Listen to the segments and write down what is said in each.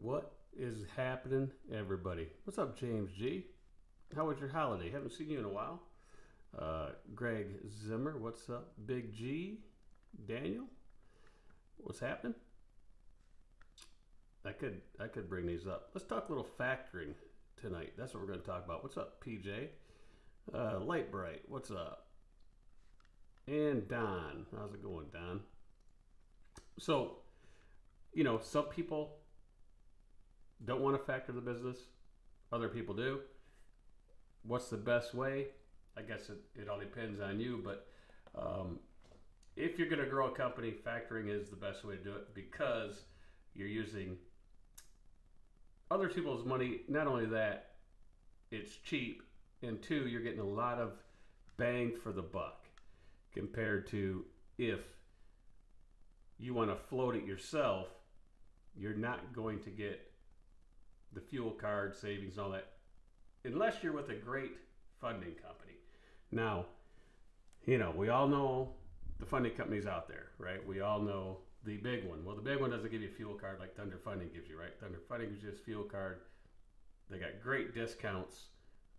What is happening, everybody? What's up, James G? How was your holiday? Haven't seen you in a while. Greg Zimmer, what's up? Big G, Daniel, what's happening? I could bring these up. Let's talk a little factoring tonight. That's what we're going to talk about. What's up, PJ? Light Bright, what's up? And Don, how's it going, Don? So, some people don't want to factor the business. Other people do. What's the best way? I guess it all depends on you, but if you're going to grow a company, factoring is the best way to do it because you're using other people's money. Not only that, it's cheap, and two, you're getting a lot of bang for the buck compared to if you want to float it yourself. You're not going to get the fuel card savings and all that unless you're with a great funding company. Now, we all know the funding companies out there, right? We all know the big one. Well, the big one doesn't give you a fuel card like Thunder Funding gives you, right? Thunder Funding gives you a fuel card. They got great discounts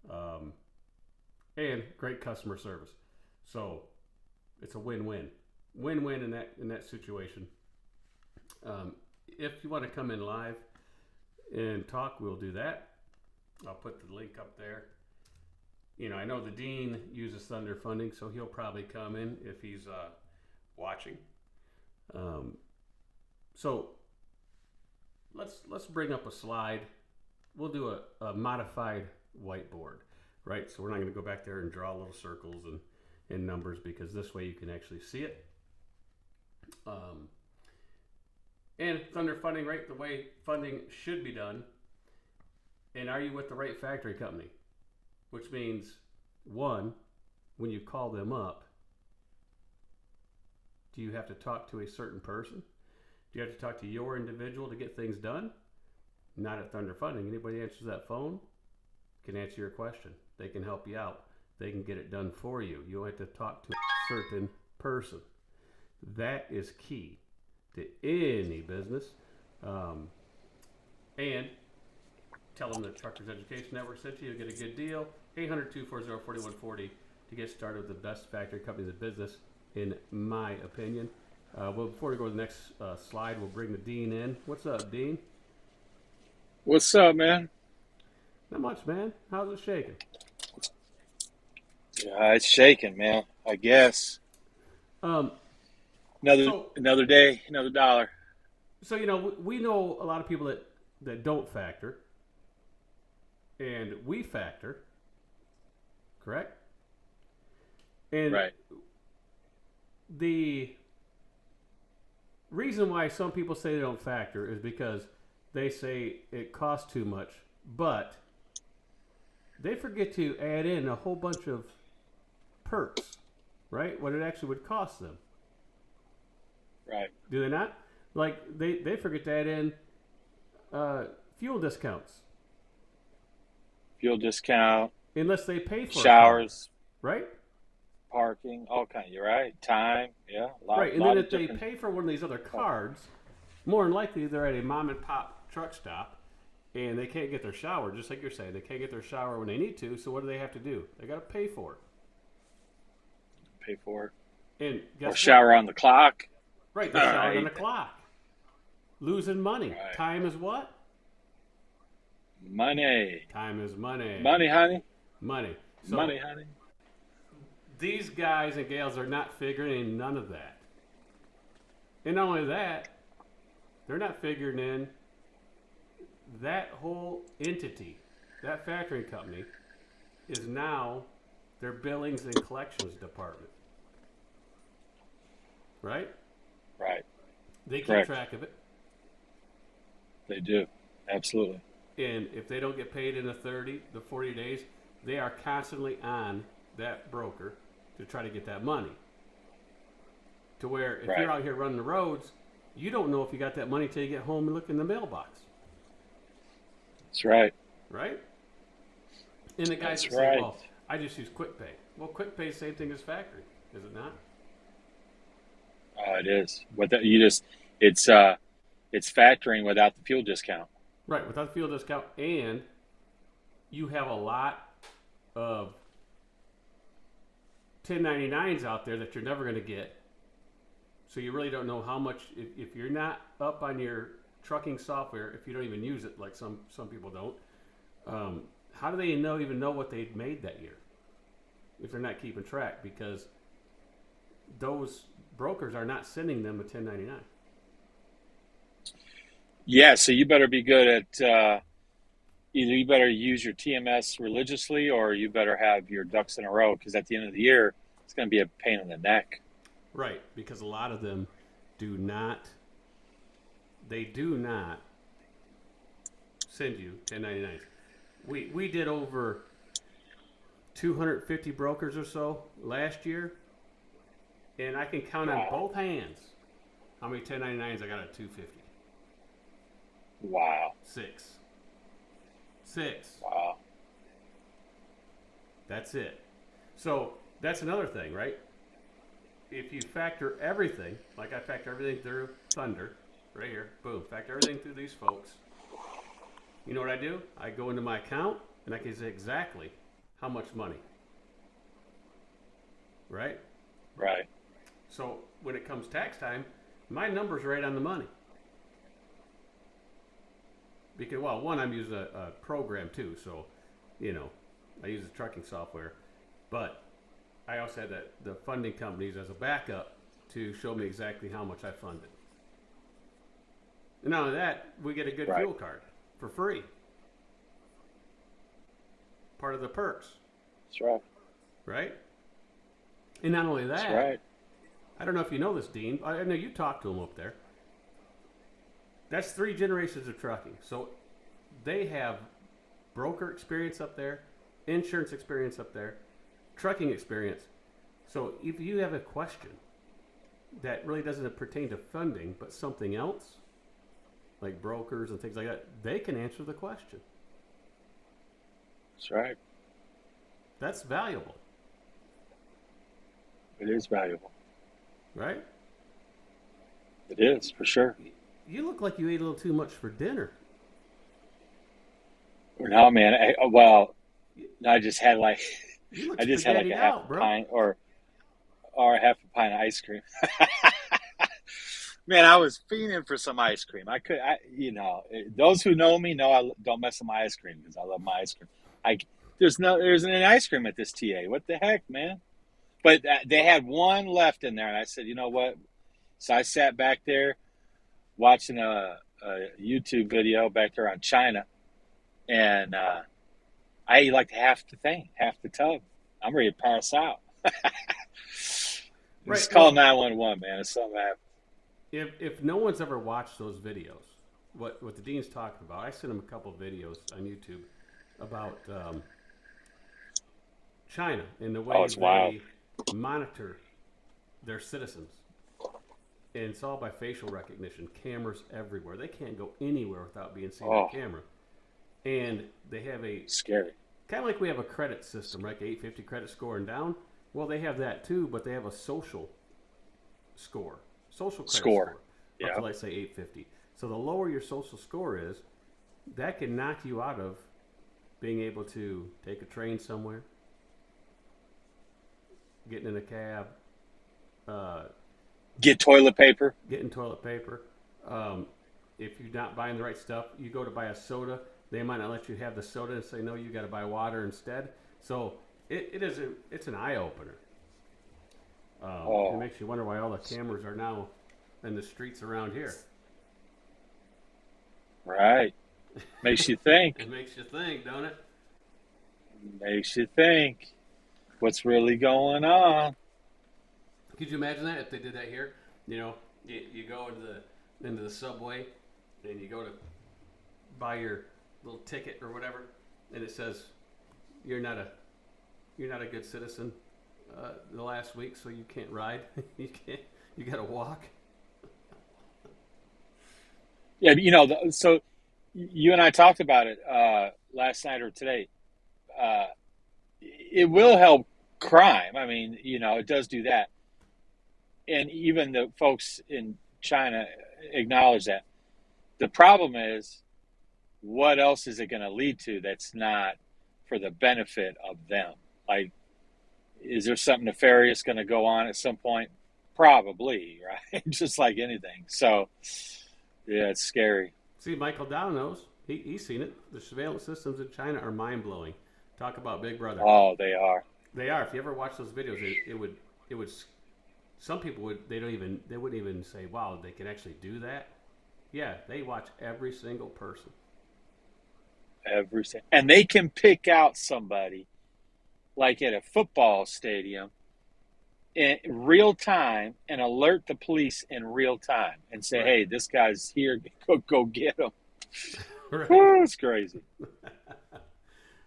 and great customer service. So it's a win-win. Win-win in that situation. If you want to come in live and talk, we'll do that. I'll put the link up there. I know the dean uses Thunder Funding, so he'll probably come in if he's watching. So let's bring up a slide. We'll do a modified whiteboard, right? So we're not going to go back there and draw little circles and numbers because this way you can actually see it. And Thunder Funding, right? The way funding should be done. And are you with the right factory company? Which means, one, when you call them up, do you have to talk to a certain person? Do you have to talk to your individual to get things done? Not at Thunder Funding. Anybody answers that phone can answer your question. They can help you out. They can get it done for you. You don't have to talk to a certain person. That is key to any business. And tell them the Truckers Education Network sent you. You'll get a good deal. 800-240-4140 to get started with the best factory companies in business, in my opinion. Well, before we go to the next slide, we'll bring the Dean in. What's up, Dean? What's up, man? Not much, man. How's it shaking? It's shaking, man. I guess. Another day, another dollar. So, we know a lot of people that don't factor. And we factor, correct? And right. The reason why some people say they don't factor is because they say it costs too much, but they forget to add in a whole bunch of perks, right? What it actually would cost them. Right. Do they not? Like, they forget to add in fuel discounts. Fuel discount. Unless they pay for showers. Right? Parking, all kinds. You're right. Time, yeah. Right, and then if they pay for one of these other cards, more than likely they're at a mom and pop truck stop and they can't get their shower, just like you're saying. They can't get their shower when they need to, so what do they have to do? They got to pay for it. Pay for it. And guess or shower on the clock. Right, they're showering on the clock. Losing money. Right. Time is what? Money. Time is money. Money, honey. Money. So money, honey. These guys and gals are not figuring in none of that. And not only that, they're not figuring in that whole entity, that factoring company, is now their billings and collections department. Right? Right. They keep Correct. track of it. They do. Absolutely. And if they don't get paid in the 40 days, they are constantly on that broker to try to get that money. To where if right. you're out here running the roads, you don't know if you got that money till you get home and look in the mailbox. That's right. Right? And the guys that say, well, I just use QuickPay. Well, QuickPay is the same thing as factory, is it not? It is. It's factoring without the fuel discount. Right, without the fuel discount, and you have a lot of 1099s out there that you're never going to get. So you really don't know how much, if you're not up on your trucking software, if you don't even use it, like some people don't, how do they even know what they made that year if they're not keeping track? Because those brokers are not sending them a 1099. Yeah, so you better be good at either you better use your TMS religiously, or you better have your ducks in a row, because at the end of the year, it's going to be a pain in the neck. Right, because a lot of them do not send you 1099s. We did over 250 brokers or so last year, and I can count on both hands how many 1099s I got at 250. Wow. Six. Wow. That's it. So that's another thing, right? If you factor everything, like I factor everything through Thunder, right here, boom, factor everything through these folks. You know what I do? I go into my account and I can say exactly how much money. Right? Right. So when it comes tax time, my number's right on the money. Because, well, one, I'm using a program too, so, I use the trucking software. But I also had the funding companies as a backup to show me exactly how much I funded. And not only that, we get a good fuel card for free. Part of the perks. That's right. Right? And not only that, that's right. I don't know if you know this, Dean. I know you talked to them up there. That's 3 generations of trucking. So they have broker experience up there, insurance experience up there, trucking experience. So if you have a question that really doesn't pertain to funding, but something else, like brokers and things like that, they can answer the question. That's right. That's valuable. It is valuable. Right? It is, for sure. You look like you ate a little too much for dinner. No, man. I just had like a half a pint or half a pint of ice cream. Man, I was fiending for some ice cream. Those who know me know I don't mess with my ice cream because I love my ice cream. There's an ice cream at this TA. What the heck, man? But they had one left in there, and I said, you know what? So I sat back there watching a YouTube video back there on China, and I ate like half the tub. I'm ready to pass out. Just call 911, man. It's something happened. If no one's ever watched those videos, what the Dean's talking about, I sent him a couple of videos on YouTube about China and the way they monitor their citizens. And it's all by facial recognition, cameras everywhere. They can't go anywhere without being seen on camera. And they have scary. Kind of like we have a credit system, right? 850 credit score and down. Well, they have that too, but they have a social score. Social credit score. Yeah. Up to, let's say, 850. So the lower your social score is, that can knock you out of being able to take a train somewhere, getting in a cab, getting toilet paper. If you're not buying the right stuff, you go to buy a soda, they might not let you have the soda and say, no, you got to buy water instead. So it's an eye-opener. It makes you wonder why all the cameras are now in the streets around here. Right. Makes you think. It makes you think, don't it? Makes you think. What's really going on? Could you imagine that if they did that here? You go into the subway and you go to buy your little ticket or whatever, and it says you're not a good citizen the last week, so you can't ride. You got to walk. Yeah, so you and I talked about it last night or today. It will help crime. I mean, it does do that. And even the folks in China acknowledge that. The problem is what else is it going to lead to that's not for the benefit of them? Like, is there something nefarious going to go on at some point? Probably, right? Just like anything. So, yeah, it's scary. See, Michael Dow knows. He's seen it. The surveillance systems in China are mind blowing. Talk about Big Brother. Oh, they are. They are. If you ever watch those videos, it would. Some people wouldn't even say, "Wow, they can actually do that." Yeah, they watch every single person. And they can pick out somebody like at a football stadium in real time and alert the police in real time and say, Right. "Hey, this guy's here. Go get him." Right. Woo, it's crazy.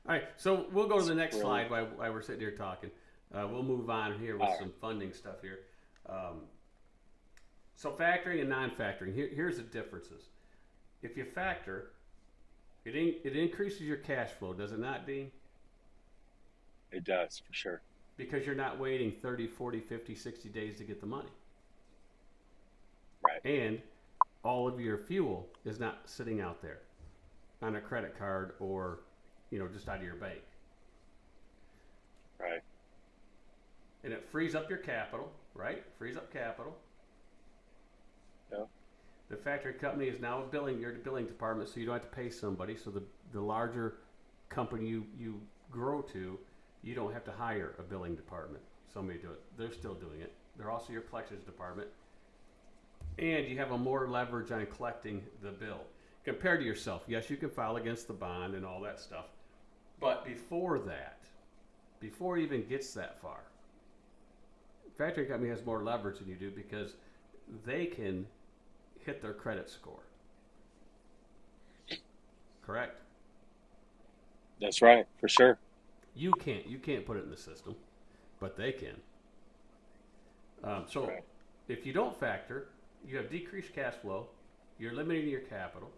All right, so we'll go to the next slide while we're sitting here talking. We'll move on here with some funding stuff here. So factoring and non-factoring, here's the differences. If you factor, it increases your cash flow, does it not, Dean? It does, for sure. Because you're not waiting 30, 40, 50, 60 days to get the money. Right. And all of your fuel is not sitting out there on a credit card or, just out of your bank. Right. And it frees up your capital, right? Frees up capital. Yeah. The factory company is now your billing department, so you don't have to pay somebody. So the larger company you grow to, you don't have to hire a billing department. Somebody to do it. They're still doing it. They're also your collections department. And you have a more leverage on collecting the bill compared to yourself. Yes, you can file against the bond and all that stuff. But before it even gets that far, factory company has more leverage than you do because they can hit their credit score. Correct? That's right, for sure. You can't put it in the system, but they can. So Right. if you don't factor, you have decreased cash flow, you're limiting your capital,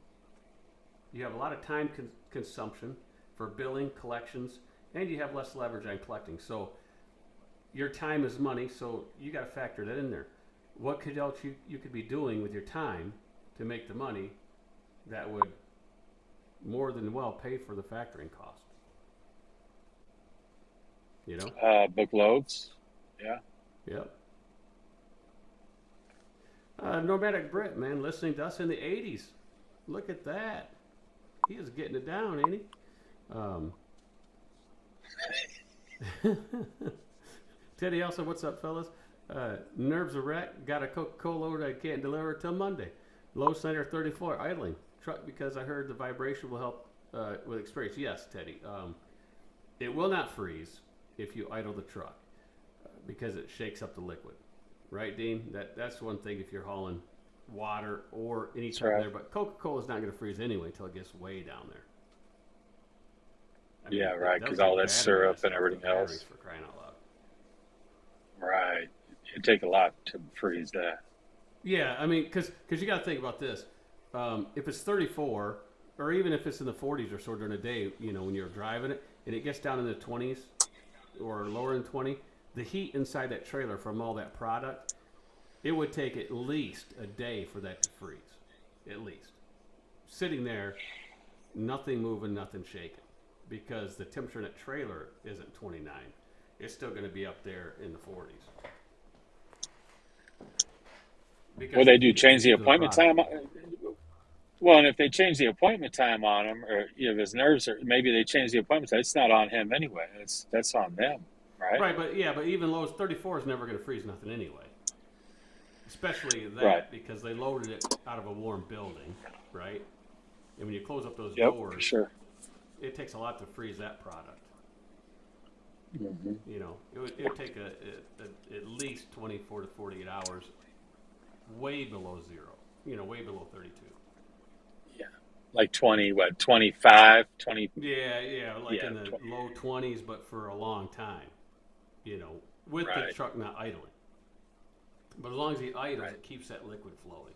you have a lot of time consumption for billing, collections, and you have less leverage on collecting. So your time is money, so you got to factor that in there. What else you could be doing with your time to make the money that would more than well pay for the factoring cost? Book loads. Yeah. Yep. Nomadic Brit, man, listening to us in the 80s. Look at that. He is getting it down, ain't he? Teddy Elsa, what's up, fellas? Nerves a wreck. Got a Coca-Cola order I can't deliver till Monday. Low Center 34, idling. Truck because I heard the vibration will help with experience. Yes, Teddy. It will not freeze if you idle the truck because it shakes up the liquid. Right, Dean? That's one thing if you're hauling water or any type right. there. But Coca-Cola is not going to freeze anyway until it gets way down there. Yeah, right, because all that syrup and everything else. For crying out loud. Right. It'd take a lot to freeze that. Yeah, I mean, because you got to think about this. If it's 34, or even if it's in the 40s or so during the day, when you're driving it, and it gets down in the 20s or lower than 20, the heat inside that trailer from all that product, it would take at least a day for that to freeze. At least. Sitting there, nothing moving, nothing shaking. Because the temperature in that trailer isn't 29. It's still going to be up there in the 40s. Well, they do change the appointment time. Well, and if they change the appointment time on him, or if his nerves are, maybe they change the appointment time. It's not on him anyway. That's on them, right? Right, but even Lowe's 34 is never going to freeze nothing anyway. Especially that Right. because they loaded it out of a warm building, right? And when you close up those Yep, doors, for sure. it takes a lot to freeze that product. Mm-hmm. It would take at least 24 to 48 hours, way below zero. Way below 32. Yeah, like 25, 20. Yeah, like Yeah, in the 20. low 20s, but for a long time. With the Right. truck not idling. But as long as he idles, Right. it keeps that liquid flowing.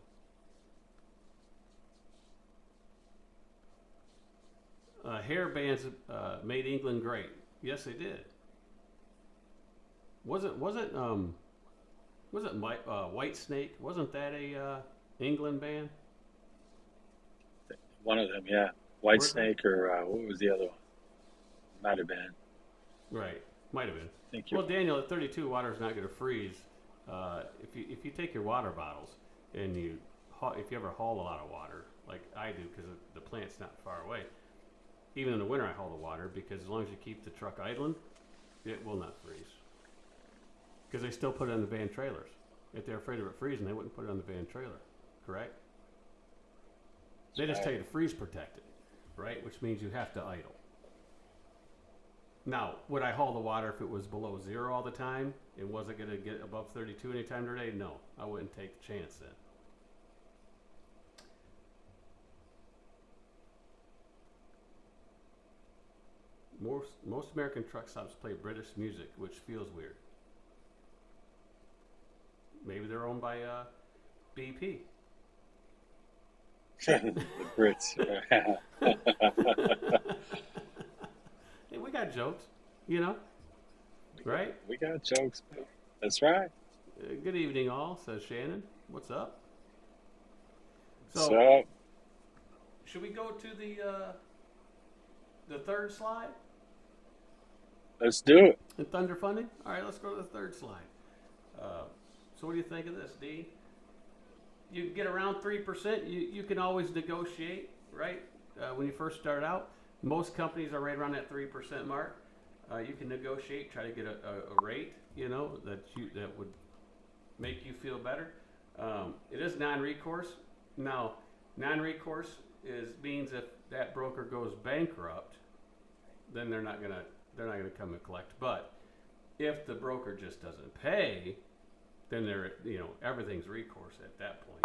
Hair bands made England great. Yes, they did. Wasn't White Snake? Wasn't that a England band? One of them, yeah. White Where's that? Snake or what was the other one? Might have been. Right. Might have been. I think you're. Well, Daniel, at 32, water is not going to freeze. If you take your water bottles and if you ever haul a lot of water, like I do, because the plant's not far away. Even in the winter, I haul the water because as long as you keep the truck idling, it will not freeze. Because they still put it on the van trailers. If they're afraid of it freezing, they wouldn't put it on the van trailer. Correct? They just tell you to freeze protect it, right? Which means you have to idle. Now, would I haul the water if it was below zero all the time? And was it going to get above 32 anytime today? No, I wouldn't take the chance then. Most American truck stops play British music, which feels weird. Maybe they're owned by BP. The Brits. Hey, we got jokes, you know, right? We got jokes. That's right. Good evening, all, says Shannon. What's up? So, Should we go to the third slide? let's do it. The Thunder funding? All right, let's go to the third slide. So what do you think of this, D? You get around 3%. You can always negotiate, right? When you first start out, most companies are right around that 3% mark. You can negotiate, try to get a rate, you know, that would make you feel better. It is non-recourse. Now, non-recourse means if that broker goes bankrupt, then they're not gonna come and collect. But if the broker just doesn't pay, then everything's recourse at that point.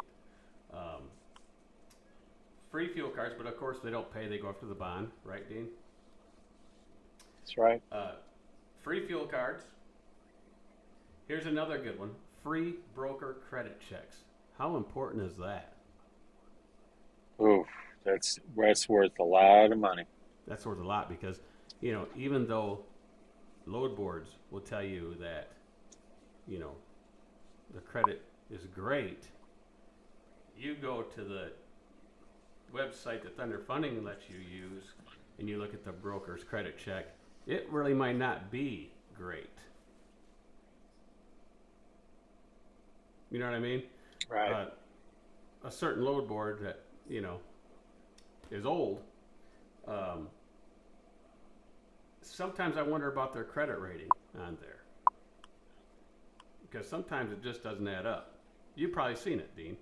Free fuel cards, but of course they don't pay. They go after the bond, right, Dean? That's right. Free fuel cards. Here's another good one. Free broker credit checks. How important is that? Ooh, that's worth a lot of money. That's worth a lot because, even though load boards will tell you that, the credit is great, you go to the website that Thunder Funding lets you use and you look at the broker's credit check, it really might not be great. You know what I mean? Right. A certain load board that, is old, sometimes I wonder about their credit rating on there. Because sometimes it just doesn't add up. You've probably seen it, Dean.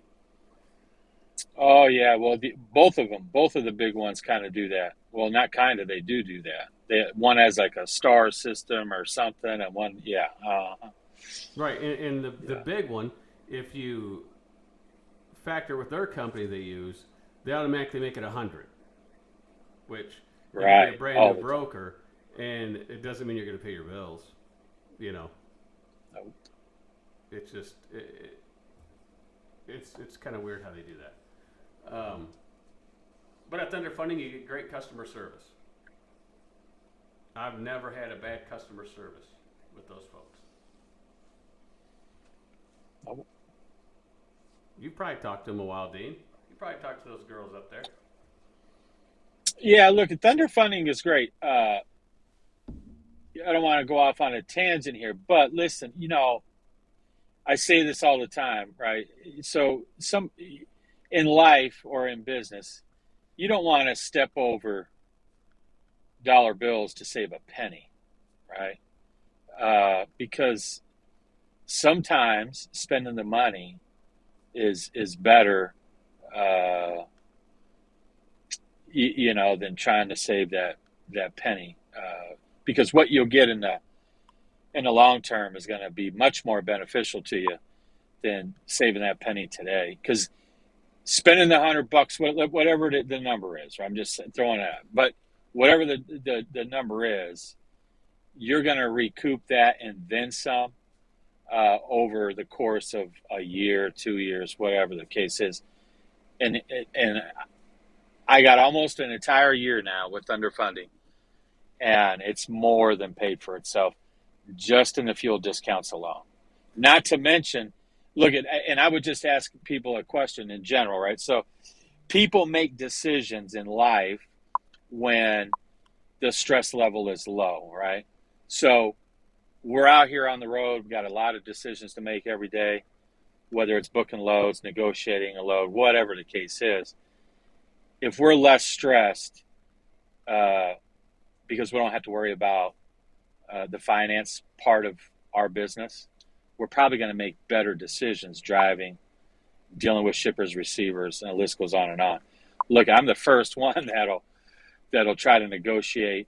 Oh yeah. Well, both of the big ones kind of do that. Well, not kind of. They do that. One has like a star system or something, and one, yeah. Right, and the big one, if you factor with their company they use, they automatically make it 100, which Right. you get a brand All new the broker, and it doesn't mean you're going to pay your bills. Nope. It's just it's kind of weird how they do that. But at Thunder Funding, you get great customer service. I've never had a bad customer service with those folks. Nope. You probably talked to them a while, Dean. You probably talked to those girls up there. Yeah. Look, Thunder Funding is great. I don't want to go off on a tangent here, but listen, I say this all the time, right? So in life or in business, you don't want to step over dollar bills to save a penny, right? Because sometimes spending the money is better, than trying to save that penny. Because what you'll get in the long term is going to be much more beneficial to you than saving that penny today. Because spending the $100, whatever the number is, right? I'm just throwing it out, but whatever the number is, you're going to recoup that and then some over the course of a year, 2 years, whatever the case is. And I got almost an entire year now with underfunding, and it's more than paid for itself just in the fuel discounts alone. Not to mention, and I would just ask people a question in general, right? So people make decisions in life when the stress level is low, right? So we're out here on the road. We've got a lot of decisions to make every day, whether it's booking loads, negotiating a load, whatever the case is. If we're less stressed, because we don't have to worry about the finance part of our business, we're probably going to make better decisions driving, dealing with shippers, receivers, and the list goes on and on. Look, I'm the first one that'll try to negotiate,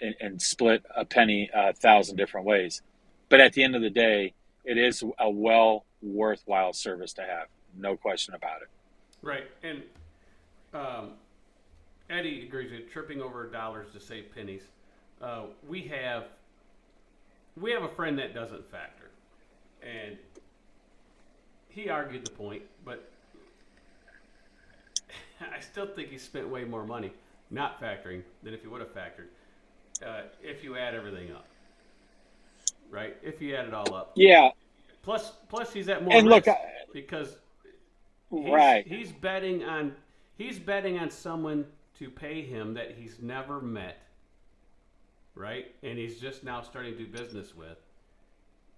and split a penny 1,000 different ways. But at the end of the day, it is a worthwhile service to have. No question about it. Right. And Eddie agrees with tripping over dollars to save pennies. We have a friend that doesn't factor. And he argued the point, but I still think he spent way more money not factoring than if he would have factored. If you add everything up, right? If you add it all up, yeah. Plus, he's at more and risk look, because he's betting on someone to pay him that he's never met, right? And he's just now starting to do business with.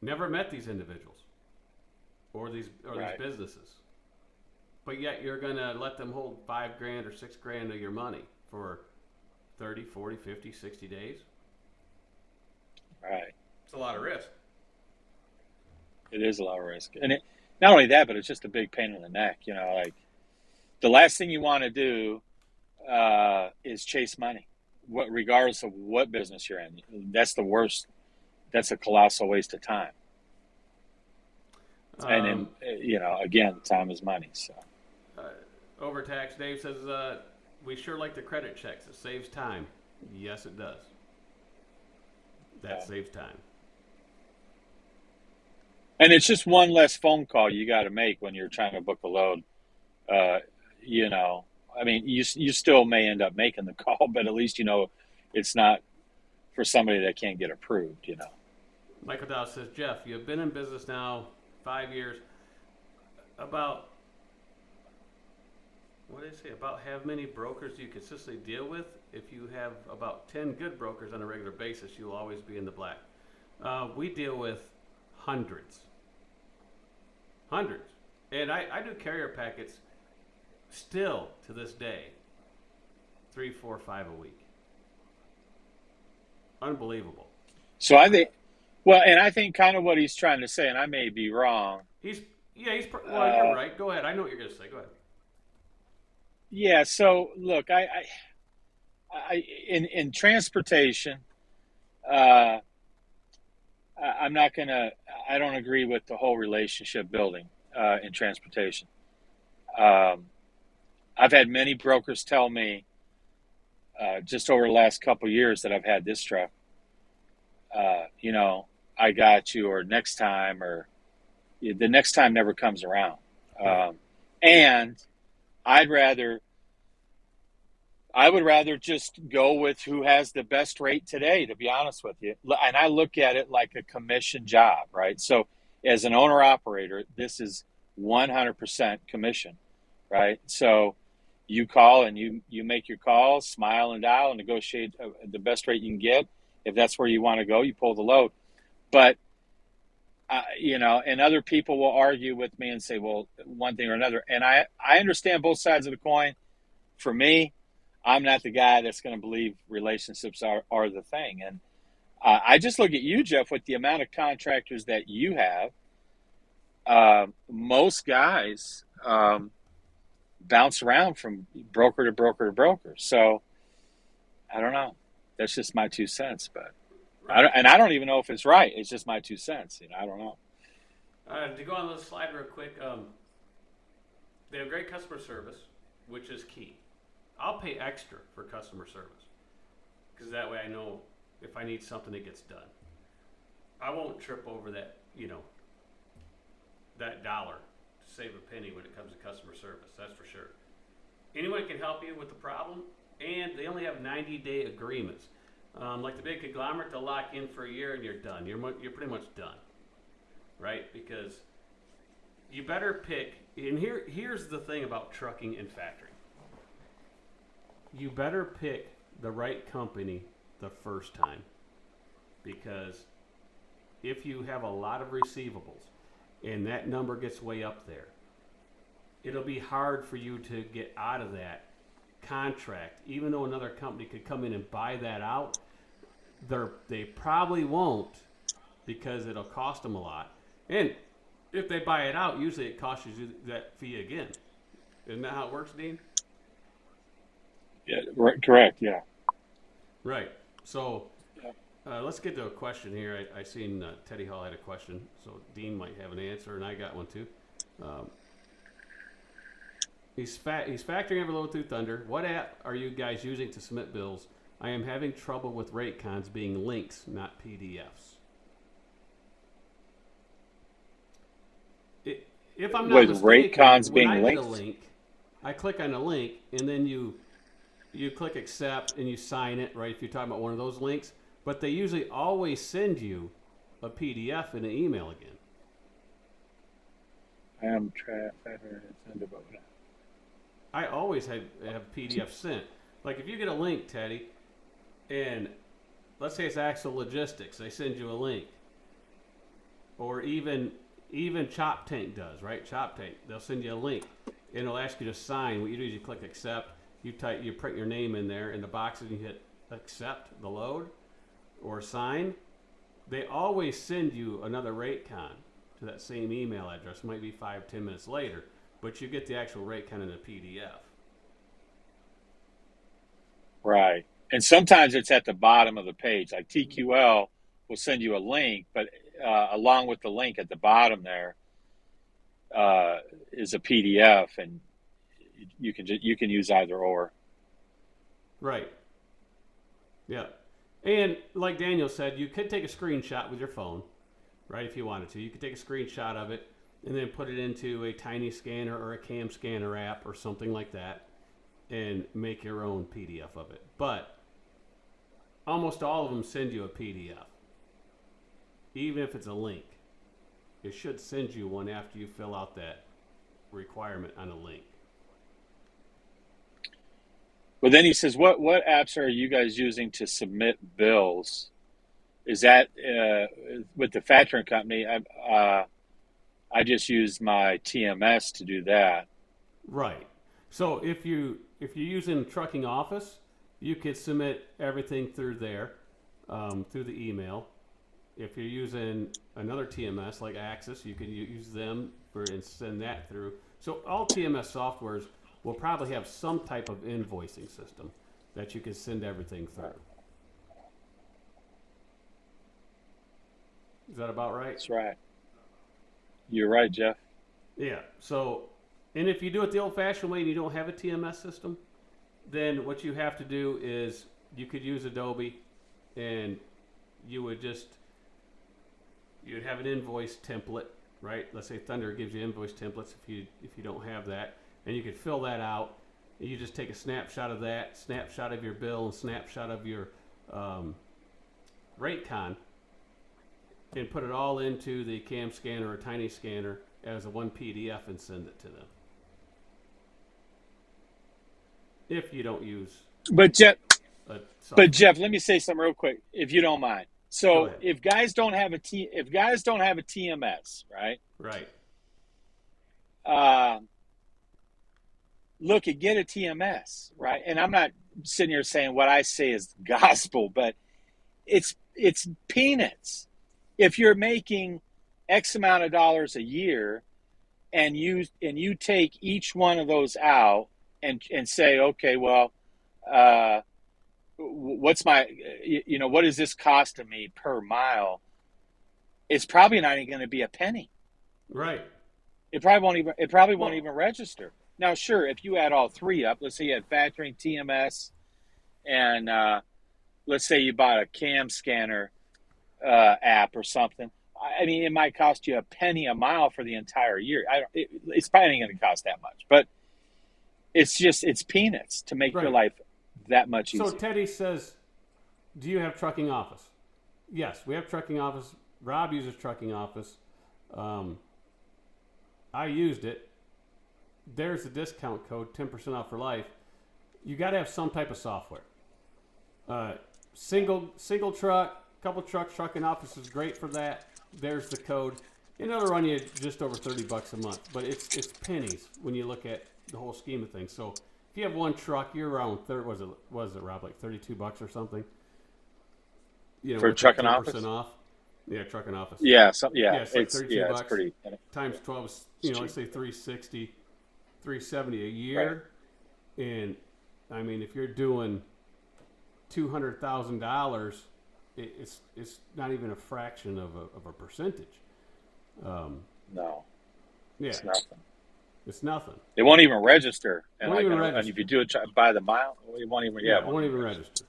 Never met these individuals or these businesses, but yet you're gonna let them hold $5,000 or $6,000 of your money for 30, 40, 50, 60 days. Right. It's a lot of risk. It is a lot of risk. And not only that, but it's just a big pain in the neck. Like the last thing you want to do is chase money, regardless of what business you're in. That's the worst. That's a colossal waste of time. And again, time is money. So Overtax Dave says, we sure like the credit checks. It saves time. Yes, it does. That saves time. And it's just one less phone call you got to make when you're trying to book a load. I mean, you still may end up making the call, but at least it's not for somebody that can't get approved. Michael Dow says, Jeff, you've been in business now 5 years. About how many brokers do you consistently deal with? If you have about 10 good brokers on a regular basis, you'll always be in the black. We deal with hundreds. And I do carrier packets still to this day, 3, 4, 5 a week. Unbelievable. So I think kind of what he's trying to say, and I may be wrong. You're right. Go ahead. I know what you're going to say. Go ahead. Yeah. So look, I in transportation, I don't agree with the whole relationship building in transportation. I've had many brokers tell me just over the last couple of years that I've had this truck, I got you, or next time, or the next time never comes around. And I would rather just go with who has the best rate today, to be honest with you. And I look at it like a commission job, right? So as an owner operator, this is 100% commission, right? So you call and you make your calls, smile and dial, and negotiate the best rate you can get. If that's where you want to go, you pull the load. But, and other people will argue with me and say, well, one thing or another. And I understand both sides of the coin. For me, I'm not the guy that's going to believe relationships are the thing. And I just look at you, Jeff, with the amount of contractors that you have. Most guys bounce around from broker to broker to broker. So I don't know. That's just my 2 cents. But I don't even know if it's right. It's just my 2 cents. I don't know. To go on the slide real quick, they have great customer service, which is key. I'll pay extra for customer service because that way I know if I need something, it gets done. I won't trip over that, that dollar to save a penny when it comes to customer service. That's for sure. Anyone can help you with the problem, and they only have 90-day agreements. Like the big conglomerate, they'll lock in for a year and you're done. You're pretty much done, right? Because you better pick. And here's the thing about trucking and factoring. you better pick the right company the first time, because if you have a lot of receivables and that number gets way up there, it'll be hard for you to get out of that contract. Even though another company could come in and buy that out, they probably won't, because it'll cost them a lot. And if they buy it out, usually it costs you that fee again. Isn't that how it works, Dean? Yeah, right, correct. Yeah. Right. So let's get to a question here. I seen Teddy Hall had a question, so Dean might have an answer, and I got one too. He's factoring every load through Thunder. What app are you guys using to submit bills? I am having trouble with rate cons being links, not PDFs. If I'm not With mistaken, rate cons when being I linked? get a link, I click on a link, and then you click accept, and you sign it, right, if you're talking about one of those links. But they usually always send you a PDF in an email again. I always have PDF sent. Like if you get a link, Teddy, and let's say it's Axel Logistics, they send you a link. Or even Chop Tank does, right? Chop Tank, they'll send you a link, and it'll ask you to sign. What you do is you click accept, you print your name in there in the boxes, and you hit accept the load or sign. They always send you another rate con to that same email address. It might be 5-10 minutes later, but you get the actual rate con in a PDF. Right. And sometimes it's at the bottom of the page. Like TQL will send you a link, but along with the link at the bottom there is a PDF, and you can use either or. Right. Yeah. And like Daniel said, you could take a screenshot with your phone, right, if you wanted to. You could take a screenshot of it and then put it into a tiny scanner or a cam scanner app or something like that and make your own PDF of it. But almost all of them send you a PDF. Even if it's a link, it should send you one after you fill out that requirement on a link. But then he says, what apps are you guys using to submit bills? Is that with the factoring company? I just use my TMS to do that. Right. So if you're using Trucking Office, you could submit everything through there, through the email. If you're using another TMS like Axis, you can use them and send that through. So all TMS softwares will probably have some type of invoicing system that you can send everything through. Is that about right? That's right. You're right, Jeff. Yeah. So, and if you do it the old-fashioned way and you don't have a TMS system, then what you have to do is you could use Adobe, and you'd have an invoice template, right? Let's say Thunder gives you invoice templates if you don't have that, and you could fill that out. And you just take a snapshot of that, snapshot of your bill, and snapshot of your rate con, and put it all into the cam scanner or tiny scanner as a one PDF and send it to them. If you don't use But Jeff, let me say something real quick, if you don't mind. So if guys don't have a TMS, right? Right. Look, at get a TMS, right? And I'm not sitting here saying what I say is gospel, but it's peanuts. If you're making X amount of dollars a year, and you take each one of those out and say, okay, well, what's my, what is this costing me per mile? It's probably not even going to be a penny. Right. It probably won't even register. Now, sure, if you add all three up, let's say you had factoring, TMS, and let's say you bought a cam scanner app or something. I mean, it might cost you a penny a mile for the entire year. It's probably not going to cost that much, but it's peanuts to make your life that much easier. So Teddy says, do you have Trucking Office? Yes, we have Trucking Office. Rob uses Trucking Office. I used it. There's the discount code, 10% off for life. you got to have some type of software. Single truck, couple trucks, trucking office is great for that. There's the code. And it'll run you just over $30 a month, but it's pennies when you look at the whole scheme of things. So if you have one truck, you're around was it Rob, like $32 or something? You know, for trucking office off. Yeah, trucking office. Yeah, it's like $32 it's pretty times 12 is, let's say 360, 370 a year. Right. And I mean, if you're doing $200,000, it's not even a fraction of a percentage. No. Yeah. It's nothing. It's nothing. It won't even register. And, register. And if you do it by the mile, it won't even. Yeah, it won't even register.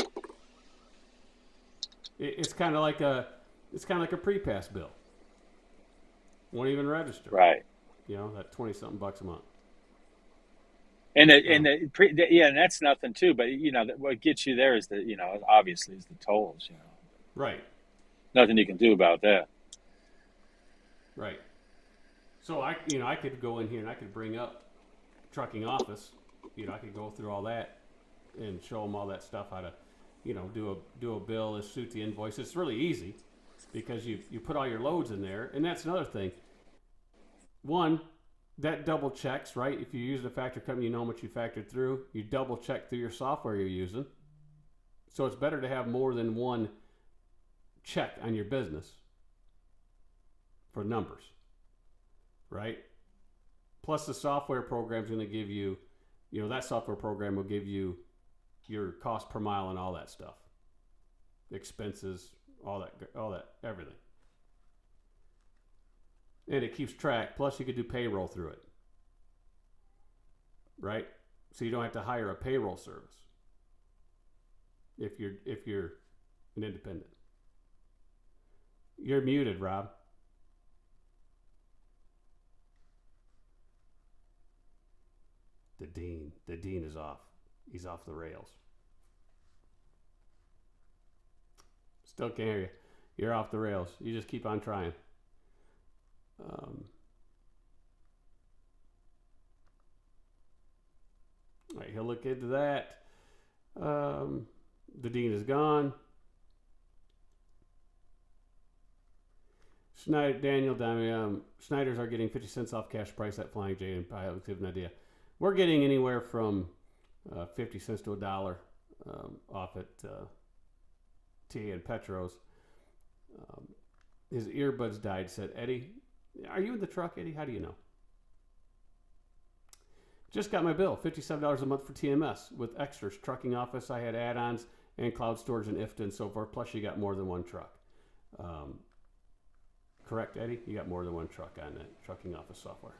It's kind of like a pre-pass bill. Won't even register. Right. That $20-something bucks a month. And and that's nothing too. But what gets you there is obviously is the tolls. Right. Nothing you can do about that. Right. So I could go in here and I could bring up trucking office. I could go through all that and show them all that stuff, how to, do a bill that suit the invoice. It's really easy because you put all your loads in there, and that's another thing. One, that double checks, right? If you use a factor company, you know how much you factored through. You double check through your software you're using. So it's better to have more than one check on your business for numbers, right? Plus the software program's going to give you, that software program will give you your cost per mile and all that stuff, expenses, all that, everything. And it keeps track. Plus you could do payroll through it, right? So you don't have to hire a payroll service if you're an independent. You're muted, Rob. The dean is off. He's off the rails. Still can't hear you. You're off the rails. You just keep on trying. All right, he'll look into that. The dean is gone. Schneiders are getting 50 cents off cash price at Flying J and Pilot. Give an idea. We're getting anywhere from 50 cents to $1 off at TA and Petros. His earbuds died, said Eddie. Are you in the truck, Eddie? How do you know? Just got my bill, $57 a month for TMS with extras, trucking office. I had add-ons and cloud storage and IFTA and so forth. Plus, you got more than one truck. Correct, Eddie? You got more than one truck on that trucking office software.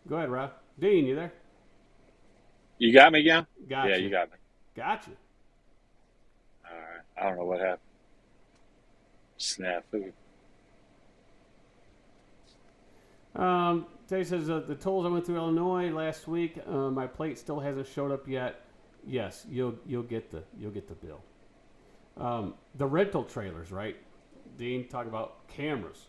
Go ahead, Rob. Dean, you there? You got me again? Gotcha. Yeah, you got me. Gotcha. All right. I don't know what happened. Snafu. Tay says the tolls I went through Illinois last week. My plate still hasn't showed up yet. Yes, you'll get the bill. The rental trailers, right? Dean, talk about cameras.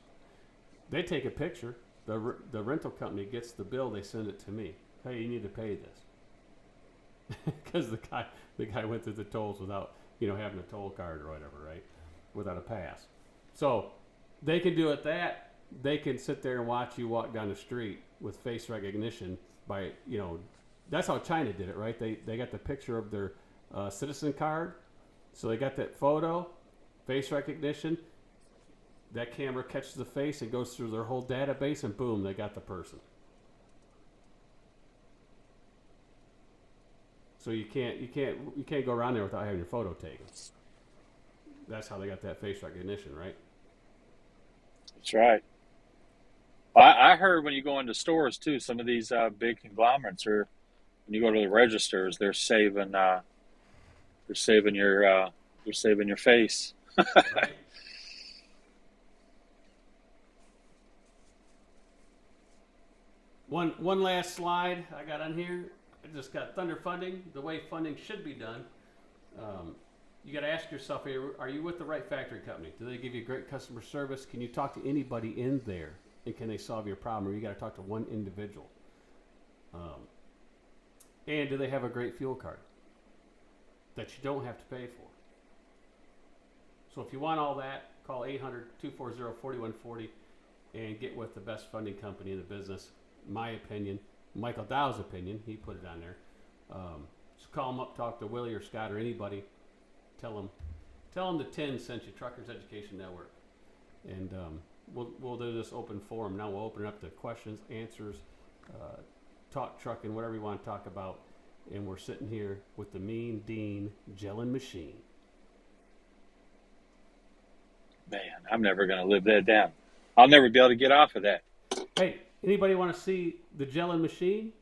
They take a picture. The rental company gets the bill. They send it to me. Hey, you need to pay this because the guy went through the tolls without having a toll card or whatever, right? Without a pass. So they can do it that. They can sit there and watch you walk down the street with face recognition by, that's how China did it, right? They got the picture of their citizen card. So they got that photo, face recognition. That camera catches the face and goes through their whole database and boom, they got the person. So you can't go around there without having your photo taken. That's how they got that face recognition, right? That's right. I heard when you go into stores too, some of these big conglomerates when you go to the registers, they're saving your face. Right. One last slide I got on here. I just got Thunder funding, the way funding should be done. You got to ask yourself, are you with the right factory company? Do they give you great customer service? Can you talk to anybody in there? And can they solve your problem? Or you got to talk to one individual. And do they have a great fuel card that you don't have to pay for? So if you want all that, call 800-240-4140 and get with the best funding company in the business. My opinion, Michael Dow's opinion, he put it on there. So call them up, talk to Willie or Scott or anybody. Tell them the 10 sent you, Truckers Education Network. And we'll do this open forum. Now we'll open it up to questions, answers, talk trucking, whatever you want to talk about. And we're sitting here with the Mean Dean gelling machine. Man, I'm never going to live that down. I'll never be able to get off of that. Hey, anybody want to see the gelling machine?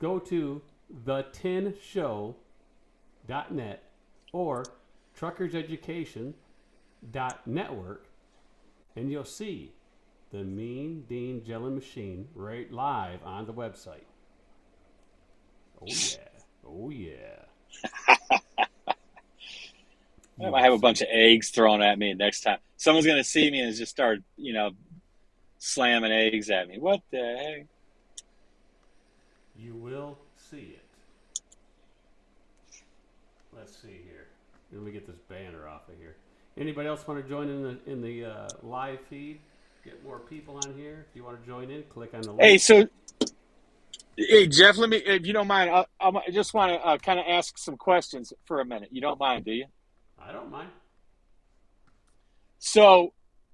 Go to the10show.net or truckerseducation.network and you'll see the Mean Dean gelling machine right live on the website. Oh yeah. Oh yeah. I might have a bunch of eggs thrown at me next time. Someone's going to see me and just start, slamming eggs at me. What the heck? You will see it. Let's see here. Let me get this banner off of here. Anybody else want to join in the live feed? Get more people on here. If you want to join in, click on the link. Hey, Jeff, let me, if you don't mind, I just want to kind of ask some questions for a minute. You don't mind, do you? I don't mind. So,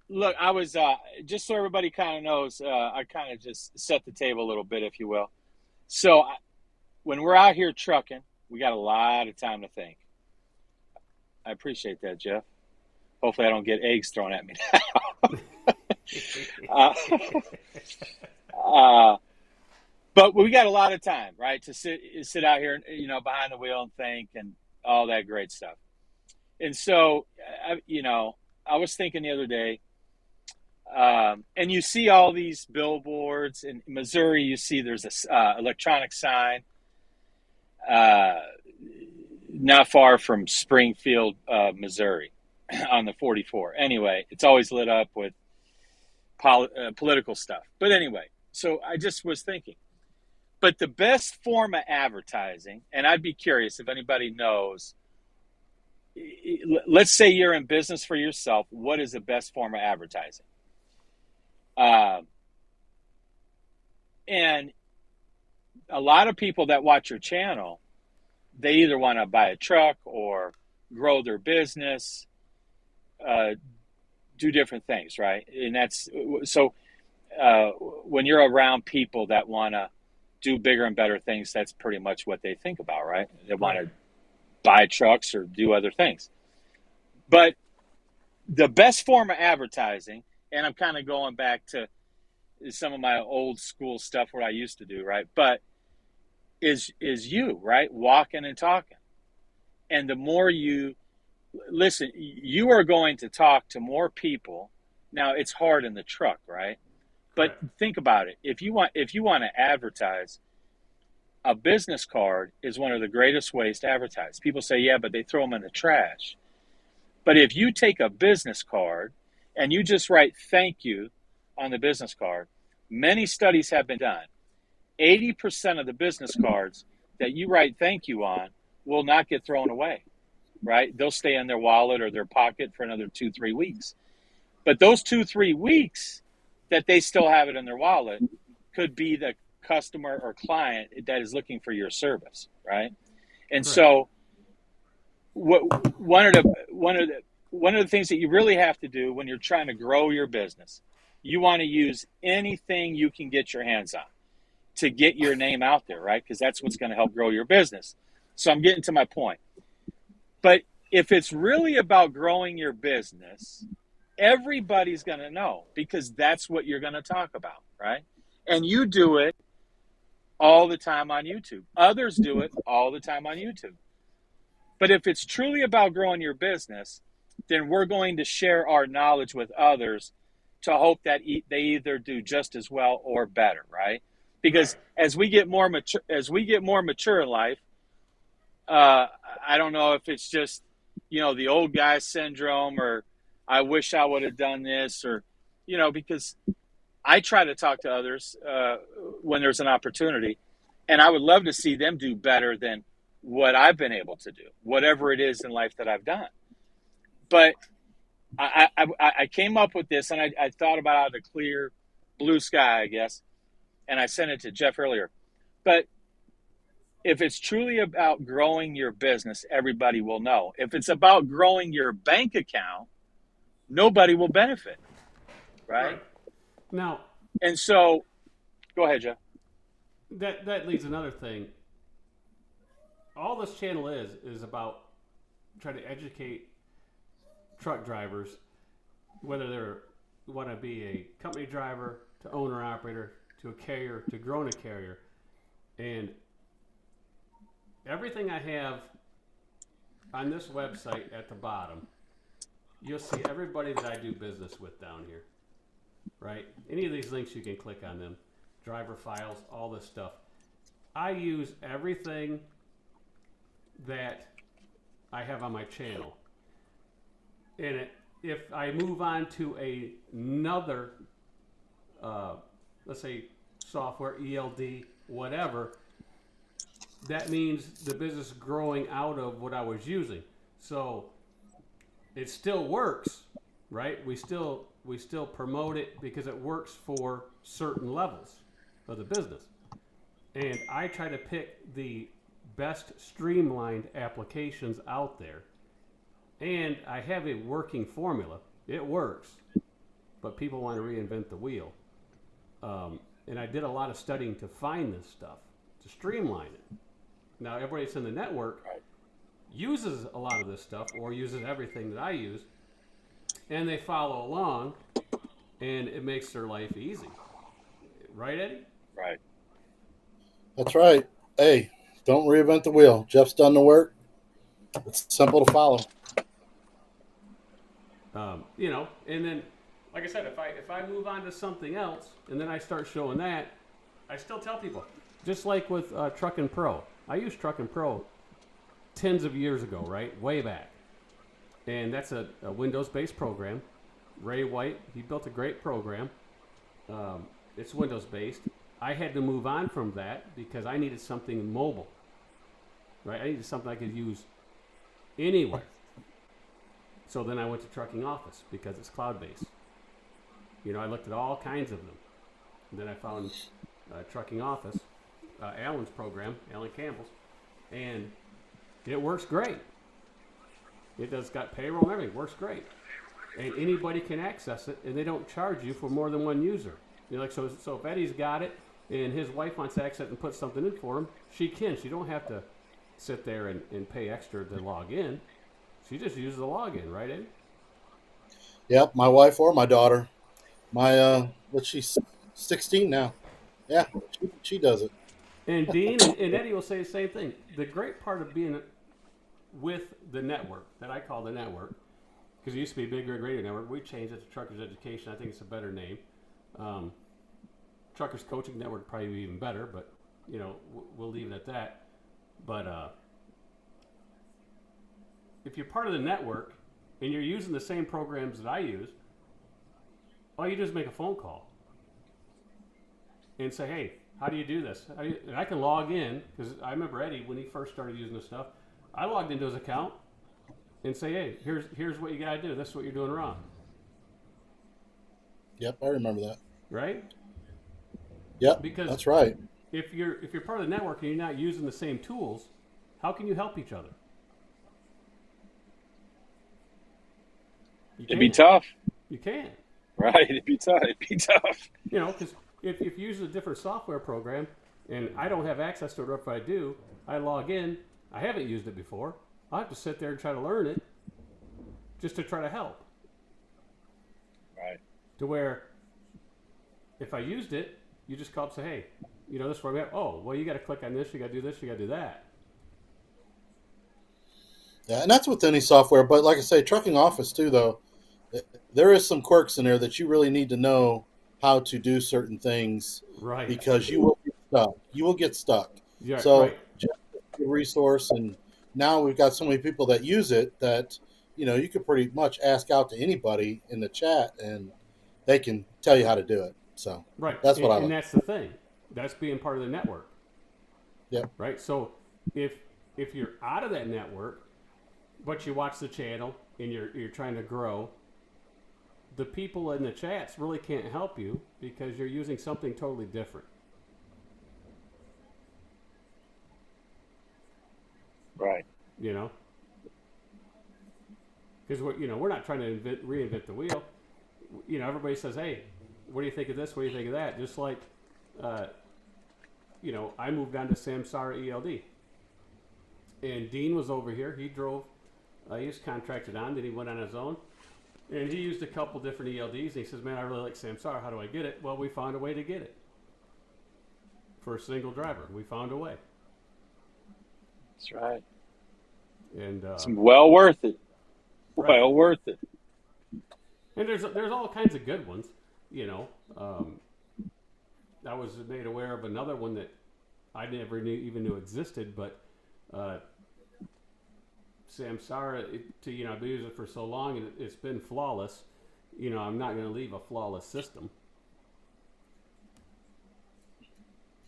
look, I was, just so everybody kind of knows, I kind of just set the table a little bit, if you will. So, when we're out here trucking, we got a lot of time to think. I appreciate that, Jeff. Hopefully I don't get eggs thrown at me now. But we got a lot of time, right, to sit out here, behind the wheel and think and all that great stuff. And so, I was thinking the other day, and you see all these billboards in Missouri. You see there's a electronic sign not far from Springfield, Missouri, on the 44. Anyway, it's always lit up with political stuff. But anyway, so I just was thinking. But the best form of advertising, and I'd be curious if anybody knows, let's say you're in business for yourself, what is the best form of advertising? And a lot of people that watch your channel, they either want to buy a truck or grow their business, do different things, right? And that's so when you're around people that want to do bigger and better things, that's pretty much what they think about, right? They want to buy trucks or do other things. But the best form of advertising, and I'm kind of going back to some of my old school stuff what I used to do, right? But is you, right? Walking and talking. And the more you listen, you are going to talk to more people. Now it's hard in the truck, right? But think about it. If you want to advertise, a business card is one of the greatest ways to advertise. People say, yeah, but they throw them in the trash. But if you take a business card and you just write thank you on the business card, many studies have been done. 80% of the business cards that you write thank you on will not get thrown away, right? They'll stay in their wallet or their pocket for another 2-3 weeks. But those 2-3 weeks that they still have it in their wallet could be the customer or client that is looking for your service, right? And so one of the things that you really have to do when you're trying to grow your business, you want to use anything you can get your hands on to get your name out there, right? Because that's what's going to help grow your business. So I'm getting to my point. But if it's really about growing your business, everybody's going to know because that's what you're going to talk about, right? And you do it all the time on YouTube. Others do it all the time on YouTube. But if it's truly about growing your business, then we're going to share our knowledge with others to hope that they either do just as well or better, right? Because as we get more mature in life, I don't know if it's just, the old guy syndrome or I wish I would have done this or, because I try to talk to others when there's an opportunity. And I would love to see them do better than what I've been able to do, whatever it is in life that I've done. But I came up with this, and I thought about out of the clear blue sky, I guess, and I sent it to Jeff earlier. But if it's truly about growing your business, everybody will know. If it's about growing your bank account, nobody will benefit, right? Now, and so, go ahead, Jeff. That leads another thing. All this channel is about trying to educate truck drivers, whether they want to be a company driver, to owner operator, to a carrier, to growing a carrier, and everything I have on this website at the bottom, you'll see everybody that I do business with down here, right? Any of these links, you can click on them. Driver files, all this stuff. I use everything that I have on my channel. And if I move on to another, let's say software, ELD, whatever, that means the business is growing out of what I was using. So it still works, right? We still promote it because it works for certain levels of the business. And I try to pick the best streamlined applications out there. And I have a working formula. It works, but people want to reinvent the wheel. And I did a lot of studying to find this stuff, to streamline it. Now, everybody that's in the network uses a lot of this stuff or uses everything that I use, and they follow along, and it makes their life easy. Right, Eddie? Right. That's right. Hey, don't reinvent the wheel. Jeff's done the work. It's simple to follow. And then, like I said, if I move on to something else and then I start showing that, I still tell people, just like with Truckin' Pro. I used Truckin' Pro tens of years ago, right? Way back. And that's a Windows-based program. Ray White, he built a great program. It's Windows-based. I had to move on from that because I needed something mobile, right? I needed something I could use anywhere. So then I went to Trucking Office because it's cloud-based. I looked at all kinds of them. And then I found Trucking Office, Alan's program, Alan Campbell's, and it works great. It does got payroll and everything. Works great, and anybody can access it, and they don't charge you for more than one user. So if Eddie's got it, and his wife wants to access it and put something in for him, she can. She don't have to sit there and pay extra to log in. She just uses the login, right, Eddie? Yep, my wife or my daughter. She's 16 now. Yeah, she does it. And Dean and Eddie will say the same thing. The great part of being with the network, that I call the network, because it used to be Big Rig Radio Network. We changed it to Truckers Education. I think it's a better name. Truckers Coaching Network probably be even better, but we'll leave it at that. But if you're part of the network and you're using the same programs that I use, all you do is make a phone call and say, "Hey, how do you do this?" And I can log in, because I remember Eddie when he first started using this stuff. I logged into his account and say, "Hey, here's what you gotta do. This is what you're doing wrong." Yep, I remember that. Right? Yep, because that's right. If you're part of the network and you're not using the same tools, how can you help each other? It'd be tough. You can. Right, it'd be tough. Because if you use a different software program and I don't have access to it, or if I do, I log in, I haven't used it before, I'll have to sit there and try to learn it just to try to help. Right. To where if I used it, you just call up and say, "Hey, this is where we have." "Oh, well, you got to click on this, you got to do this, you got to do that." Yeah, and that's with any software. But like I say, Trucking Office too, though, there is some quirks in there that you really need to know how to do certain things. Right. Because you will get stuck. Yeah, so right. Just a resource, and now we've got so many people that use it that you could pretty much ask out to anybody in the chat, and they can tell you how to do it. So right. that's what I like. And that's the thing. That's being part of the network. Yep. Right? So if you're out of that network, but you watch the channel and you're trying to grow, the people in the chats really can't help you because you're using something totally different. Right. You know? Because we're not trying to reinvent the wheel. Everybody says, "Hey, what do you think of this? What do you think of that?" Just like, I moved on to Samsara ELD, and Dean was over here. He drove. He was contracted on. Then he went on his own, and he used a couple different ELDs. And he says, "Man, I really like Samsara. How do I get it?" Well, we found a way to get it for a single driver. We found a way. That's right. And it's well worth it. Right. Well worth it. And there's all kinds of good ones, I was made aware of another one that I never even knew existed, but Samsara, I've been using it for so long and it's been flawless. I'm not going to leave a flawless system.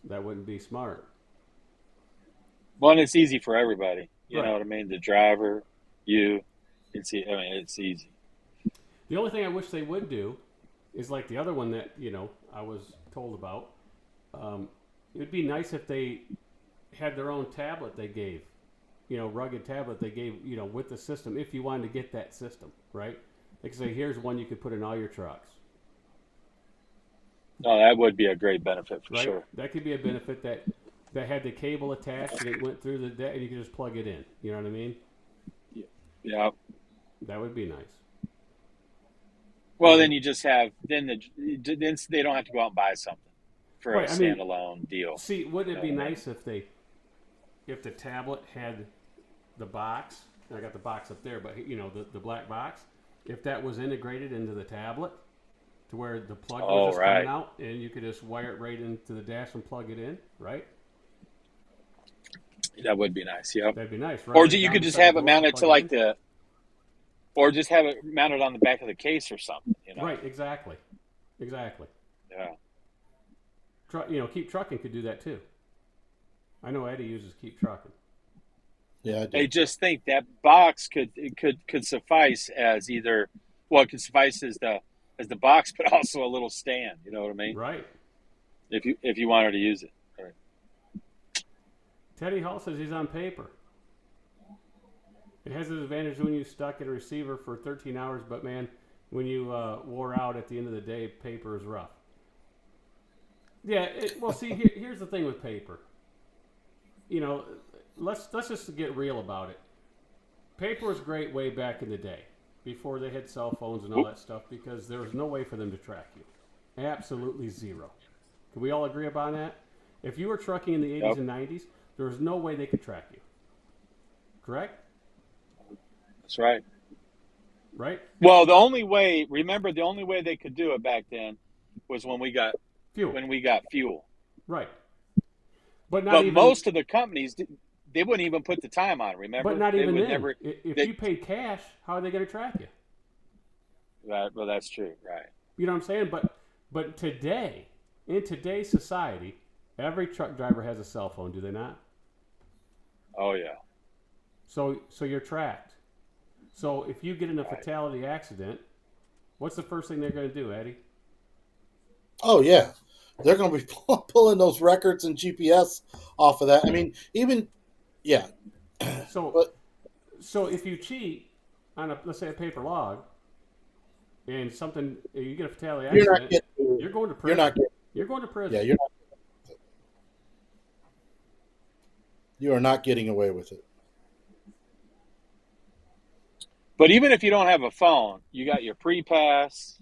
That wouldn't be smart. Well, and it's easy for everybody. You Right. know what I mean? The driver, you. It's easy. The only thing I wish they would do is like the other one that, I was told about. It would be nice if they had their own tablet they gave, rugged tablet they gave, with the system, if you wanted to get that system, right? They could say, here's one you could put in all your trucks. No, that would be a great benefit for right? sure. That could be a benefit that had the cable attached and it went through the deck and you could just plug it in. You know what I mean? Yeah. That would be nice. Well, then you just have then they don't have to go out and buy something for a standalone deal. See, wouldn't it be nice if the tablet had the box? I got the box up there, but the black box. If that was integrated into the tablet, to where the plug was just coming out, and you could just wire it right into the dash and plug it in, right? That would be nice. Yeah. That'd be nice. Right? Or you could just have it mounted to like the. Or just have it mounted on the back of the case or something, Right, exactly. Yeah. Keep Trucking could do that too. I know Eddie uses Keep Trucking. Yeah, I do. I just think that box could suffice as either, it could suffice as the box, but also a little stand. You know what I mean? Right. If you wanted to use it. All right. Teddy Hall says he's on paper. It has an advantage when you stuck at a receiver for 13 hours, but man, when you wore out at the end of the day, paper is rough. Yeah, here's the thing with paper. Let's just get real about it. Paper was great way back in the day, before they had cell phones and all that stuff, because there was no way for them to track you. Absolutely zero. Can we all agree about that? If you were trucking in the 80s and 90s, there was no way they could track you. Correct? That's right. Right? Well, the only way they could do it back then was when we got fuel. Right. But most of the companies, they wouldn't even put the time on, remember? But not even then. If you paid cash, how are they going to track you? Right. Well, that's true. Right. You know what I'm saying? But today, in today's society, every truck driver has a cell phone, do they not? Oh, yeah. So you're tracked. So if you get in a fatality accident, what's the first thing they're going to do, Eddie? Oh, yeah. They're going to be pulling those records and GPS off of that. I mean, yeah. So if you cheat on let's say a paper log, and you get a fatality accident, you're going to prison. You're going to prison. Yeah, you are not getting away with it. But even if you don't have a phone, you got your pre-pass,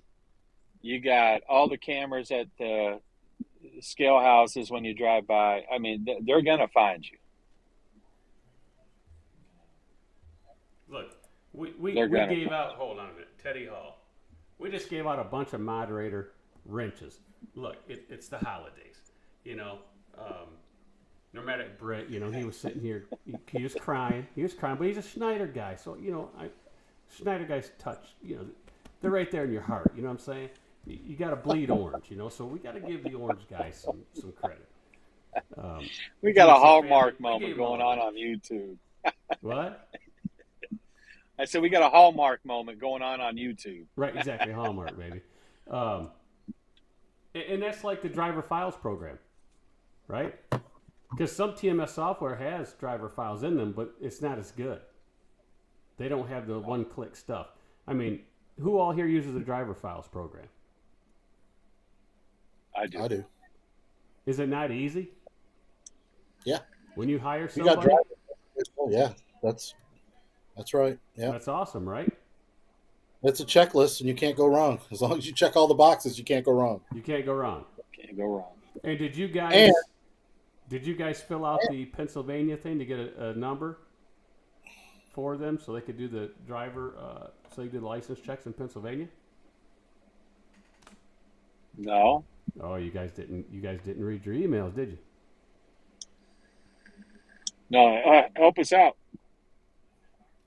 you got all the cameras at the scale houses when you drive by. I mean, they're going to find you. Look, we gave out, hold on a minute, Teddy Hall. We just gave out a bunch of Moderator wrenches. Look, it's the holidays. Nomadic Brit, he was sitting here, he was crying, but he's a Schneider guy. So, Schneider guys touch, they're right there in your heart. You know what I'm saying? You got to bleed orange, so we got to give the orange guys some credit. We got a Jason Hallmark family, moment going on YouTube. What? I said we got a Hallmark moment going on YouTube. Right, exactly. Hallmark, baby. And that's like the driver files program, right? Because some TMS software has driver files in them, but it's not as good. They don't have the one-click stuff. I mean, who all here uses the driver files program? I do. Is it not easy? Yeah. When you hire You somebody? got drivers. Oh, yeah, that's right. Yeah. That's awesome, right? It's a checklist, and you can't go wrong. As long as you check all the boxes, you can't go wrong. You can't go wrong. Can't go wrong. And did you guys fill out the Pennsylvania thing to get a number for them so they could do the driver, so they could do the license checks in Pennsylvania? No. Oh, you guys didn't read your emails, did you? No. Help us out.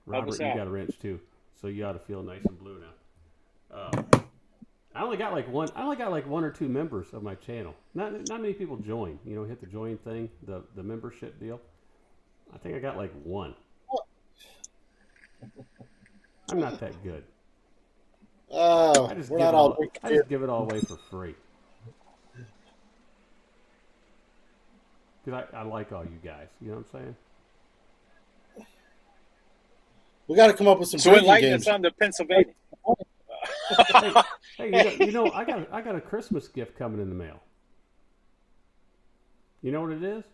Robert, you got a wrench too, so you ought to feel nice and blue now. I only got like one or two members of my channel. Not many people join. You know, hit the join thing, the membership deal. I think I got like one. I'm not that good. Oh, I just give it all away for free. Because I like all you guys. You know what I'm saying? We got to come up with some So drinking enlighten games. us on the Pennsylvania. Hey, you know, I got a Christmas gift coming in the mail. You know what it is?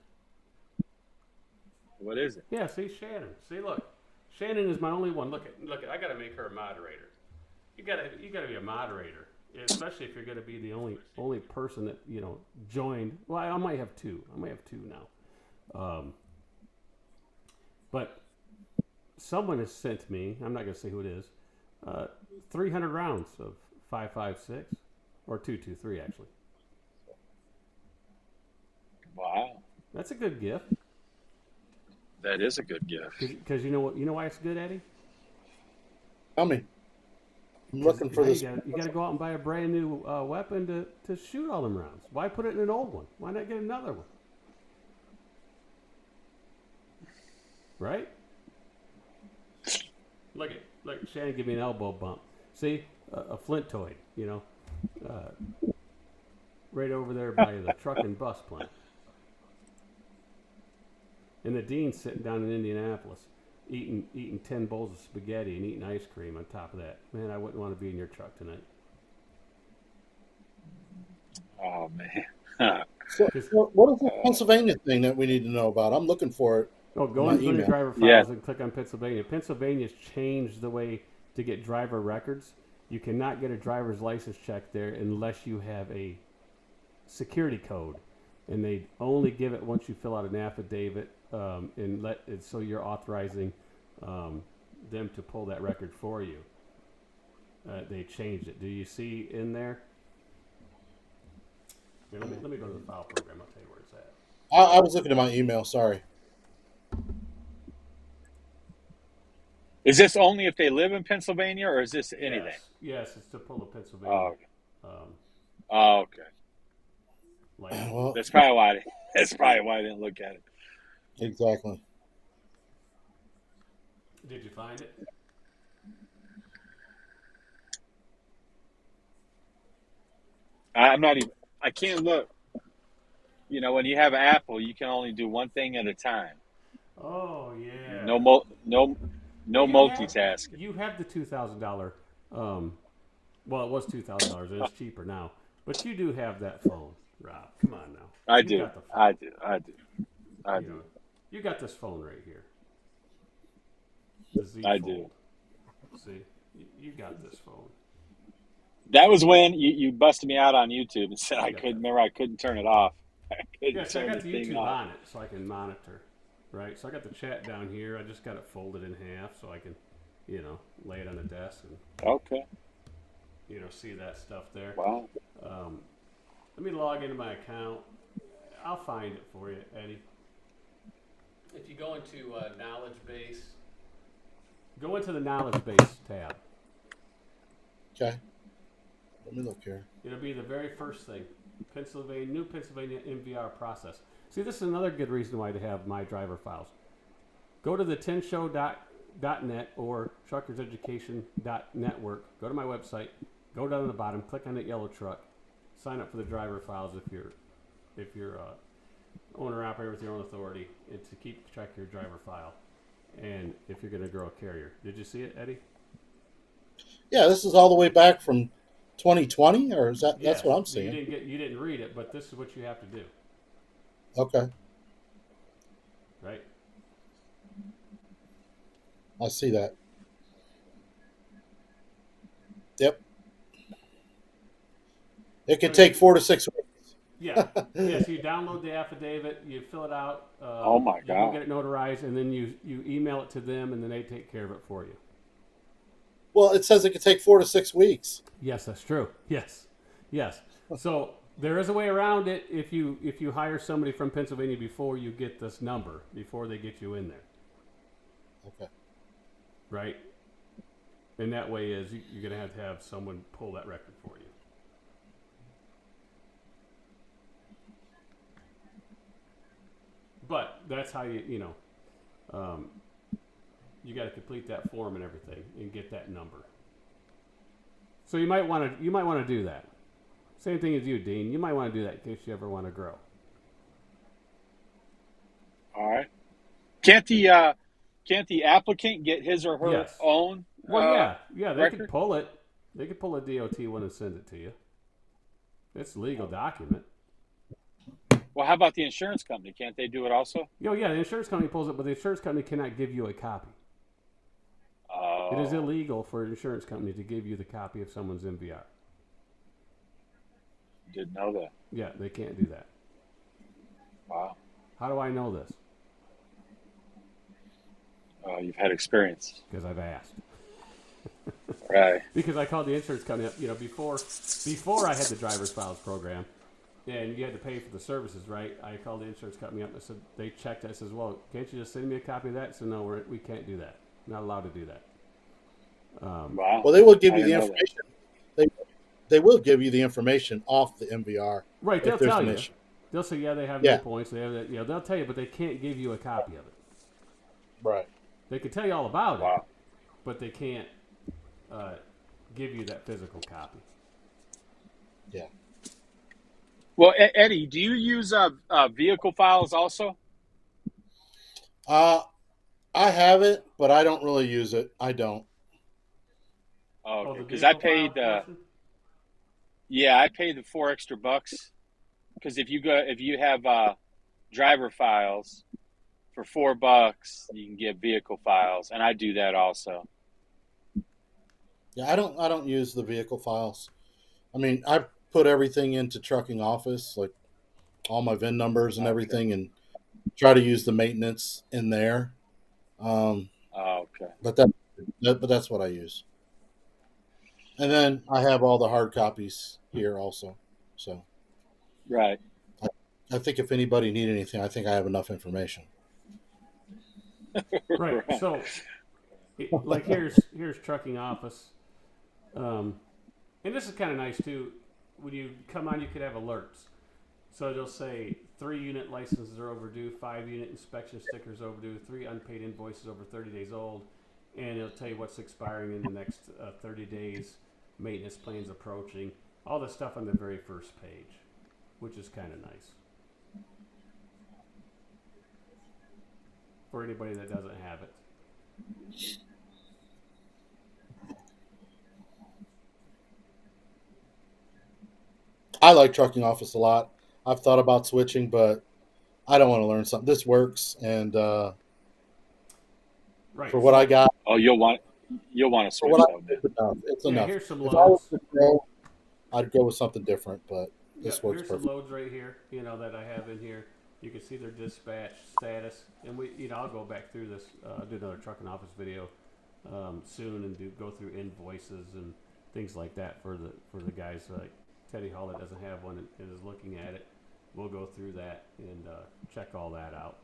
What is it? Yeah, see Shannon. See, look, Shannon is my only one. Look at. I got to make her a moderator. You got to be a moderator, especially if you're going to be the only person that joined. Well, I might have two. I might have two now. But someone has sent me. I'm not going to say who it is. 300 rounds of 5.56 or 2.23 actually. Wow, that's a good gift. That is a good gift. Because you know what? You know why it's good, Eddie? Tell me. I'm looking for this. You got to go out and buy a brand new weapon to shoot all them rounds. Why put it in an old one? Why not get another one? Right? Look, Shannon give me an elbow bump. See, a flintoid, right over there by the truck and bus plant. And the dean's sitting down in Indianapolis, eating 10 bowls of spaghetti and eating ice cream on top of that. Man, I wouldn't want to be in your truck tonight. Oh man. So, what is the Pennsylvania thing that we need to know about? I'm looking for it. Oh, go into the driver files and click on Pennsylvania. Pennsylvania's changed the way to get driver records. You cannot get a driver's license check there unless you have a security code, and they only give it once you fill out an affidavit so you're authorizing them to pull that record for you. They changed it. Do you see in there? Here, let me go to the file program. I'll tell you where it's at. I was looking at my email. Sorry. Is this only if they live in Pennsylvania, or is this anything? Yes, it's to pull the Pennsylvania. Oh, okay. Well, that's probably why I didn't look at it. Exactly. Did you find it? I'm not even. I can't look. When you have Apple, you can only do one thing at a time. Oh yeah. No multitasking. You have the $2,000. Well, it was $2,000, and it's cheaper now. But you do have that phone, Rob. Come on now. I do. You got this phone right here. The Z I Fold. do. See, you got this phone. That was when you busted me out on YouTube and said I couldn't turn it off. I got the YouTube on it so I can monitor. Right, so I got the chat down here. I just got it folded in half so I can, lay it on the desk and okay, see that stuff there. Wow. Let me log into my account. I'll find it for you, Eddie. If you go into knowledge base, go into the knowledge base tab. Okay. Let me look here. It'll be the very first thing. New Pennsylvania MVR process. See, this is another good reason why to have my driver files. Go to the 10show.net or truckerseducation.network. Go to my website. Go down to the bottom. Click on that yellow truck. Sign up for the driver files if you're owner operator with your own authority, and to keep track of your driver file. And if you're going to grow a carrier, did you see it, Eddie? Yeah, this is all the way back from 2020, or is that? Yes. That's what I'm seeing. You didn't read it, but this is what you have to do. Okay, Right? I see that. Yep. It could take 4 to 6 weeks. Yeah. Yeah. So you download the affidavit, you fill it out. Oh my You God. go get it notarized, and then you email it to them, and then they take care of it for you. Well, it says it could take 4 to 6 weeks. Yes, that's true. Yes. So there is a way around it if you hire somebody from Pennsylvania before you get this number, before they get you in there. Okay. Right? And that way is you're going to have someone pull that record for you. But that's how you got to complete that form and everything and get that number. So you might want to do that. Same thing as you, Dean. You might want to do that in case you ever want to grow. All right. Can't the applicant get his or her Yes. own? Well, yeah, they record? could pull it. They could pull a DOT one and send it to you. It's a legal document. Well, how about the insurance company? Can't they do it also? Yeah, the insurance company pulls it, but the insurance company cannot give you a copy. Oh. It is illegal for an insurance company to give you the copy of someone's MVR. Didn't know that. Yeah, they can't do that. Wow. How do I know this? You've had experience. Because I've asked. Right. Because I called the insurance company up, before I had the driver's files program, and you had to pay for the services, right? I called the insurance company up and I said, they checked it. I says, well, can't you just send me a copy of that? So no, we can't do that. Not allowed to do that. Wow. Well, they will give I you the didn't know information. They will give you the information off the MVR. Right, they'll if there's tell an you. issue. They'll say, yeah, they have Yeah. no points. They have that. They'll tell you, but they can't give you a copy of it. Right. They can tell you all about it, Wow. but they can't give you that physical copy. Yeah. Well, Eddie, do you use vehicle files also? I have it, but I don't really use it. I don't. Oh, Oh, okay. the Because I vehicle paid. file portion? I paid the $4 extra. Because if you have driver files for $4, you can get vehicle files, and I do that also. Yeah, I don't use the vehicle files. I mean, I put everything into Trucking Office, like all my VIN numbers and everything, and try to use the maintenance in there. Oh, okay. But that's what I use. And then I have all the hard copies here also. So Right. I think if anybody need anything, I think I have enough information. Right. So, like here's Trucking Office, and this is kind of nice too. When you come on, you could have alerts. So it'll say 3 unit licenses are overdue, 5 unit inspection stickers overdue, 3 unpaid invoices over 30 days old, and it'll tell you what's expiring in the next 30 days, maintenance plans approaching, all the stuff on the very first page, which is kind of nice for anybody that doesn't have it. I like Trucking Office a lot. I've thought about switching, but I don't want to learn something. This works, and Right. for what I got, Oh, you'll want to for switch what I though, man. it's enough. It's Yeah, enough. here's some If I was loads. to grow, I'd go with something different, but this works Here's some perfect. loads right here, that I have in here. You can see their dispatch status, and I'll go back through this. I'll do another Trucking Office video soon, and go through invoices and things like that for the guys like Teddy Hall that doesn't have one and is looking at it. We'll go through that and check all that out,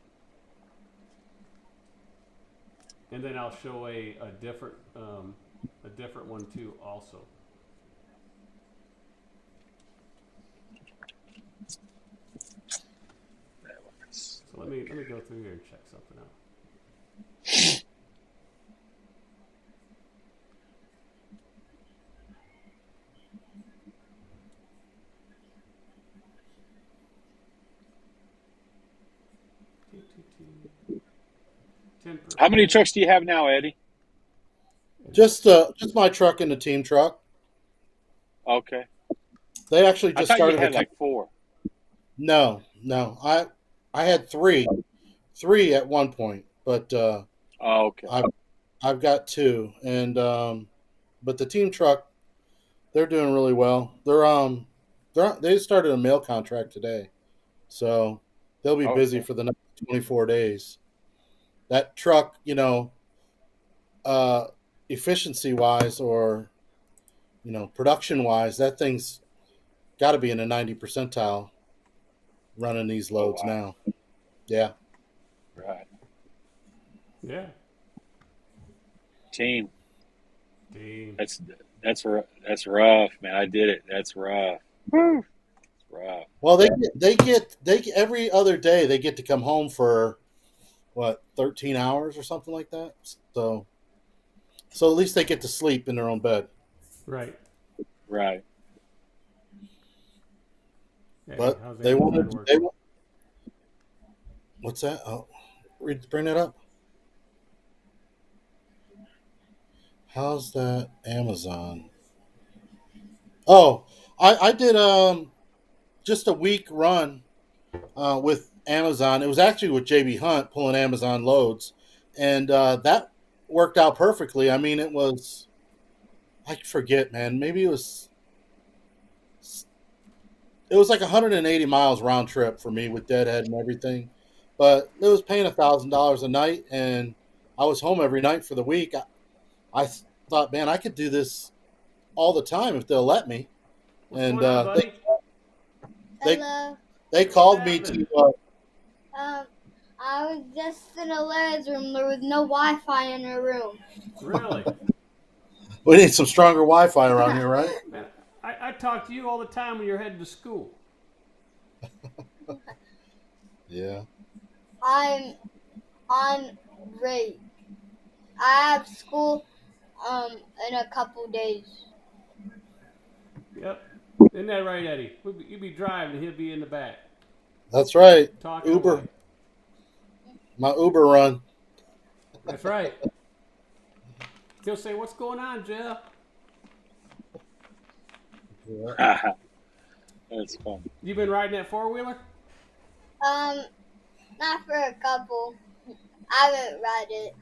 and then I'll show a different one too also. through here and check something out. How many trucks do you have now, Eddie? Just my truck and the team truck. Okay. They actually I just thought you started. had like 4. No. I had three at one point, but okay. I've got 2, and but the team truck, they're doing really well. They started a mail contract today, so they'll be busy for the next 24 days. That truck, efficiency wise or production wise, that thing's got to be in the 90 percentile running these loads now. Yeah. Right. Yeah. Team. That's rough, man. I did it. That's rough. Woo. It's rough. Well, they get every other day they get to come home for 13 hours or something like that. So at least they get to sleep in their own bed. Right. Right. Hey, but they want. What's that? Oh, bring that up. How's that Amazon? Oh, I did just a week run with Amazon. It was actually with JB Hunt pulling Amazon loads, and that worked out perfectly. I mean, it was, I forget, man. Maybe it was like 180 miles round trip for me with deadhead and everything, but it was paying $1,000 a night, and I was home every night for the week. I thought, man, I could do this all the time if they'll let me. What's going on, buddy? They called me to. I was just in a ladies' room. There was no Wi-Fi in her room. Really? We need some stronger Wi-Fi around here, right? Man, I talk to you all the time when you're headed to school. Yeah. I'm on break. I have school in a couple days. Yep. Isn't that right, Eddie? You be driving and he'll be in the back. That's right. Talking Uber. away. My Uber run. That's right. He'll say, "What's going on, Jeff?" Yeah. That's fun. You been riding that 4-wheeler? Not for a couple. I haven't ride it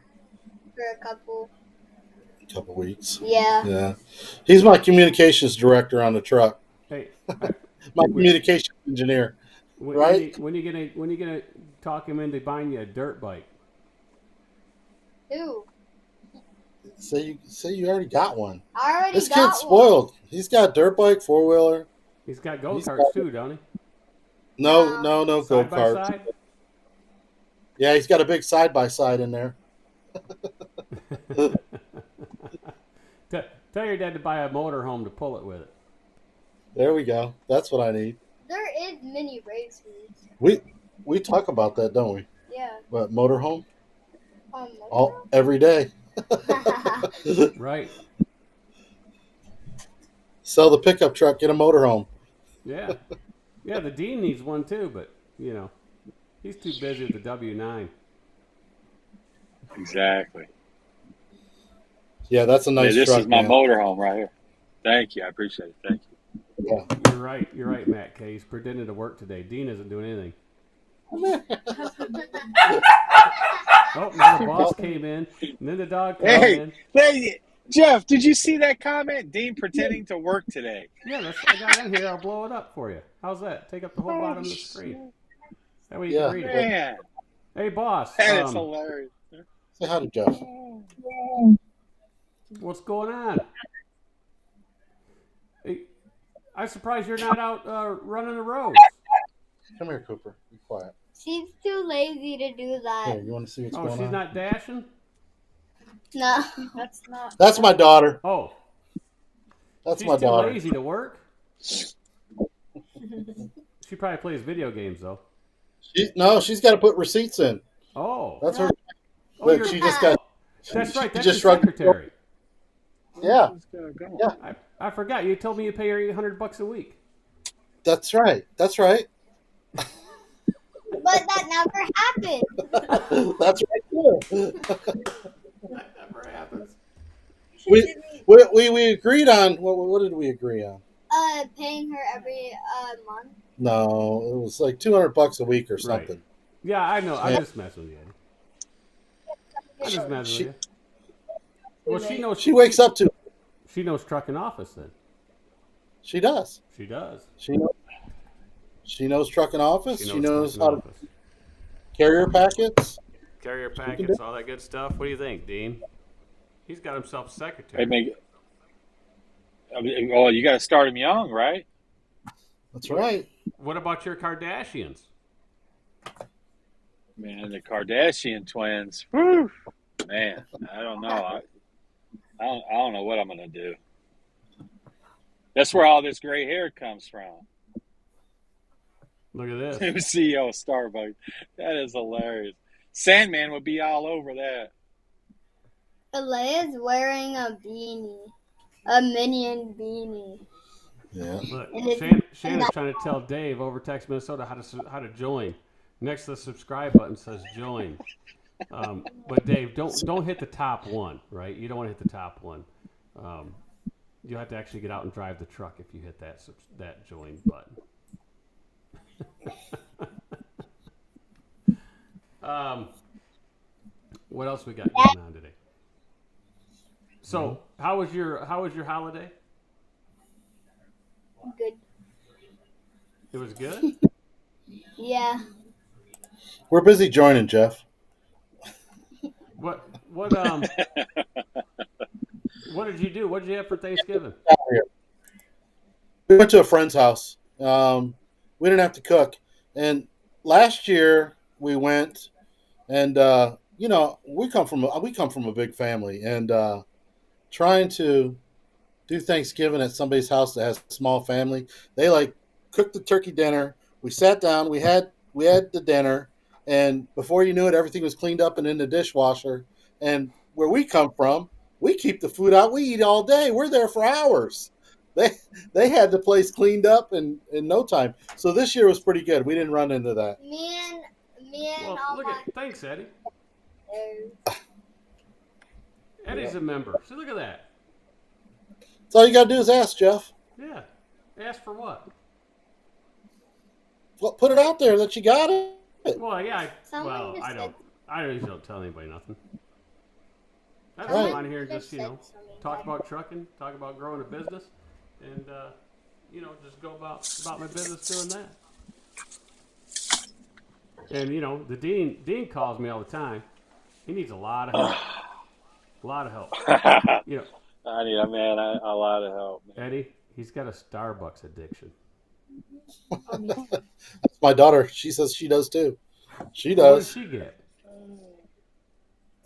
for a couple weeks. Yeah. Yeah. He's my communications director on the truck. Hey, my communications engineer. Right? When you gonna talk him into buying you a dirt bike? Who? Say you already got one. I already this got kid's spoiled. One. He's got a dirt bike, 4-wheeler. He's got go-karts too, don't he? No Side by go-karts. side? Yeah, he's got a big side-by-side in there. Tell your dad to buy a motorhome to pull it with it. There we go. That's what I need. There is mini races. We talk about that, don't we? Yeah. What, motorhome? Motorhome? Every day. Right. Sell the pickup truck, get a motorhome. Yeah. Yeah, the Dean needs one too, but, he's too busy with the W9. Exactly. Yeah, that's a nice this truck, is my man. motorhome right here. Thank you. I appreciate it. Thank you. Yeah. You're right, Matt K. He's pretending to work today. Dean isn't doing anything. Oh, now the boss came in, and then the dog came in. Hey, Jeff, did you see that comment? Dean pretending to work today. Yeah, I got in here. I'll blow it up for you. How's that? Take up the whole bottom of the screen. That way you can read it. Man. Hey, boss. That is hilarious. Say hi to Jeff. What's going on? Hey, I'm surprised you're not out running the roads. Come here, Cooper. Be quiet. She's too lazy to do that. Here, you want to see what's going on? Oh, she's not dashing? No, that's not. That's my daughter. Oh. That's she's my daughter. She's too lazy to work. She probably plays video games, though. She's got to put receipts in. Oh. That's her. Oh, Look, you're- she just got. That's right. she That's just your shrugged her secretary. Yeah. Where's this guy going? Yeah. I forgot. You told me you pay her $800 a week. That's right. That's right. But that never happened. That's right too. That never happens. We agreed on what did we agree on? Paying her every month. No, it was like $200 a week or something. Right. Yeah, I know. I'm Yeah. just messing with you, Eddie. I'm just messing with you. Well, she knows. She wakes up to. She knows truck and office. Then She does. she does. She knows truck and office. She knows truck how and to office. carrier packets. Carrier packets, all that good stuff. What do you think, Dean? He's got himself a secretary. Well, you got to start him young, right? That's right. What about your Kardashians? Man, the Kardashian twins. Whew. Man, I don't know. I don't know what I'm gonna do. That's where all this gray hair comes from. Look at this. New CEO of Starbucks. That is hilarious. Sandman would be all over that. Alea's wearing a beanie, a minion beanie. Yeah. Look, And it's- Shannon's trying to tell Dave over Text Minnesota how to join. Next to the subscribe button says join. But Dave, don't hit the top one, right? You don't want to hit the top one. You'll have to actually get out and drive the truck if you hit that join button. What else we got going on today? So, how was your holiday? Good. It was good. Yeah. We're busy joining, Jeff. What did you do? What did you have for Thanksgiving? We went to a friend's house. We didn't have to cook. And last year we went, and we come from a big family, and trying to do Thanksgiving at somebody's house that has a small family, they like cooked the turkey dinner. We sat down. We had the dinner, and before you knew it, everything was cleaned up and in the dishwasher. And where we come from, we keep the food out. We eat all day. We're there for hours. They had the place cleaned up in no time. So this year was pretty good. We didn't run into that. Me and Well, all look my at thanks, Eddie. sisters. Eddie's a member. So look at that. So all you gotta do is ask, Jeff. Yeah. Ask for what? Well, put it out there that you got it. Well, yeah. Someone just said- I usually don't tell anybody nothing. I just Right. come on here and just said something talk bad. about trucking, talk about growing a business, and just go about my business doing that. And the dean calls me all the time. He needs a lot of help. A lot of help. I need a lot of help. Man. Eddie, he's got a Starbucks addiction. That's my daughter. She says she does too. She What does does. she get?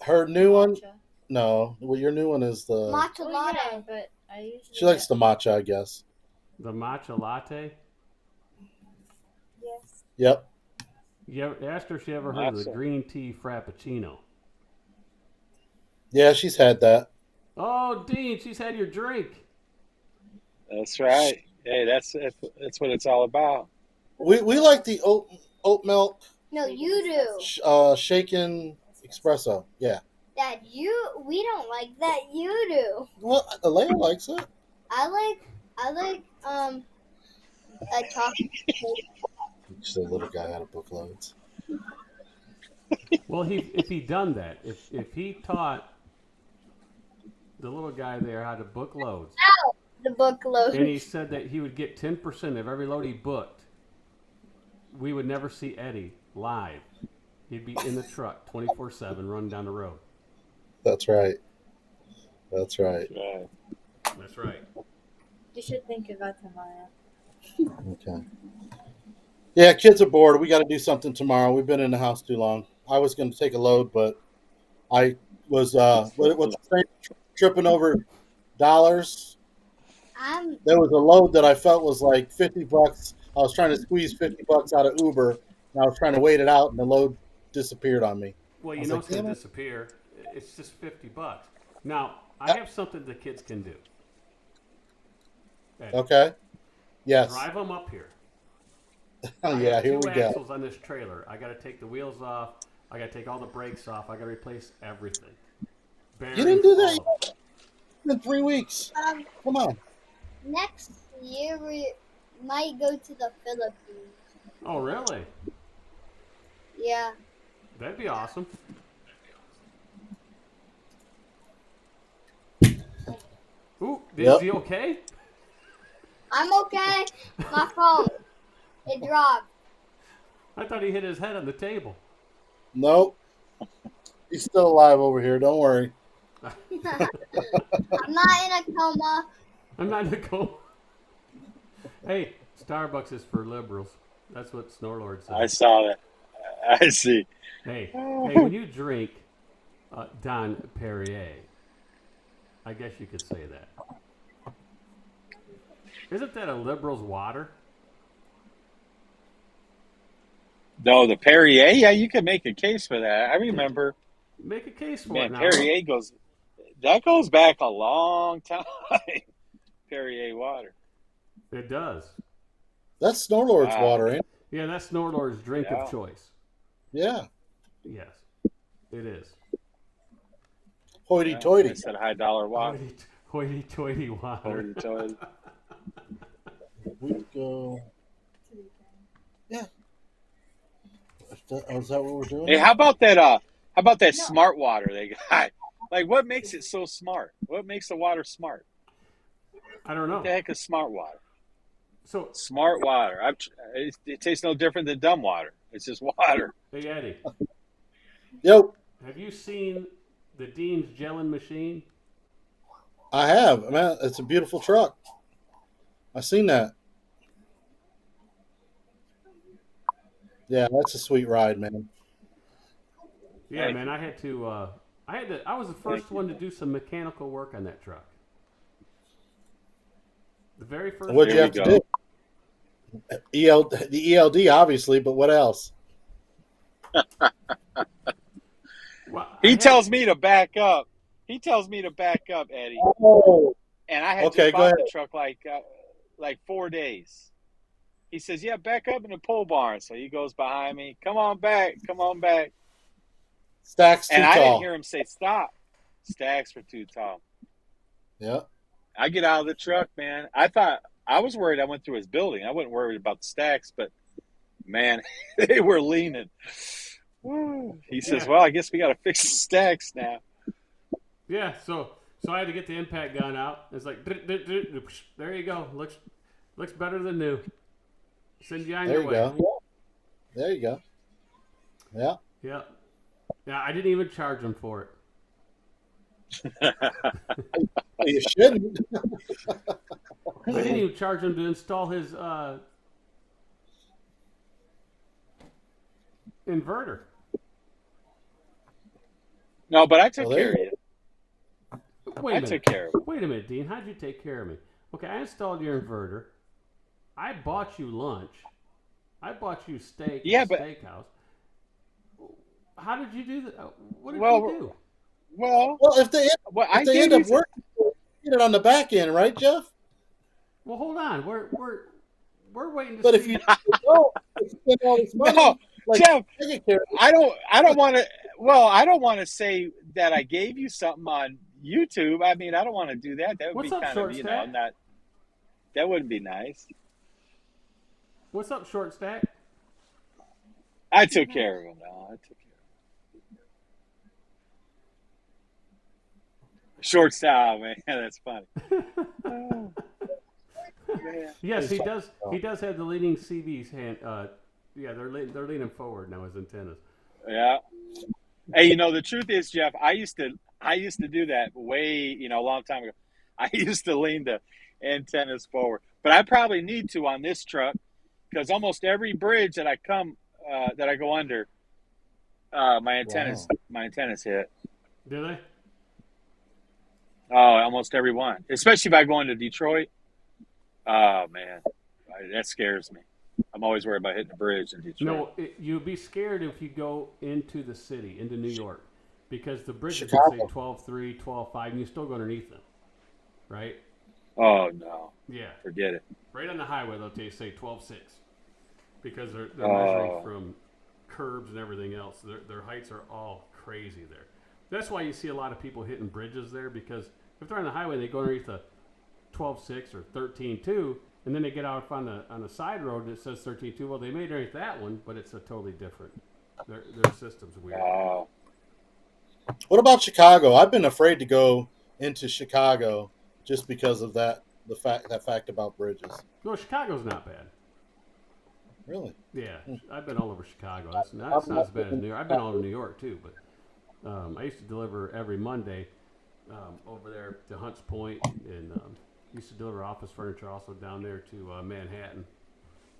Her new one? Matcha. No. Well, your new one is the. Matcha Oh, latte. yeah, but I usually She likes the matcha, I guess. The matcha latte? Yes. Yep. You ever asked her if she ever heard of the Matcha. green tea frappuccino? Yeah, she's had that. Oh, Dean, she's had your drink. That's right. Hey, that's what it's all about. We like the oat milk No, you do. shaken espresso. Yeah. That we don't like that. You do. Well, Alea likes it. I like a chocolate. She's a little guy out of book loads. Well, if he done that, if he taught the little guy there how to book loads, The book load. and he said that he would get 10% of every load he booked, we would never see Eddie live. He'd be in the truck 24/7 running down the road. That's right. That's right. Right. That's right. You should think about tomorrow. Okay. Yeah, kids are bored. We got to do something tomorrow. We've been in the house too long. I was going to take a load, but I was tripping over dollars. There was a load that I felt was like $50. I was trying to squeeze $50 out of Uber, and I was trying to wait it out, and the load disappeared on me. Well, I you was know like, it's going damn to it. disappear. It's just $50. Now, I have something the kids can do. Eddie, Okay. Yes. drive them up here. Oh, I yeah, have here two we go. axles on this trailer. I got to take the wheels off. I got to take all the brakes off. I got to replace everything. You didn't do that All of it. yet? It's been 3 weeks. Come on. Next year we might go to the Philippines. Oh, really? Yeah. That'd be awesome. Ooh, is Yep. he okay? I'm okay. My phone. It dropped. I thought he hit his head on the table. Nope. He's still alive over here. Don't worry. I'm not in a coma. I'm not in a coma. Hey, Starbucks is for liberals. That's what Snorlord said. I saw that. I see. Hey, when you drink Don Perrier, I guess you could say that. Isn't that a liberal's water? No, the Perrier. Yeah, you can make a case for that. I remember. Make a case for it Man, now. Perrier goes back a long time. Perrier water. It does. That's Snorlord's Wow. water, ain't it? Yeah, that's Snorlord's drink Yeah. of choice. Yeah. Yes, it is. Hoity-toity. Instead of $high water. Hoity-toity water. Hoity-toity. We go. Yeah. Is that what we're doing? Hey, how about that? How about that smart water they got? Like, what makes it so smart? What makes the water smart? I don't know. What the heck is smart water? So, Smart water. It tastes no different than dumb water. It's just water. hey Eddie, Yep. have you seen the Dean's gelling machine? I have. Man, it's a beautiful truck. I seen that. Yeah, that's a sweet ride, man. Yeah, Thank man, I was the first one to do some mechanical work on that truck. The very first What'd you There have you to go. do? The ELD, obviously, but what else? Well, He tells me to back up. Eddie. Oh, And I had Okay, just go bought ahead. the truck like 4 days. He says, "Yeah, back up in the pole barn." So he goes behind me. Come on back. Stacks too And I tall. didn't hear him say stop. Stacks were too tall. Yeah. I get out of the truck, man. I was worried I went through his building. I wasn't worried about the stacks, but man, they were leaning. Woo. He says, Yeah. "Well, I guess we got to fix the stacks now." Yeah, so I had to get the impact gun out. It's like, there you go. Looks better than new. Send you on There your you way. go. There you go. Yeah. Yeah. Yeah, I didn't even charge him for it. You shouldn't. I didn't even charge him to install his inverter. No, but I took Well, there care of you you. Wait a I minute. took care of it. Wait a minute, Dean. How'd you take care of me? Okay, I installed your inverter. I bought you lunch. I bought you steak Yeah, at the but- steakhouse. How did you do that? What did Well, you do? Well, if they I end gave up you working, get it on the back end, right, Jeff? Well, hold on. We're waiting to But see. if you don't spend all this money, No, like Jeff, I get care of it. I don't want to. Well, I don't want to say that I gave you something on YouTube. I mean, I don't want to do that. That would What's be up, kind Short of, Stack? not. That wouldn't be nice. What's up, Short Stack? I took care of him. No, I took care of him. Short style, man. That's funny. Oh, man. Yes, he does. He does have the leading CB's hand. Yeah, they're leaning forward now. His antennas. Yeah. Hey, the truth is, Jeff, I used to do that way, a long time ago. I used to lean the antennas forward, but I probably need to on this truck because almost every bridge that I go under, my antennas hit. Do they? Oh, almost every one, especially if I go into Detroit. Oh man, that scares me. I'm always worried about hitting a bridge in Detroit. No, you'd be scared if you go into the city, into New York, because the bridges will say Chicago. 12.3, 12.5, and you still go underneath them, right? Oh no, Yeah. forget it. Right on the highway, they'll say 12.6, because they're measuring Oh, from curbs and everything else. Their heights are all crazy there. That's why you see a lot of people hitting bridges there, because if they're on the highway, they go underneath the 12.6 or 13.2, and then they get out on the side road that says 13.2. Well, they made underneath that one, but it's a totally different. Their system's weird. oh, What about Chicago? I've been afraid to go into Chicago just because of that fact about bridges. Well, Chicago's not bad. Really? Yeah, I've been all over Chicago. That's not as bad as New York. I've been all over New York too, but I used to deliver every Monday over there to Hunts Point, and used to deliver office furniture also down there to Manhattan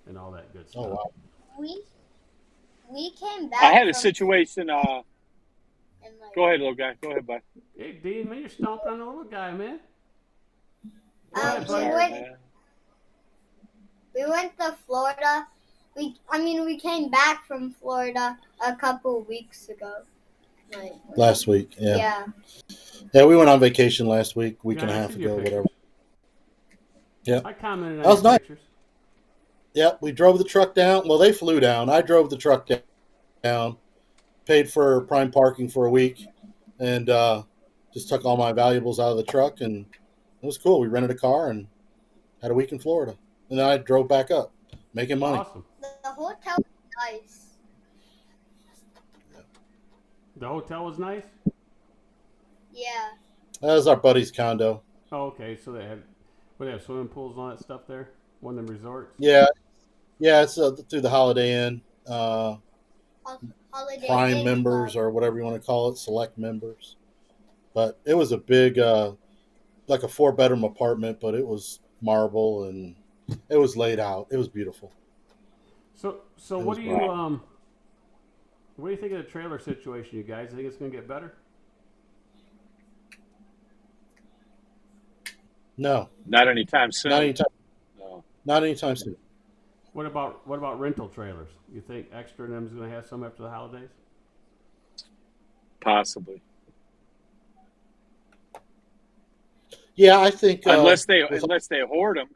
and all that good stuff. Oh wow. We came back. I had a from- situation. and, like, Go ahead, little guy. Go ahead, bud. Hey, Dean, man, you're stomping on the little guy, man. Go Um, ahead, we buddy. went- Man. We went to Florida. We came back from Florida a couple weeks ago. Like, Last week, yeah. yeah. Yeah, we went on vacation last week and Yeah, a I half see your ago, pictures. whatever. Yeah. I commented on That was your nice. pictures. Yep, we drove the truck down. Well, they flew down. I drove the truck down, paid for prime parking for a week, and just took all my valuables out of the truck, and it was cool. We rented a car and had a week in Florida, and then I drove back up, making money. Awesome. The hotel was nice. The hotel was nice. Yeah. That was our buddy's condo. Oh, okay. So they have swimming pools and all that stuff there. One of them resorts. Yeah, it's through the Holiday Inn, Holiday Prime Inn members Club. or whatever you want to call it, select members. But it was a big, like a 4-bedroom apartment, but it was marble and it was laid out. It was beautiful. So It what was do you wow. what do you think of the trailer situation, you guys? Think it's going to get better? No, Not anytime soon. not anytime, No. not anytime soon. What about rental trailers? You think Extra and them is going to have some after the holidays? Possibly. Yeah, I think Unless they hoard them.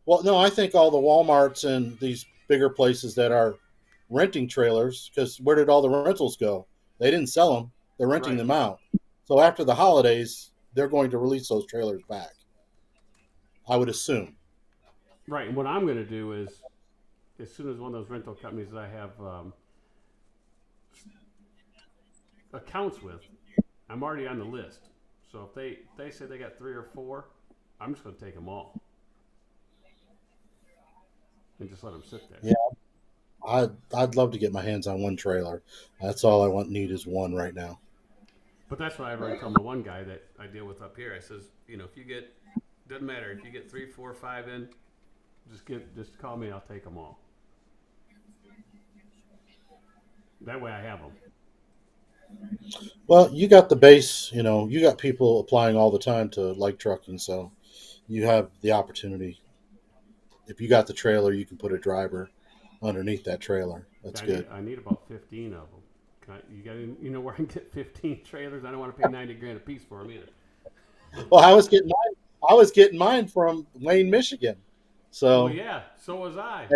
well, no, I think all the Walmarts and these bigger places that are renting trailers, because where did all the rentals go? They didn't sell them; they're renting Right. them out. So after the holidays, they're going to release those trailers back. I would assume. Right. And what I'm going to do is, as soon as one of those rental companies that I have accounts with, I'm already on the list. So if they say they got 3 or 4, I'm just going to take them all and just let them sit there. Yeah. I'd love to get my hands on one trailer. That's all I need is one right now. But that's what I've already told my one guy that I deal with up here. I says, if you get, doesn't matter if you get 3, 4, 5 in, just call me. I'll take them all. That way I have them. Well, you got the base, you got people applying all the time to light trucking, so you have the opportunity. If you got the trailer, you can put a driver underneath that trailer. That's good. I need about 15 of them. You know where I can get 15 trailers? I don't want to pay $90,000 a piece for them either. Well, I was getting mine from Wayne, Michigan. So Well, yeah, so was I.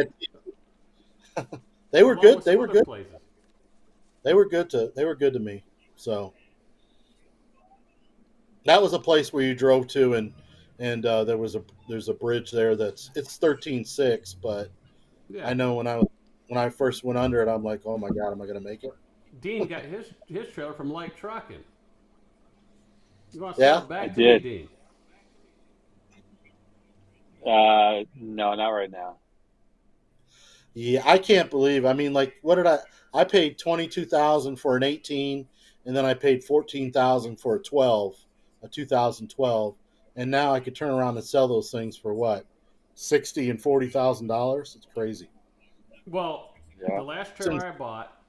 they were Along good. with They some were other good. places. They were good to me. So that was a place where you drove to, and there's a bridge there it's 13.6, but Yeah. I know when I first went under it, I'm like, oh my God, am I going to make it? Dean got his trailer from light trucking. You want to Yeah, sell it back I to did. me, Dean? No, not right now. Yeah, I can't believe. I mean, like, what did I paid $22,000 for an 18, and then I paid $14,000 for a 2012, and now I could turn around and sell those things for what, $60,000 and $40,000? It's crazy. Well, Yeah. the last trailer I bought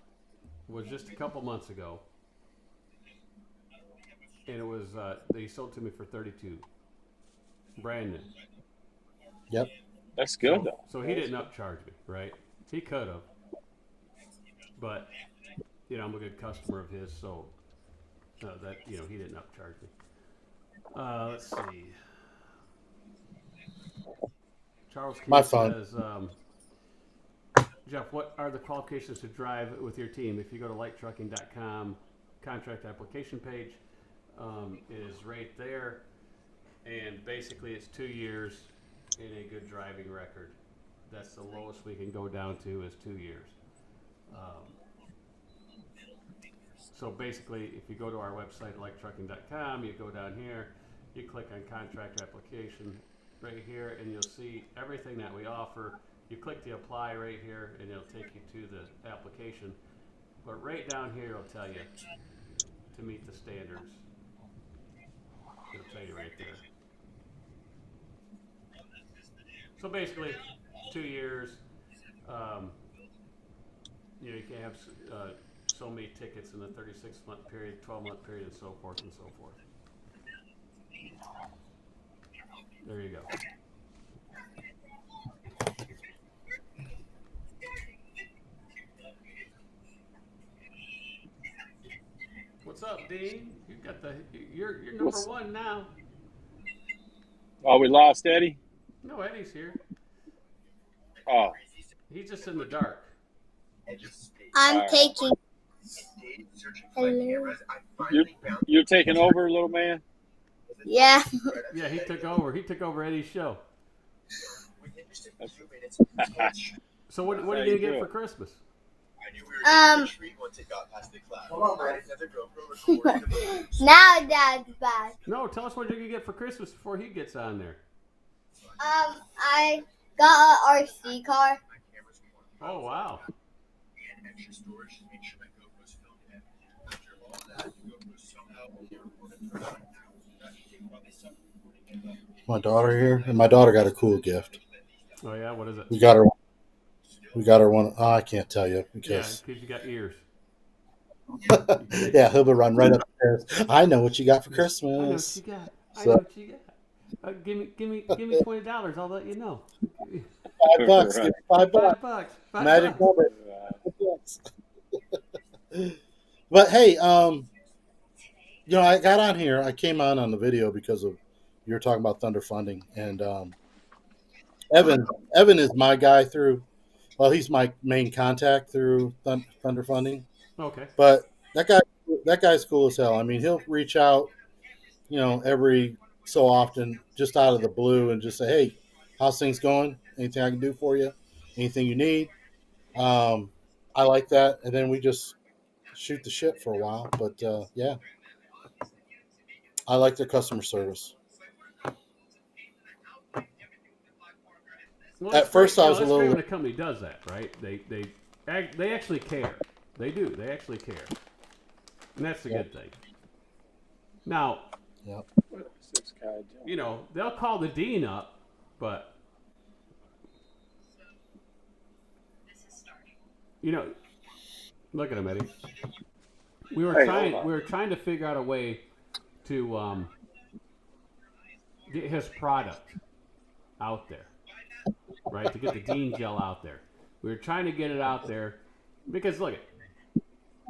was just a couple months ago, and it was they sold to me for $32,000, brand new. Yep. That's good though. So he didn't upcharge me, right? He could have, but I'm a good customer of his, so that he didn't upcharge me. Let's see. Charles My Keith phone. says, Jeff, what are the qualifications to drive with your team? If you go to lighttrucking.com, contract application page is right there, and basically it's 2 years and a good driving record. That's the lowest we can go down to is 2 years. So basically, if you go to our website, lighttrucking.com, you go down here, you click on contract application right here, and you'll see everything that we offer. You click the apply right here, and it'll take you to the application. But right down here, it'll tell you to meet the standards. It'll tell you right there. So basically, 2 years. You can have so many tickets in the 36-month period, 12-month period, and so forth and so forth. There you go. What's up, Dean? You got you're number one now. Oh, we lost Eddie? No, Eddie's here. Oh. He's just in the dark. I'm taking. Hello. You're taking over, little man? Yeah. Yeah, he took over. He took over Eddie's show. So what are you gonna get for Christmas? Now Dad's back. No, tell us what you're gonna get for Christmas before he gets on there. I got an RC car. Oh wow. My daughter here, and my daughter got a cool gift. Oh yeah, what is it? We got her one. Oh, I can't tell you because you got ears. yeah, he'll be running right upstairs. I know what you got for I Christmas. know what you got. I know what you got. Give me $20. I'll let you know. $5. Give me $5. $5. Magic number. But hey, I got on here. I came on the video because of you were talking about Thunder Funding, and Evan is my guy through. Well, he's my main contact through Thunder Funding. Okay. But that guy's cool as hell. I mean, he'll reach out, every so often, just out of the blue, and just say, "Hey, how's things going? Anything I can do for you? Anything you need?" I like that, and then we just shoot the shit for a while. But yeah, I like their customer service. Well, At first, I was a little. When a company does that, right? They actually care. They do. They actually care, and that's the good thing. Now, Yep. They'll call the dean up, but look at him, Eddie. We were trying to figure out a way to get his product out there, right? To get the Dean gel out there. We were trying to get it out there because look,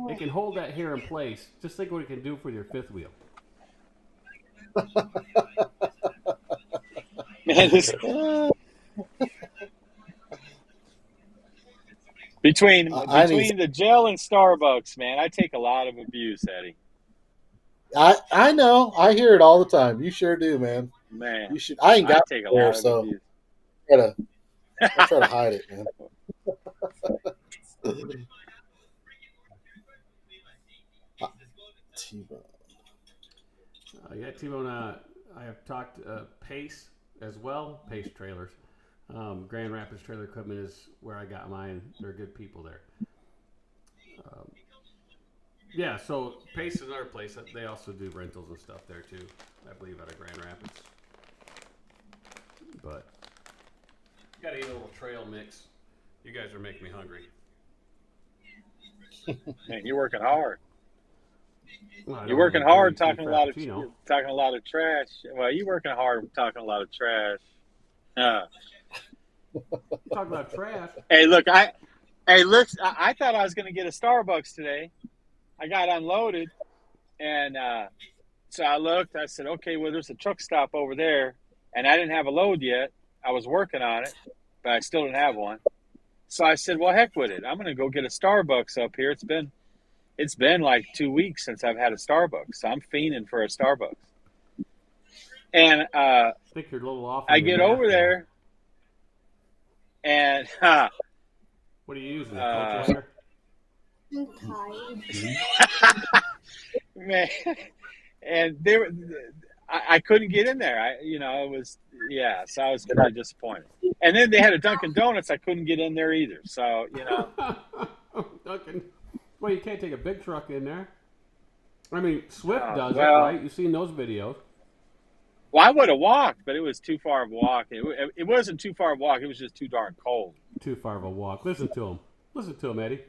it can hold that hair in place. Just think what it can do for your fifth wheel. Man, between the gel and Starbucks, man, I take a lot of abuse, Eddie. I know. I hear it all the time. You sure do, man. Man, you should. I ain't got take a there, lot of so abuse. I try to hide it, man. T-Bone. Yeah, T-Bone. I have talked Pace as well. Pace trailers. Grand Rapids Trailer Equipment is where I got mine. They're good people there. Yeah, so Pace is another place. They also do rentals and stuff there too, I believe, out of Grand Rapids. But got to eat a little trail mix. You guys are making me hungry. Man, you're working hard. Well, you're working hard talking a lot of trash. Well, you're working hard talking a lot of trash. Talk about trash. Hey, look, I thought I was going to get a Starbucks today. I got unloaded, and so I looked. I said, okay, well, there's a truck stop over there, and I didn't have a load yet. I was working on it, but I still didn't have one. So I said, well, heck with it. I'm going to go get a Starbucks up here. It's been like 2 weeks since I've had a Starbucks, so I'm fiending for a Starbucks. And I think you're a little off. I get over there, and what are you using? A coach I'm tired. man, and I couldn't get in there. So I was really disappointed. And then they had a Dunkin' Donuts. I couldn't get in there either. So, Dunkin'. Well, you can't take a big truck in there. I mean, Swift does it, well, right? You've seen those videos. Well, I would have walked, but it was too far of a walk. It wasn't too far of a walk. It was just too darn cold. Too far of a walk. Listen to him. Listen to him, Eddie.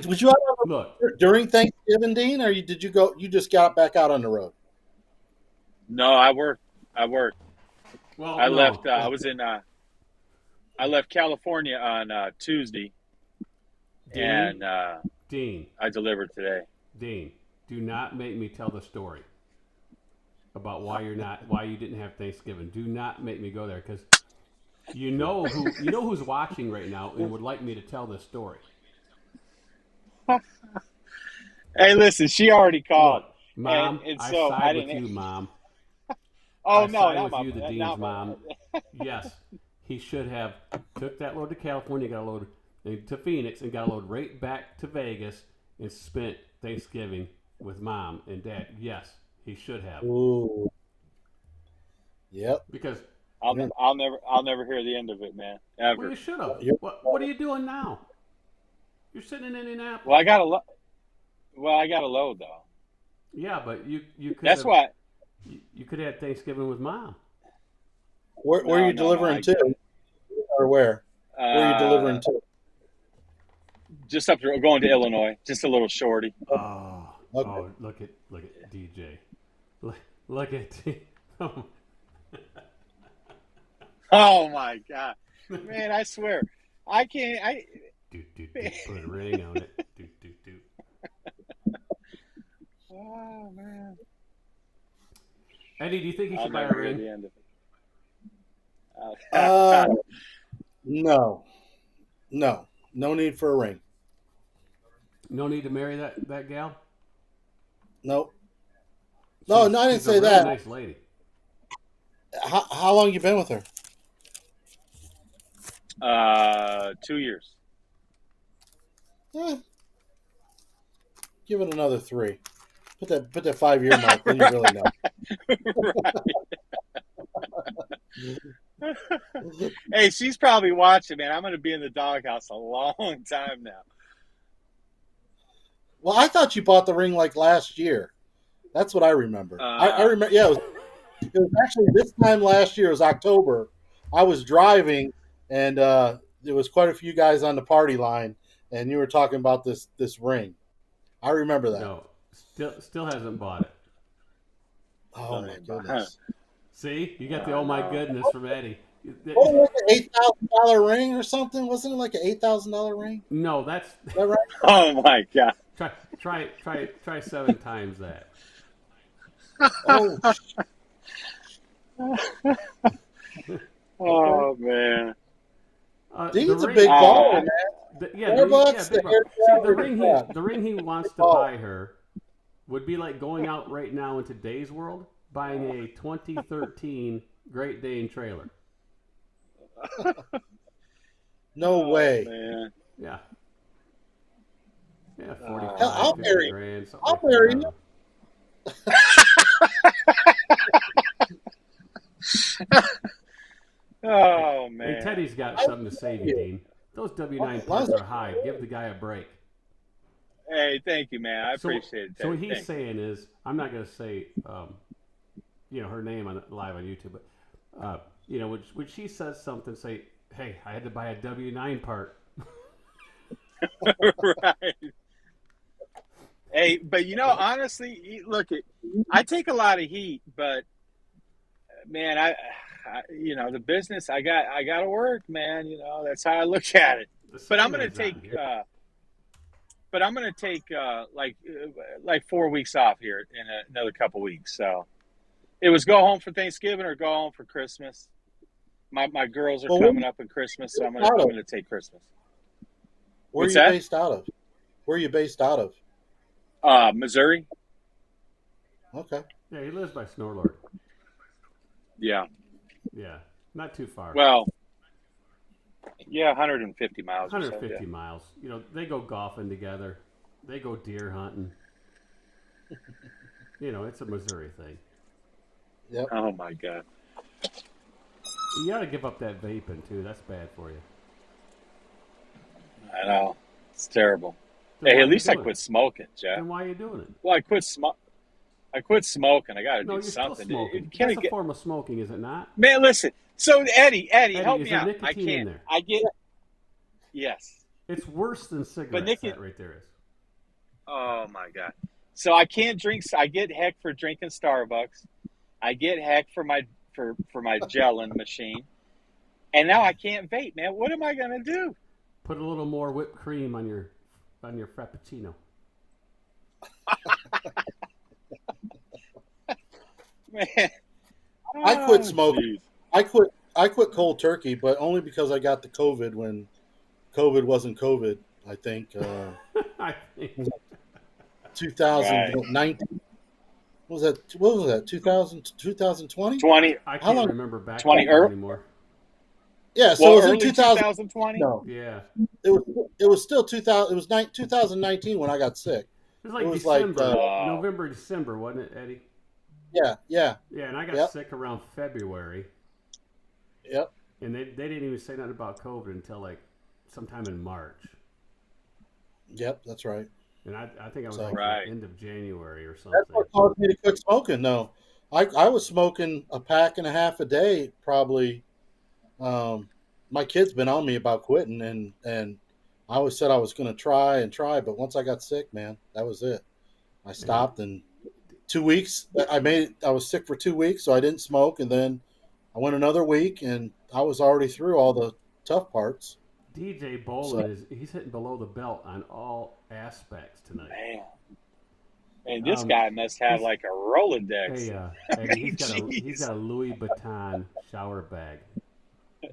Would you Look, during Thanksgiving, Dean, or did you go? You just got back out on the road? No, I worked. well, I no. left. I left California on Tuesday, Dean? and Dean, I delivered today. Dean, do not make me tell the story about why you didn't have Thanksgiving. Do not make me go there, because you know who's watching right now and would like me to tell this story. Hey, listen, she already called. Look, Mom, and I so side I with didn't. you, Mom. Oh I no, side not with my, you, the not Dean's my, mom. Yes, he should have took that load to California, got a load to Phoenix, and got a load right back to Vegas, and spent Thanksgiving with Mom and Dad. Yes, he should have. Ooh. Yep. Because I'll never hear the end of it, man. Ever. well, you should have. What are you doing now? You're sitting in Indianapolis. Well, I got a load though. Yeah, but you could. That's why. You could have had Thanksgiving with Mom. Where are you delivering to? Or where? Where are you delivering to? Just up to going to Illinois. Just a little shorty. Oh, Okay. oh, look at DJ. Look at Oh my god, man! I swear, I can't. Put a ring on it. Oh man, Eddie, do you think he I'll should buy a never hear ring? the end of it. No. No need for a ring. No need to marry that gal? Nope. No, I didn't She's say a really that. nice lady. How long you been with her? 2 years. Give it another 3. Put that 5-year mark, then you really know. Hey, she's probably watching, man. I'm going to be in the doghouse a long time now. Well, I thought you bought the ring like last year. That's what I remember. I remember. Yeah, it was actually this time last year. It was October. I was driving, and there was quite a few guys on the party line, and you were talking about this ring. I remember that. No, still hasn't bought it. Oh my goodness! See, you got the oh my goodness from Eddie. What was it, $8,000 ring or something? Wasn't it like an $8,000 ring? No, that's Is that right? Oh my god! try 7 times that. Oh, Oh man! Dean's a big baller, man. The $4, ring he wants to buy her would be like going out right now in today's world, buying a 2013 Great Dane trailer. No way. Man. Yeah. Yeah, 45, I'll 50 marry you. grand, something I'll like marry that. Oh man! Hey, Teddy's got something to say to you, Dean. Those W9 parts are high. Give the guy a break. Hey, thank you, man. I appreciate it. So what Teddy. he's Thank saying is, I'm not going to say, her name live on YouTube, but when she says something, say, "Hey, I had to buy a W9 part." you. Right. Hey, but honestly, look, I take a lot of heat, but man, the business, I got to work, man. That's how I look at it. The But I'm gonna Sandman's not take, here. like 4 weeks off here in another couple weeks. So it was go home for Thanksgiving or go home for Christmas. My girls are Well, coming up in Christmas, so I'm gonna take Christmas. where are What's you that? based out of? Where are you based out of? Missouri. Okay. Yeah, he lives by Snorlord. Yeah. Yeah, not too far. Well, yeah, 150 miles. 150 or so, miles. They go golfing together. They go deer hunting. It's a Missouri thing. Yep. yeah. Oh my God. You got to give up that vaping too. That's bad for you. I know. It's terrible. Then Hey, why at you least I doing quit it? smoking, Jeff. Then why are you doing it? Well, I quit smoking. I got to No, do you're still something. smoking. Can That's I a get form of smoking, is it not? man? Listen. So Eddie, help Is me there out. I nicotine in can't. there? I get. Yes. It's worse than cigarettes. Nick- That right there is. Oh my God. So I can't drink. I get heck for drinking Starbucks. I get heck for my gelling machine, and now I can't vape, man. What am I gonna do? Put a little more whipped cream on your frappuccino. Man, I quit smoking. geez. I quit cold turkey, but only because I got the COVID when COVID wasn't COVID. I think I think 2019. What was that? 2020? 20. I How can't long? remember back 20 then anymore. Yeah, so Well, it was in early 2000. 2020. No, Yeah, it was still 2000. It was 2019 when I got sick. it was like It was like, December, Oh. November, December, wasn't it, Eddie? Yeah. Yeah, and I got Yep. sick around February, Yep. and they didn't even say nothing about COVID until like sometime in March. Yep. That's right. And I think I was So- like Right. the end of January or That's something. what caused me to quit smoking. No, I was smoking a pack and a half a day probably. My kid's been on me about quitting, and I always said I was going to try, but once I got sick, man, that was it. I stopped, and 2 weeks I was sick for 2 weeks, so I didn't smoke, and then I went another week, and I was already through all the tough parts. DJ Bolin he's hitting below the belt on all aspects tonight. Man. And this Um, guy must have he's- like a Rolodex. Hey, Eddie, he's Jeez. got a Louis Vuitton shower bag.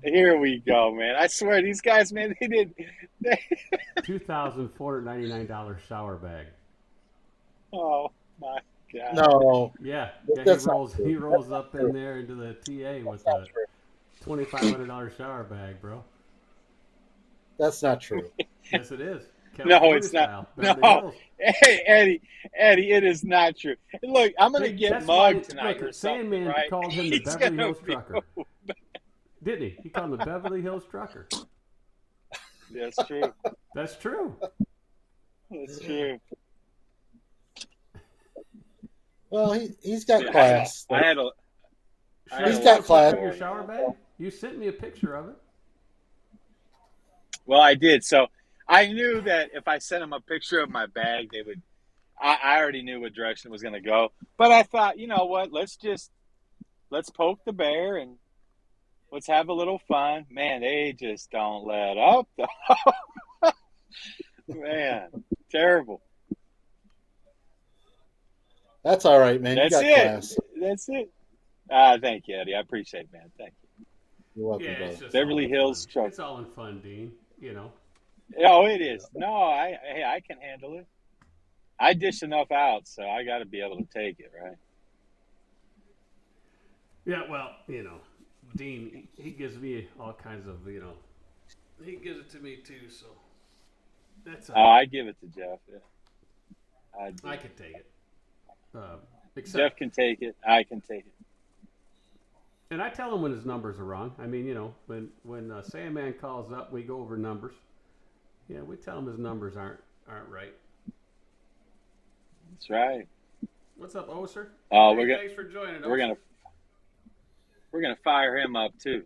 Here we go, man. I swear these guys, man, they did. $2,499 shower bag. Oh my God. No, Yeah, That's not he rolls up in there into the TA with a $2,500 shower bag, bro. that's not true. Yes, it is. No, California it's not. style, Beverly No. Hills. Hey, Eddie, it is not true. Look, I'm gonna get That's why- mugged tonight look, or something, Sandman right? called him the He's Beverly gonna Hills be- trucker. Didn't he? He called him the Beverly Hills trucker. That's true. That's true. That's true. Well, he's got Yeah, class. I had a. I had He's a got lot class. of- Your shower bag? You sent me a picture of it. Well, I did. So I knew that if I sent them a picture of my bag, they would. I already knew what direction it was going to go. But I thought, you know what? Let's poke the bear and let's have a little fun. Man, they just don't let up. Man, terrible. That's all right, man. That's you got it. class. That's it. Thank you, Eddie. I appreciate it, man. Thank you. You're welcome, Yeah, brother. it's just Beverly all in Hills fun. truck. It's all in fun, Dean. You know. Oh, it is. No, I can handle it. I dish enough out, so I got to be able to take it, right? Yeah, well, you know, Dean, he gives me all kinds of, you know, he gives it to me too, so that's Oh, I give it to Jeff. Yeah. I could take it. Jeff Except, can take it. I can take it. and I tell him when his numbers are wrong. I mean, you know, when Sandman calls up, we go over numbers. Yeah, we tell him his numbers aren't right. That's right. What's up, Oser? Oh, Hey, we're thanks for joining us. gonna fire him up too.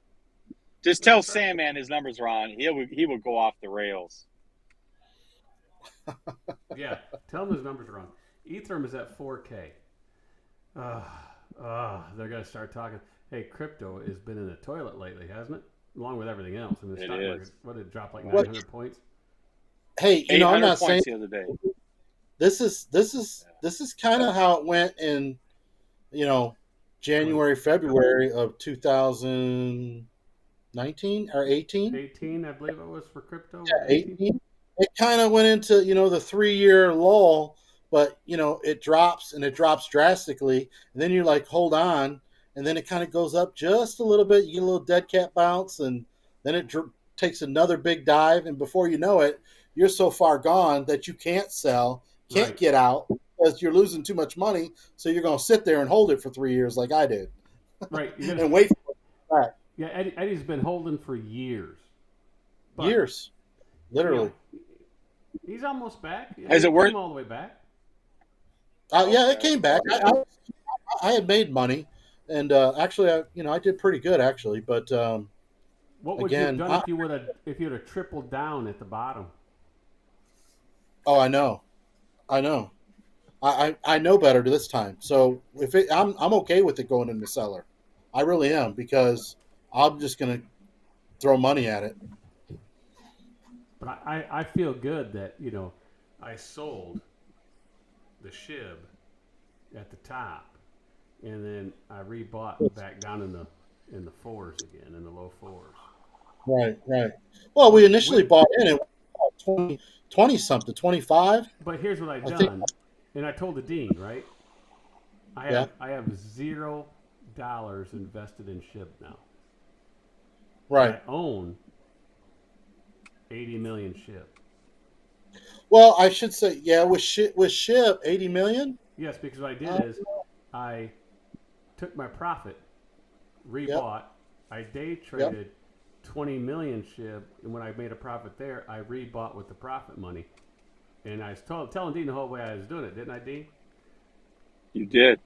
Just tell Sandman his numbers are on. He will go off the rails. Yeah, tell him his numbers are wrong. Ethereum is at 4K. They're gonna start talking. hey, crypto has been in the toilet lately, hasn't it? Along with everything else. And the It stock is. market, what did it drop like What? 900 points? Hey, I'm 800 not saying points the other day. this is kind of how it went in, January, February of 2019 or 18. 18, I believe it was for crypto. Yeah, 18. It kind of went into, the 3-year lull, but, it drops and it drops drastically. And then you're like, hold on. And then it kind of goes up just a little bit. You get a little dead cat bounce, and then it takes another big dive. And before you know it, you're so far gone that you can't sell, can't Right. get out because you're losing too much money. So you're going to sit there and hold it for 3 years like I did Right. and wait for it back. Yeah, Eddie's been holding for years. But, Years, literally. He's almost back. Has it worked? Came all the way back. Yeah, it came back. I had made money, and actually, I did pretty good actually. But What would again, you have done if you would have tripled down at the bottom? oh, I know. I know better this time. So I'm okay with it going in the cellar. I really am, because I'm just gonna throw money at it. But I feel good that, I sold the SHIB at the top, and then I rebought back down in the fours again, in the low fours. Right. Well, we initially bought in at 20 something, 25. But here's what I've I done, think- and I told the dean, right? I have $0 invested in SHIB now. Right. I own 80 million SHIB. Well, I should say, with SHIB, 80 million. Yes, because what I did is I took my profit, rebought, I day traded 20 million SHIB, and when I made a profit there, I rebought with the profit money. And I was telling Dean the whole way I was doing it, didn't I, Dean? You did.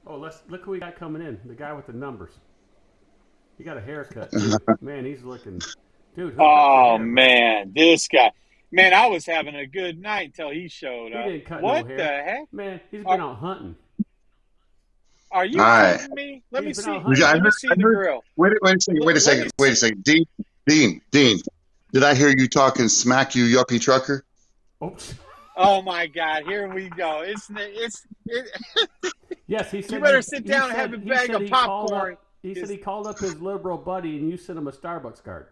Oh, look who we got coming in. The guy with the numbers. He got a haircut. Man, he's looking. Dude. Oh, man. This guy. Man, I was having a good night until he showed up. He didn't cut what no hair. the heck? Man, he's been out hunting. Are you Alright. kidding me? Let me He's been see. out hunting. Let me see the grill. Wait a second. Wait a second. Dean. Did I hear you talking smack, you yuppie trucker? Oops. Oh my God! Here we go. It's Yes, he said. You better sit down and have a bag of popcorn. He said he called up his liberal buddy, and you sent him a Starbucks card.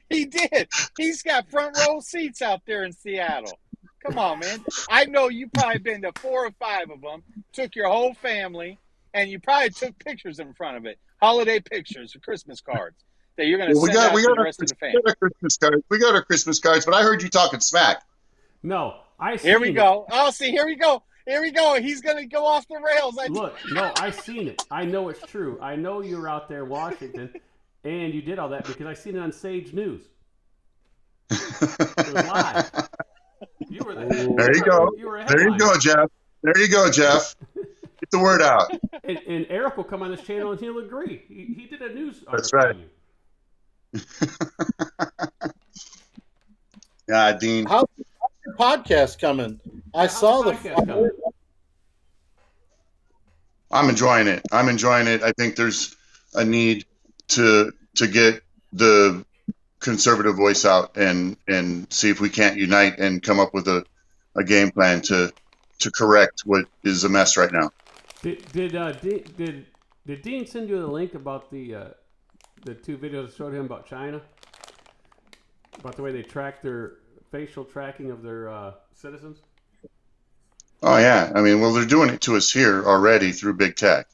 He did. He's got front row seats out there in Seattle. Come on, man. I know you probably been to 4 or 5 of them, took your whole family, and you probably took pictures in front of it. Holiday pictures or Christmas cards that you're going to send out to the rest of the family. We got our Christmas cards, but I heard you talking smack. No, Here we go. Oh, see, here we go. Here we go. He's going to go off the rails. Look, no, I seen it. I know it's true. I know you were out there in Washington, and you did all that because I seen it on Sage News. It was live. You were there. There you go. You were There you go, Jeff. There you go, Jeff. Get the word out. And Eric will come on this channel and he'll agree. He did a news article. That's right. On you. Yeah, Dean. How's your podcast coming? I saw the. podcast coming? I'm enjoying it. I think there's a need to get the conservative voice out and see if we can't unite and come up with a game plan to correct what is a mess right now. Did Dean send you the link about the 2 videos that showed him about China? About the way they track their facial tracking of their citizens? Oh yeah, I mean, well, they're doing it to us here already through big tech.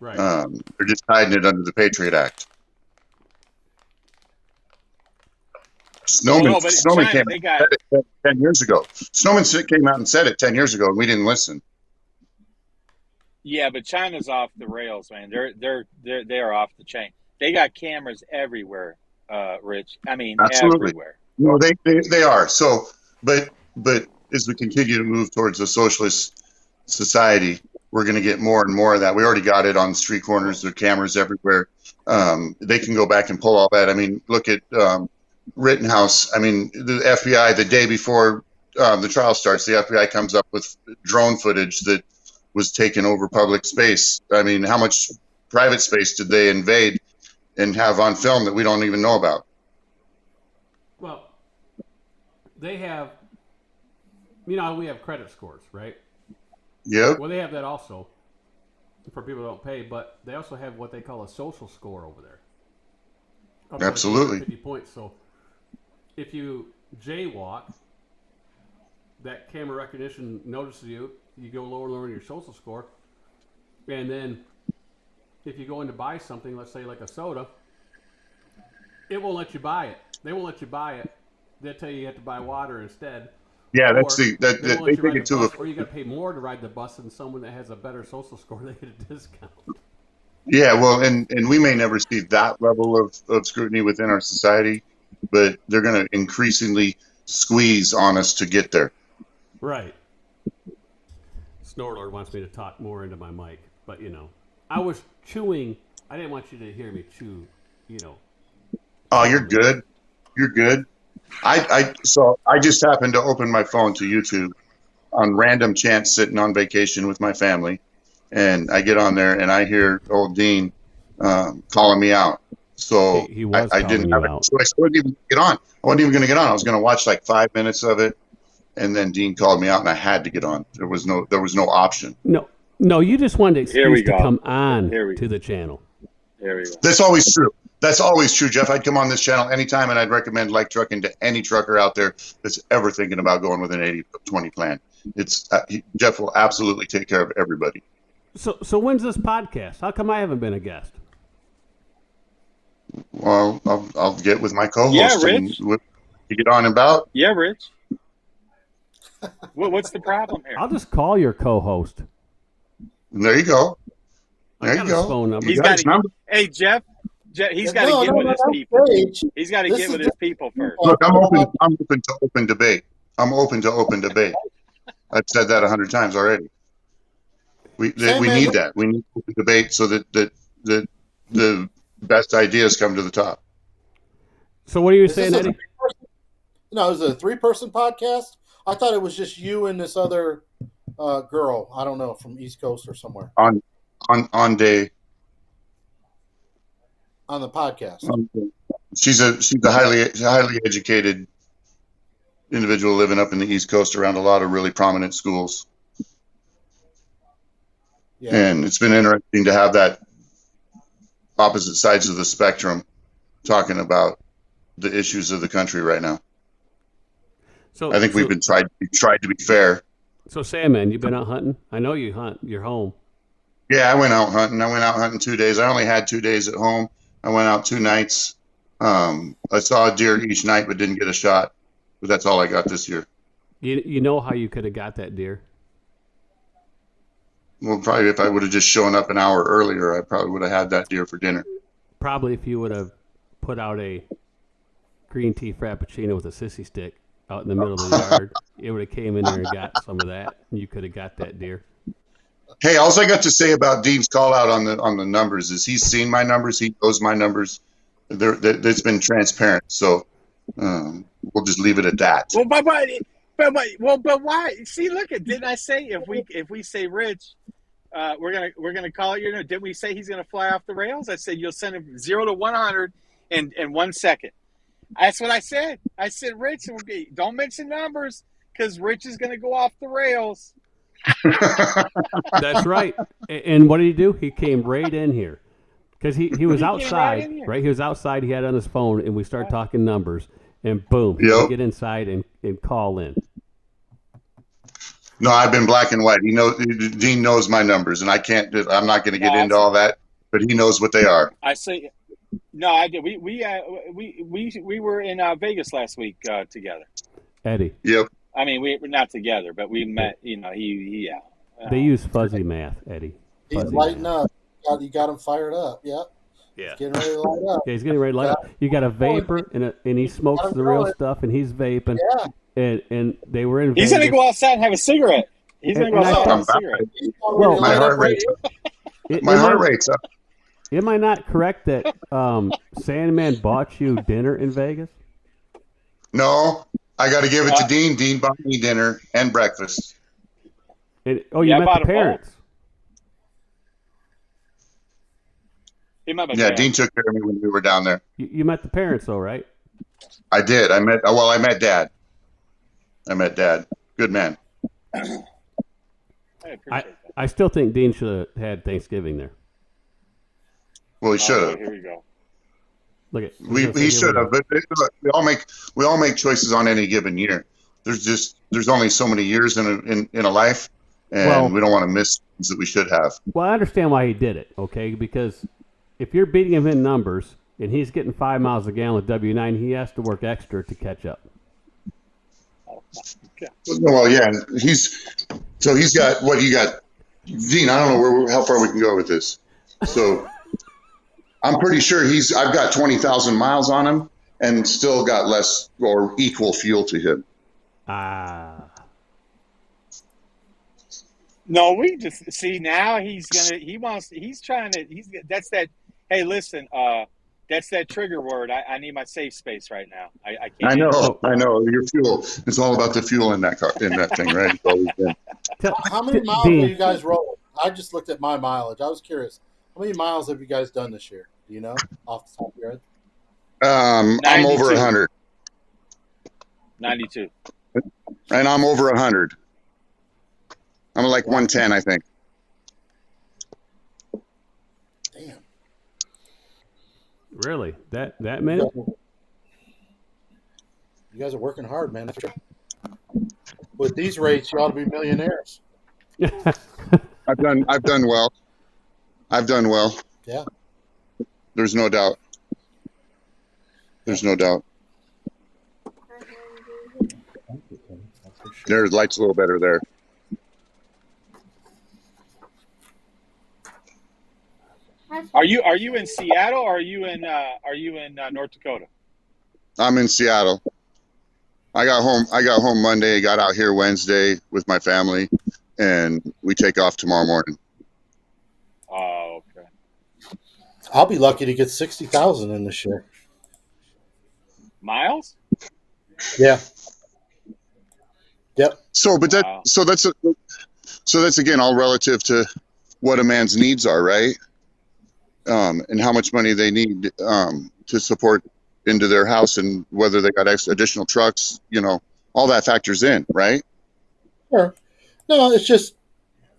Right. They're just hiding it under the Patriot Act. Snowman came out and said it 10 years ago. Snowman came out and said it 10 years ago, and we didn't listen. Yeah, but China's off the rails, man. They're off the chain. They got cameras everywhere, Rich. I mean, Absolutely. everywhere. No, they are. So, but as we continue to move towards a socialist society, we're going to get more and more of that. We already got it on street corners. There are cameras everywhere. They can go back and pull all that. I mean, look at Rittenhouse. I mean, the FBI, the day before the trial starts, the FBI comes up with drone footage that was taking over public space. I mean, how much private space did they invade and have on film that we don't even know about? Well, they have, we have credit scores, right? Yep. Well, they have that also for people who don't pay, but they also have what they call a social score over there. Up to like Absolutely. 50 points. So if you jaywalk, that camera recognition notices you. You go lower and lower in your social score, and then if you go in to buy something, let's say like a soda, it won't let you buy it. They won't let you buy it. They'll tell you have to buy water instead. Yeah, that's Or they won't let take you ride it the to a bus, or you got to pay more to ride the bus than someone that has a better social score. They get a discount. Yeah, well, and we may never see that level of scrutiny within our society, but they're going to increasingly squeeze on us to get there. Right. Snorlord wants me to talk more into my mic, but I was chewing. I didn't want you to hear me chew. Oh, you're good. You're good. So I just happened to open my phone to YouTube on random chance, sitting on vacation with my family, and I get on there and I hear old Dean calling me out. So He was I calling didn't you have out. it. So I wasn't even get on. I wasn't even going to get on. I was going to watch like 5 minutes of it, and then Dean called me out, and I had to get on. There was no option. No, you just wanted an Here we excuse to go. come on Here we to the channel. There we go. That's always true. That's always true, Jeff. I'd come on this channel anytime, and I'd recommend Like Trucking to any trucker out there that's ever thinking about going with an 80-20 plan. Jeff will absolutely take care of everybody. So when's this podcast? How come I haven't been a guest? Well, I'll get with my co-host. Yeah, and Rich. you get on about. Yeah, Rich. What's the problem here? I'll just call your co-host. There you go. I There got you his go. phone number. He's got got his to. number? Hey, Jeff. He's got to No, get no, with no, his no, people. Paige. He's got to This get is with his people first. Look, I'm open to open debate. I'm open to open debate. I've said that 100 times already. We need that. We need open debate so that the best ideas come to the top. So what are you Is saying, this a Eddie? No, is it a 3-person podcast? I thought it was just you and this other girl. I don't know, from East Coast or somewhere On day. on the podcast. She's a highly educated individual living up in the East Coast around a lot of really prominent schools. Yeah. And it's been interesting to have that opposite sides of the spectrum talking about the issues of the country right now. So I think we've been tried to be fair. So Sam, man, you been out hunting? I know you hunt. You're home. Yeah, I went out hunting 2 days. I only had 2 days at home. I went out 2 nights. I saw a deer each night, but didn't get a shot. But that's all I got this year. You know how you could have got that deer? Well, probably if I would have just shown up an hour earlier, I probably would have had that deer for dinner. Probably if you would have put out a green tea frappuccino with a sissy stick out in the middle of the yard, it would have came in there and got some of that, and you could have got that deer. Hey, all I got to say about Dean's call out on the numbers is he's seen my numbers. He knows my numbers. It's been transparent. So we'll just leave it at that. Well, but why? See, look at. Didn't I say if we say Rich, we're gonna call it? Didn't we say he's gonna fly off the rails? I said you'll send him 0 to 100 in 1 second. That's what I said. I said Rich, don't mention numbers because Rich is gonna go off the rails. That's right. And what did he do? He came right in here because he was outside, right? He was outside. He had it on his phone, and we started talking numbers, and boom, he would get inside and call in. No, I've been black and white. Dean knows my numbers, and I'm not going to get into all that, but he knows what they are. I say, no, I did. We were in Vegas last week together. Eddie. Yep. I mean, we were not together, but we met. He They use fuzzy math, Eddie. He's lighting up. You got him fired up. Yep. Yeah. He's getting ready to light up. Yeah, he's getting ready to light up. You got a vapor, and he smokes the real stuff, and he's vaping. Yeah. And they were in He's Vegas. going to go outside and have a cigarette. He's going to go outside and have a cigarette. Well, My heart rate's up. My heart rate's up. Am I not correct that Sandman bought you dinner in Vegas? No, I got to give it to Dean. Dean bought me dinner and breakfast. And, you met bought the them parents. He met my Yeah, dad. Dean took care of me when we were down there. You met the parents though, right? I did. I met Dad. Good man. I appreciate that. I still think Dean should have had Thanksgiving there. Well, he should Oh, have. here we go. Look at He should have. But look, we all make choices on any given year. There's only so many years in a life, and we don't want to miss things that we should have. Well, I understand why he did it, okay? Because if you're beating him in numbers and he's getting 5 miles a gallon with W9, he has to work extra to catch up. Well, yeah, he's got what you got, Dean. I don't know how far we can go with this. So I'm pretty sure I've got 20,000 miles on him and still got less or equal fuel to him. No, we just see now hey, listen, that's that trigger word. I need my safe space right now. I can't. I know. Your fuel. It's all about the fuel in that thing, right? It's always been. How many miles are you guys rolling? I just looked at my mileage. I was curious. How many miles have you guys done this year? Do you know off the top of your head? I'm over 100. 92. And I'm over 100. I'm like 110, I think. Damn. Really? That many? You guys are working hard, man. With these rates, you ought to be millionaires. I've done well. Yeah. There's no doubt. Their light's a little better there. Are you in Seattle or are you in North Dakota? I'm in Seattle. I got home Monday, got out here Wednesday with my family, and we take off tomorrow morning. Oh, okay. I'll be lucky to get 60,000 in this year. Miles? Yeah. Yep. So that's again all relative to what a man's needs are, right? And how much money they need to support into their house, and whether they got additional trucks, all that factors in, right? Sure. No, it's just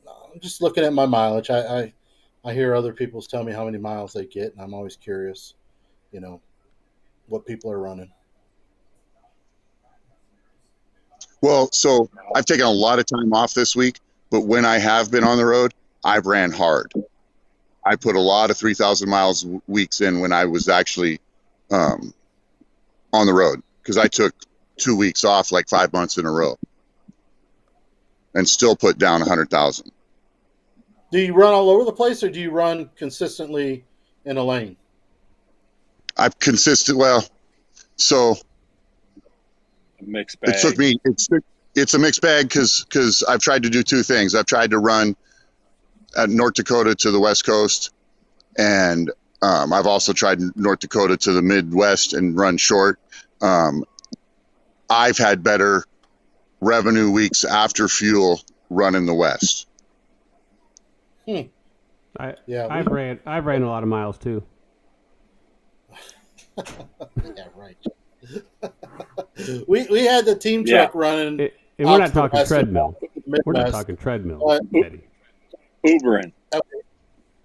I'm just looking at my mileage. I hear other people tell me how many miles they get, and I'm always curious, what people are running. Well, so I've taken a lot of time off this week, but when I have been on the road, I've ran hard. I put a lot of 3,000 miles weeks in when I was actually on the road, because I took 2 weeks off like 5 months in a row and still put down 100,000. Do you run all over the place, or do you run consistently in a lane? I've consistent. Well, so A mixed bag. it took me. It's a mixed bag because I've tried to do two things. I've tried to run at North Dakota to the West Coast, and I've also tried North Dakota to the Midwest and run short. I've had better revenue weeks after fuel running the West. I've ran a lot of miles too. Yeah, right. we had the team truck running. And we're not talking treadmill. We're not talking treadmill, Eddie. Ubering.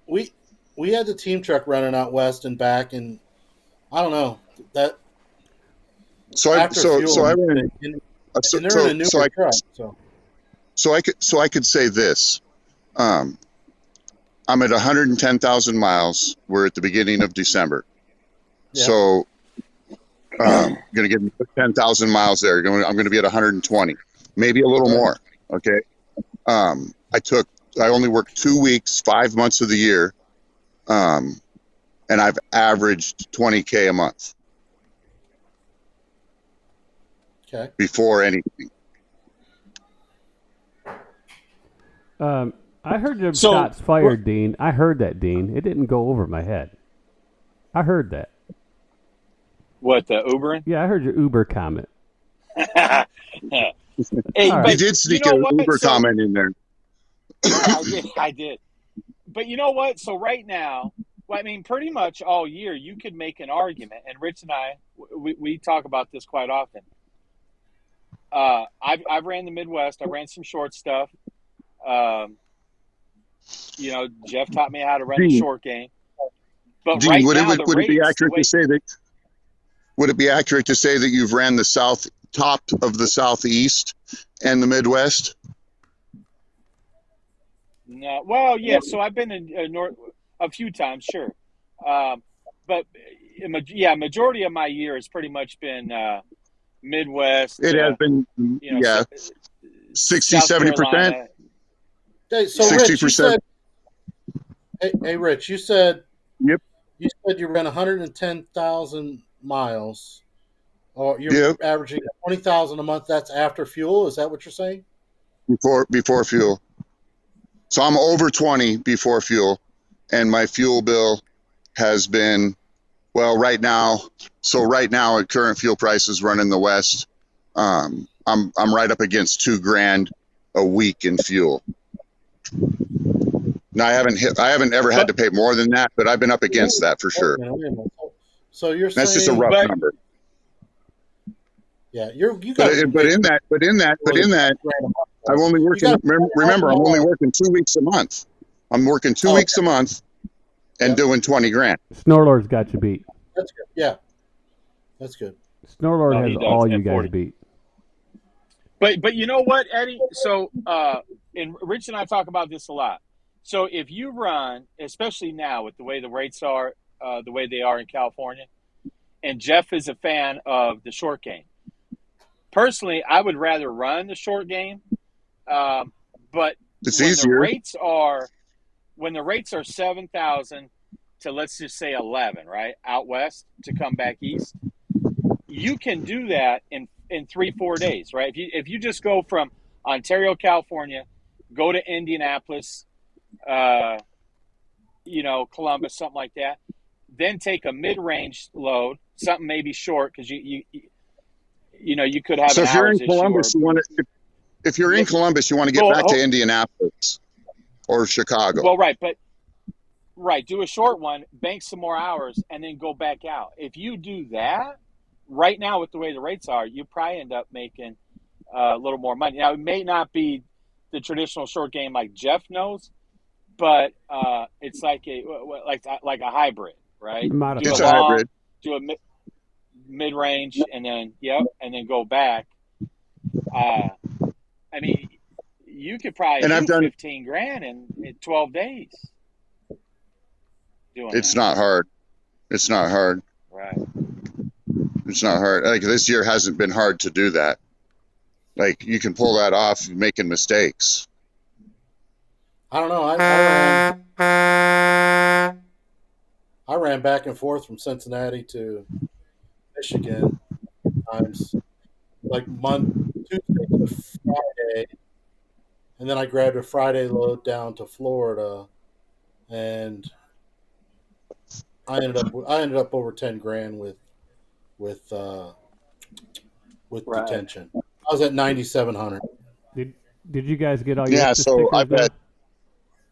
We had the team truck running out west and back, and I don't know that. So I ran. And they're in a newer truck. So I could say this. I'm at 110,000 miles. We're at the beginning of December. Yeah. So I'm going to get 10,000 miles there. I'm going to be at 120, maybe a little more. Okay. I only worked 2 weeks, 5 months of the year. And I've averaged 20K a month. Okay. Before anything. I heard your shots fired, Dean. I heard that, Dean. It didn't go over my head. I heard that. What, the Ubering? Yeah, I heard your Uber comment. Hey, All right. He did sneak an Uber comment in there. I did. But you know what? So right now, Well, I mean, pretty much all year you could make an argument, and Rich and I, we talk about this quite often. I've ran the Midwest. I ran some short stuff. Jeff taught me how to run the Dean, short game. But Dean, right would now, it be accurate to say that? Would it be accurate to say that you've ran the top of the Southeast and the Midwest? No, well, yeah. So I've been in North a few times, sure. But majority of my year has pretty much been Midwest. It has been, 60, 70%. Okay, so 60%. Rich, you said, hey, Rich, you said, Yep. You said you ran 110,000 miles, or you're averaging 20,000 a month. That's after fuel. Is that what you're saying? Before fuel. So I'm over 20 before fuel, and my fuel bill has been, well, right now at current fuel prices running the West, I'm right up against $2,000 a week in fuel. Now I haven't ever had to pay more than that, but I've been up against that for sure. So you're saying that's just a rough number. Yeah, you got. But in that, I'm only working. Remember, I'm only working 2 weeks a month. I'm working 2 weeks a month, and doing $20,000. Snorlord's got you beat. That's good. Yeah, that's good. Snorlord has all you guys beat. But you know what, Eddie? So, and Rich and I talk about this a lot. So if you run, especially now with the way the rates are, the way they are in California, and Jeff is a fan of the short game. Personally, I would rather run the short game, but it's when easier. When the rates are 7,000 to, let's just say 11, right, out west to come back east, you can do that in 3-4 days, right? If you just go from Ontario, California, go to Indianapolis, Columbus, something like that, then take a mid-range load, something maybe short because you could have. So if you're in Columbus, if you're in Columbus, you want to get back to Indianapolis or Chicago. Well, do a short one, bank some more hours, and then go back out. If you do that right now with the way the rates are, you probably end up making a little more money. Now, it may not be the traditional short game like Jeff knows, but it's like a hybrid, right? It's a hybrid. Do a mid-range, and then go back. I mean, you could probably do $15,000 in 12 days. It's not hard. It's not hard. Right. It's not hard. Like this year hasn't been hard to do that. Like you can pull that off making mistakes. I don't know. I ran back and forth from Cincinnati to Michigan times, like Tuesday to Friday, and then I grabbed a Friday load down to Florida, and I ended up over $10,000 with detention. I was at 9,700. Did you guys get all your so I bet.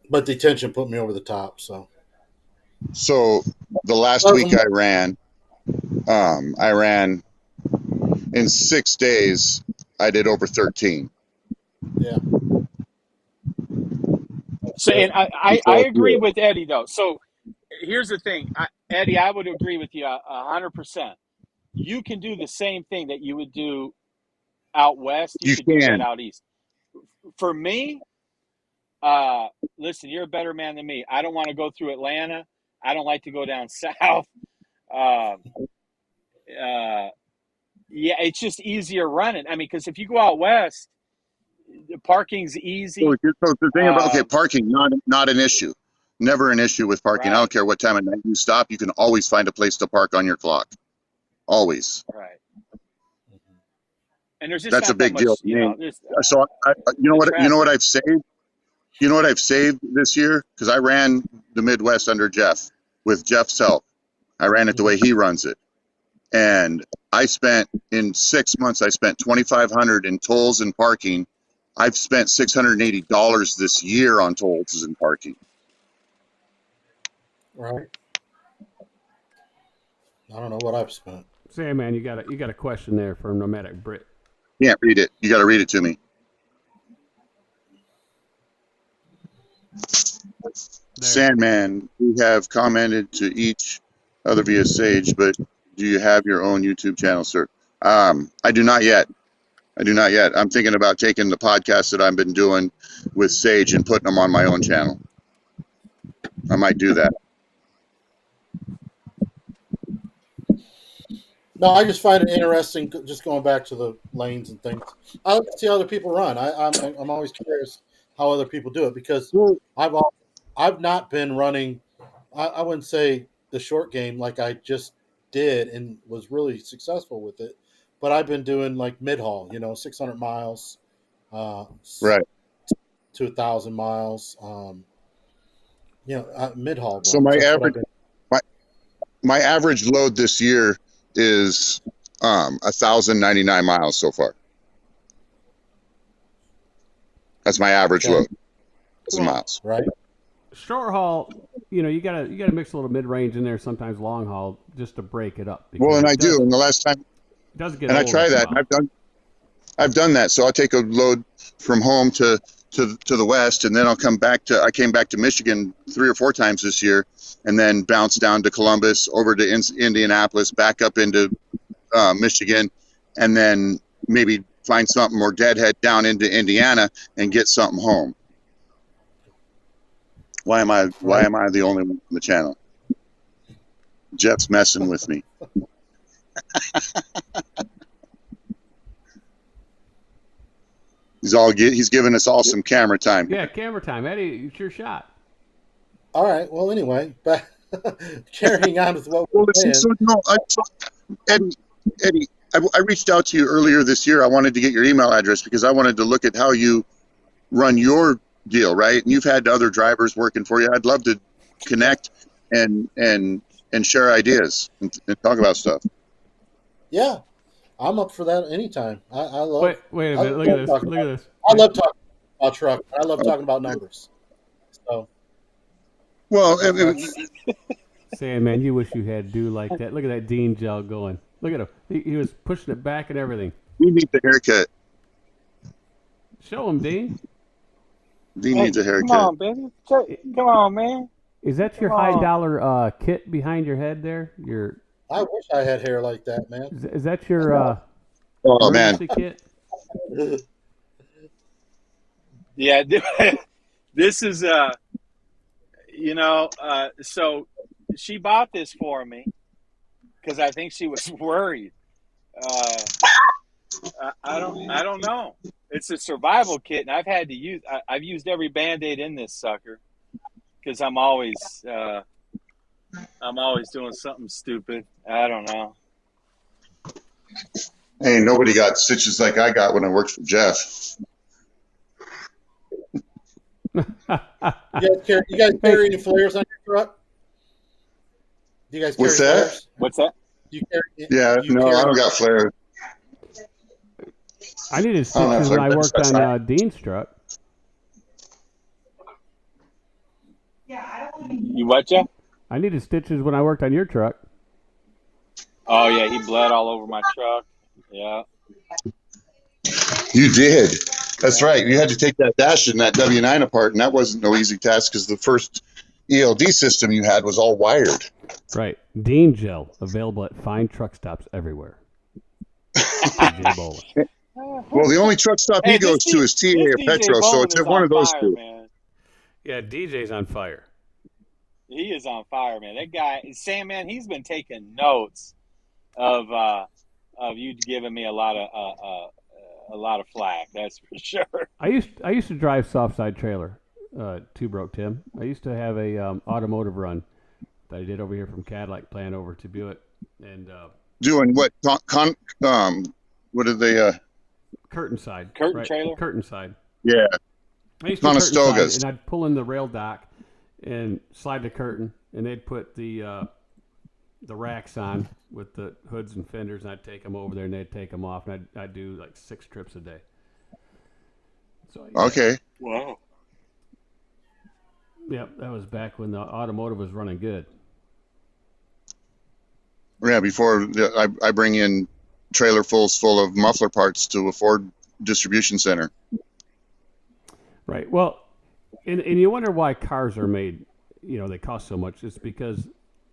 But detention put me over the top. So the last week I ran in 6 days. I did over 13. Yeah. So, and I agree with Eddie though. So here's the thing, Eddie, I would agree with you 100%. You can do the same thing that you would do out west. You could do that out east. For me, listen, you're a better man than me. I don't want to go through Atlanta. I don't like to go down south. It's just easier running. I mean, because if you go out west, the parking's easy. So the thing about parking, not an issue. Never an issue with parking. Right. I don't care what time of night you stop. You can always find a place to park on your clock. Always. Right. And there's just that's a big deal. So you know what I've saved. You know what I've saved this year, because I ran the Midwest under Jeff with Jeff's help. I ran it the way he runs it, and in 6 months I spent $2,500 in tolls and parking. I've spent $680 this year on tolls and parking. Right. I don't know what I've spent. Sandman, you got a question there from Nomadic Brit. Can't read it. You got to read it to me. There. Sandman, we have commented to each other via Sage, but do you have your own YouTube channel, sir? I do not yet. I'm thinking about taking the podcasts that I've been doing with Sage and putting them on my own channel. I might do that. No, I just find it interesting. Just going back to the lanes and things, I like to see how other people run. I'm always curious how other people do it because I've not been running. I wouldn't say the short game like I just did and was really successful with it, but I've been doing like mid haul. 600 miles, Right. to 1,000 miles. Mid haul. So my average load this year is 1,099 miles so far. That's my average load. 1,000 miles. Right. Short haul, you gotta mix a little mid range in there. Sometimes long haul, just to break it up. Well, and I do. And the last time, it does get. And I try that. And I've done that. So I'll take a load from home to the west, and then I came back to Michigan 3 or 4 times this year, and then bounce down to Columbus, over to Indianapolis, back up into Michigan, and then maybe find something more deadhead down into Indiana and get something home. Why am I the only one on the channel? Jeff's messing with me. He's giving us all some camera time. Yeah, camera time. Eddie, it's your shot. All right. Well, anyway, carrying on with what we're saying. Eddie, I reached out to you earlier this year. I wanted to get your email address because I wanted to look at how you run your deal, right? And you've had other drivers working for you. I'd love to connect and share ideas and talk about stuff. Yeah, I'm up for that anytime. I love. Wait a minute. Look at this. I love talking about truck. I love talking about numbers. So. Well, Sandman, you wish you had do like that. Look at that Dean gel going. Look at him. He was pushing it back and everything. You need the haircut. Show him, Dean. Dean needs a haircut. Come on, baby. Come on, man. Is that your high dollar kit behind your head there? I wish I had hair like that, man. Is that your man kit? Yeah, this is so she bought this for me because I think she was worried. I don't know. It's a survival kit, and I've used every Band-Aid in this sucker because I'm always doing something stupid. I don't know. Hey, nobody got stitches like I got when I worked for Jeff. You guys carry any flares on your truck? Do you guys carry What's that? flares? What's that? I don't got flares. I needed stitches when I worked on Dean's truck. You what, Jeff? I needed stitches when I worked on your truck. Oh, yeah, he bled all over my truck. Yeah. You did. That's right. You had to take that dash and that W9 apart, and that wasn't no easy task because the first ELD system you had was all wired. Right. Dean gel, available at fine truck stops everywhere. Well, the only truck stop he goes to is TA or Petro, so it's at one of those two. Man. Yeah, DJ's on fire. He is on fire, man. That guy, Sam, man, he's been taking notes of you giving me a lot of flack. That's for sure. I used to drive soft side trailer, Two Broke Tim. I used to have a automotive run that I did over here from Cadillac plant over to Buick, and doing what? What are they? Curtain side. Curtain trailer. Curtain side. Yeah. I used to do curtain Conestogas. side, and I'd pull in the rail dock and slide the curtain, and they'd put the racks on with the hoods and fenders, and I'd take them over there, and they'd take them off, and I'd do like 6 trips a day. So okay. Wow. Yep, that was back when the automotive was running good. Yeah, before I bring in trailer fulls full of muffler parts to a Ford distribution center. Right. Well, and you wonder why cars are made, they cost so much. It's because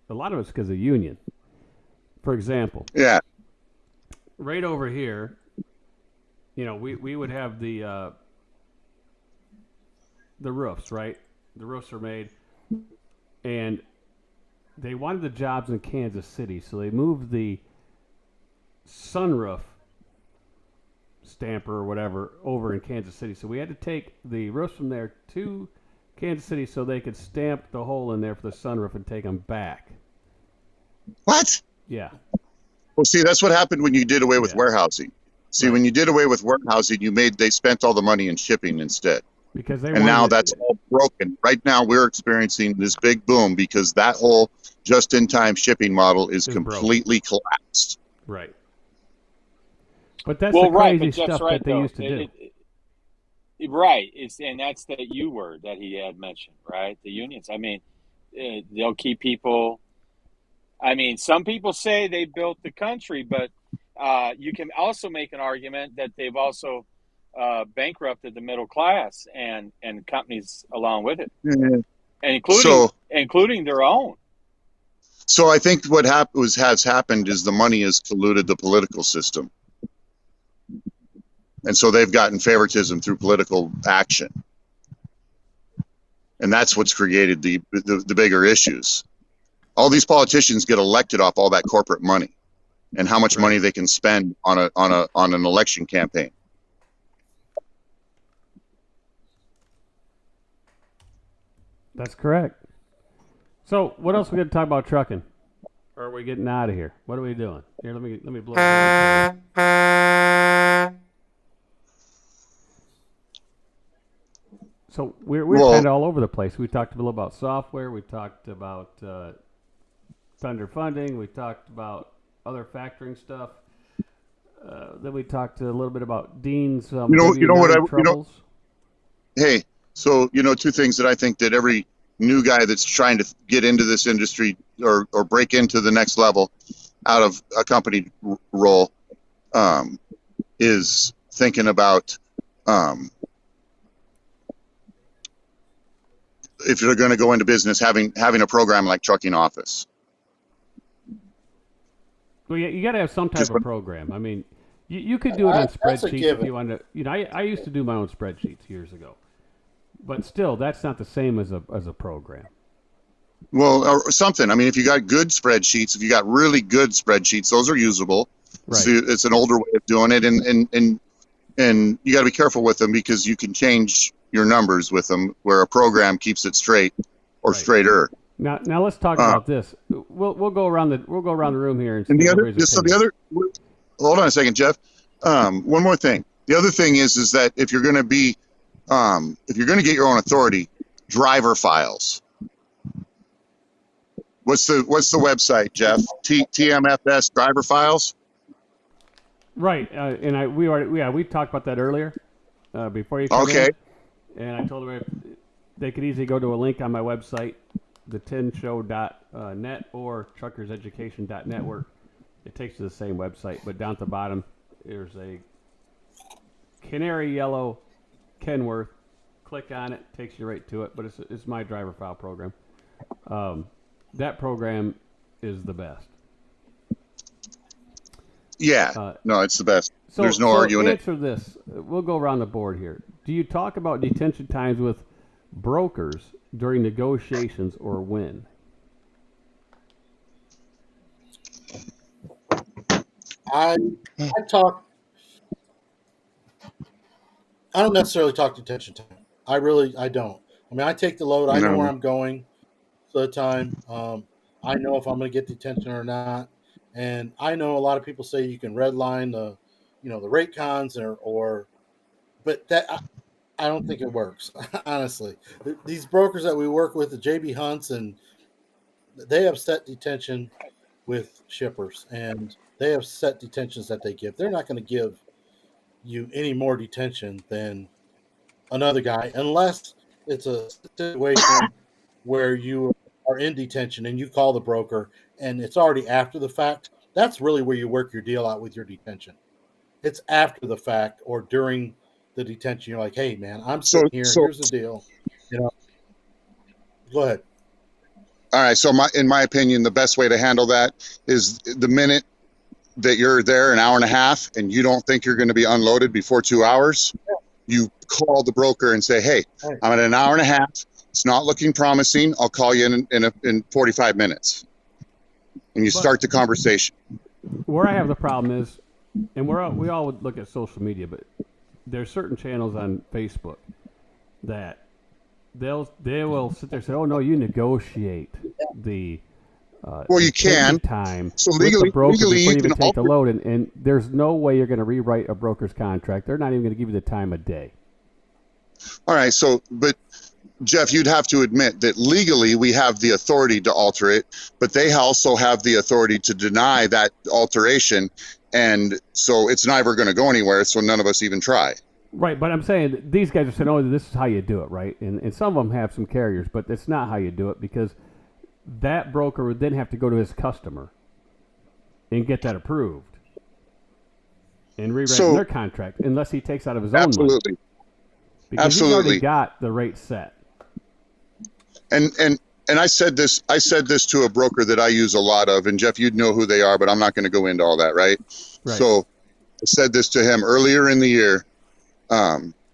a lot of it's because of union. For example, Yeah. right over here, we would have the roofs, right? The roofs are made, and they wanted the jobs in Kansas City, so they moved the sunroof stamper or whatever over in Kansas City. So we had to take the roofs from there to Kansas City so they could stamp the hole in there for the sunroof and take them back. What? Yeah. Well, see, that's what happened when you did away with warehousing. See, Right. when you did away with warehousing, they spent all the money in shipping instead. Because they And now wanted that's all broken. Right now, we're experiencing this big boom because that whole just-in-time shipping model is Is completely collapsed. right. But that's Well, the right, crazy but Jeff's stuff right, that they though. used to do. Right. And that's the U word that he had mentioned, right? The unions. I mean, they'll keep people. I mean, some people say they built the country, but you can also make an argument that they've also bankrupted the middle class and companies along with it, Yeah. and So including their own. So I think what has happened is the money has colluded the political system. And so they've gotten favoritism through political action. And that's what's created the bigger issues. All these politicians get elected off all that corporate money and how much money they can spend on an election campaign. That's correct. So, what else we going to talk about trucking? Or are we getting out of here? What are we doing? Here, let me blow it. So we're kind of all over the place. We talked a little about software. We talked about Thunder funding. We talked about other factoring stuff. Then we talked a little bit about Dean's troubles. Hey, so two things that I think that every new guy that's trying to get into this industry or break into the next level out of a company role is thinking about if you're going to go into business, having a program like Trucking Office. Well, yeah, you got to have some type of program. I mean, you could do it on spreadsheets if you want to. I used to do my own spreadsheets years ago, but still, that's not the same as a program. Well, or something. I mean, if you got good spreadsheets, if you got really good spreadsheets, those are usable. Right. So it's an older way of doing it, and you got to be careful with them because you can change your numbers with them, where a program keeps it straight or straighter. Now let's talk about this. We'll go around the room here and see hold on a second, Jeff. One more thing. The other thing is that if you're going to be if you're going to get your own authority, driver files. What's the website, Jeff? TMFS driver files. Right, and we talked about that earlier before you came in. And I told them they could easily go to a link on my website, the10show.net or truckerseducation.network. It takes you to the same website, but down at the bottom there's a canary yellow Kenworth. Click on it, takes you right to it. But it's my driver file program. That program is the best. Yeah, no, it's the best. There's no arguing it. Answer this. We'll go around the board here. Do you talk about detention times with brokers during negotiations or when? I don't necessarily talk detention time. I don't. I mean, I take the load. I know where I'm going for the time. I know if I'm going to get detention or not. And I know a lot of people say you can redline the rate cons but that I don't think it works. Honestly, these brokers that we work with, the JB Hunts, and they have set detention with shippers, and they have set detentions that they give. They're not going to give you any more detention than another guy, unless it's a situation where you are in detention and you call the broker and it's already after the fact, that's really where you work your deal out with your detention. It's after the fact or during the detention. You're like, hey, man, I'm So sitting here. so Here's the deal. You know, go ahead. all right. So in my opinion, the best way to handle that is the minute that you're there an hour and a half and you don't think you're going to be unloaded before 2 hours, you call the broker and say, hey, Right. I'm at an hour and a half. It's not looking promising. I'll call you in 45 minutes. And you start the conversation. Where I have the problem is, and we all would look at social media, but there's certain channels on Facebook that they will sit there and say, oh, no, you negotiate the Well, you can. time So with legally, the broker legally before you you even can take the alter. load, and there's no way you're going to rewrite a broker's contract. They're not even going to give you the time of day. All right. So, but Jeff, you'd have to admit that legally we have the authority to alter it, but they also have the authority to deny that alteration. And so it's never going to go anywhere. So none of us even try. Right, but I'm saying these guys are saying, oh, this is how you do it, right? And some of them have some carriers, but that's not how you do it, because that broker would then have to go to his customer and get that approved and rewrite their contract, unless he takes out of his own money. Absolutely. Because he's already got the rate set. And I said this to a broker that I use a lot of, and Jeff, you'd know who they are, but I'm not going to go into all that, right? So I said this to him earlier in the year.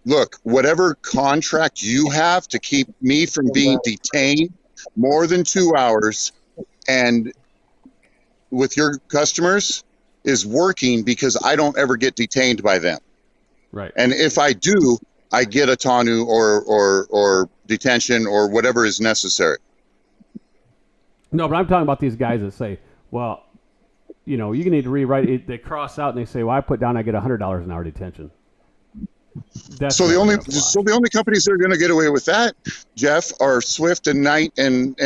Look, whatever contract you have to keep me from being detained more than 2 hours and with your customers is working, because I don't ever get detained by them. Right. And if I do, I get a TANU or detention or whatever is necessary. No, but I'm talking about these guys that say, well, you know, you need to rewrite it. They cross out and they say, well, I put down I get $100 an hour detention. That's so the only companies that are going to get away with that, Jeff, are Swift and Knight and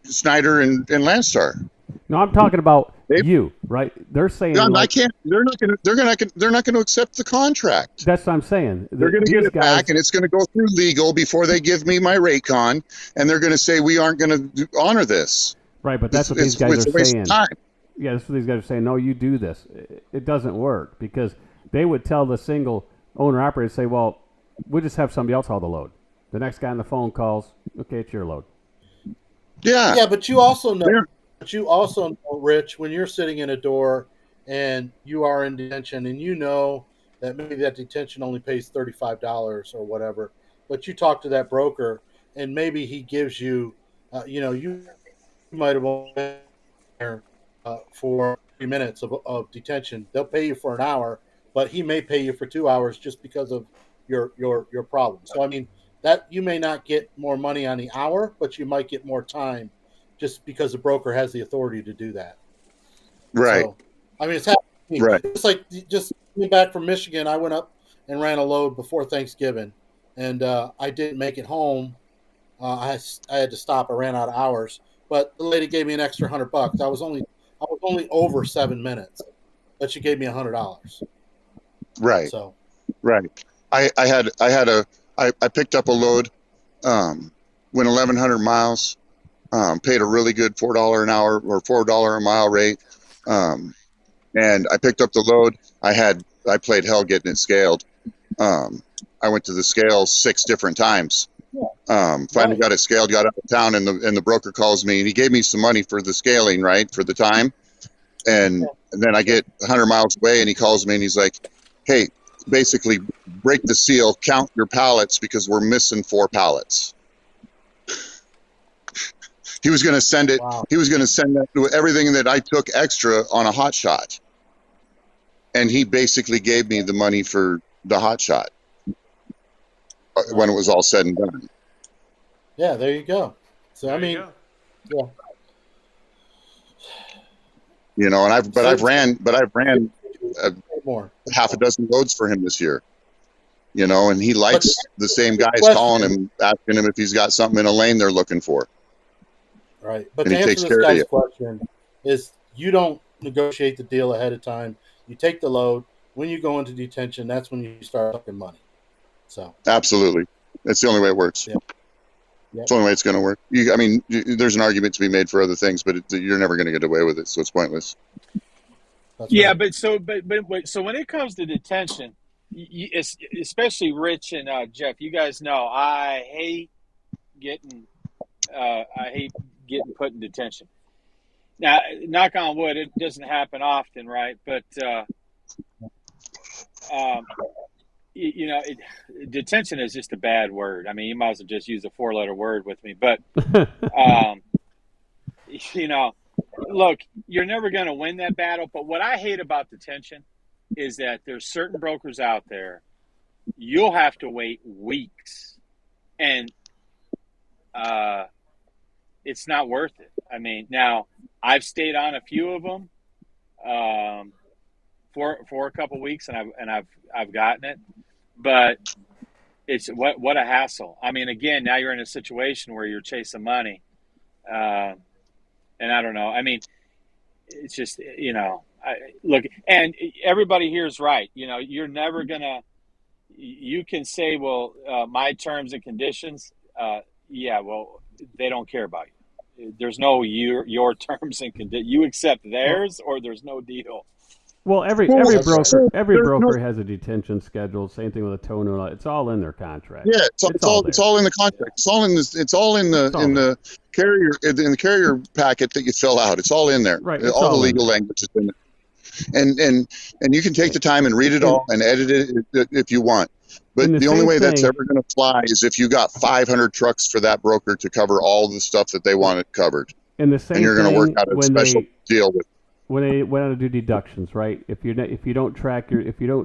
Schneider and Landstar. No, I'm talking about you, right? They're saying, John, I can't. They're not going to accept the contract. That's what I'm saying. They're going to get it back, and it's going to go through legal before they give me my rate con, and they're going to say we aren't going to honor this. Right, but that's what these guys are saying. Time. Yeah, that's what these guys are saying. No, you do this. It doesn't work, because they would tell the single owner operator, say, well, we'll just have somebody else haul the load. The next guy on the phone calls, okay, it's your load. Yeah. Yeah, but you also know, Rich, when you're sitting in a door and you are in detention and you know that maybe that detention only pays $35 or whatever, but you talk to that broker and maybe he gives you, you might have only been there for 3 minutes of detention. They'll pay you for an hour, but he may pay you for 2 hours just because of your problem. So, I mean, that you may not get more money on the hour, but you might get more time just because the broker has the authority to do that. Right. So, I mean, it's happening. Right. It's like just coming back from Michigan, I went up and ran a load before Thanksgiving, and I didn't make it home. I had to stop. I ran out of hours, but the lady gave me an extra $100. I was only over 7 minutes, but she gave me $100. Right. So, right. I picked up a load, went 1,100 miles, paid a really good $4 an hour or $4 a mile rate, and I picked up the load. I played hell getting it scaled. I went to the scale 6 different times. Finally got it scaled, got out of town, and the broker calls me and he gave me some money for the scaling, right, for the time. And then I get 100 miles away and he calls me and he's like, hey, basically break the seal, count your pallets because we're missing 4 pallets. He was going to send it. Wow. He was going to send that to everything that I took extra on a hot shot. And he basically gave me the money for the hot shot when it was all said and done. Yeah, there you go. So, I mean, yeah. You know, and I've ran more half a dozen loads for him this year. You know, and he likes the same guys calling him, asking him if he's got something in a lane they're looking for. Right. But to answer this guy's question is you don't negotiate the deal ahead of time. You take the load. When you go into detention, that's when you start sucking money. So absolutely. That's the only way it works. Yeah. Yep. It's the only way it's going to work. There's an argument to be made for other things, but you're never going to get away with it, so it's pointless. That's Yeah, right. but so when it comes to detention, especially Rich and Jeff, you guys know I hate getting put in detention. Now, knock on wood, it doesn't happen often, right? But detention is just a bad word. I mean, you might as well just use a 4-letter word with me. But look, you're never going to win that battle. But what I hate about detention is that there's certain brokers out there, you'll have to wait weeks, and it's not worth it. I mean, now I've stayed on a few of them for a couple weeks, and I've gotten it, but it's what a hassle. I mean, again, now you're in a situation where you're chasing money, and I don't know. I mean, it's just look, and everybody here is right. You're never gonna. You can say, well, my terms and conditions. Yeah, well, they don't care about you. There's no your terms and conditions. You accept theirs, or there's no deal. Well, every broker has a detention schedule. Same thing with a tow note. It's all in their contract. Yeah, it's all in the contract. It's all in the carrier packet that you fill out. It's all in there. Right. All the legal language is in there. And you can take the time and read it all and edit it if you want. But the only way that's ever going to fly is if you got 500 trucks for that broker to cover all the stuff that they want it covered. And you're going to work out a special deal with. When they went out to do deductions, right? If you don't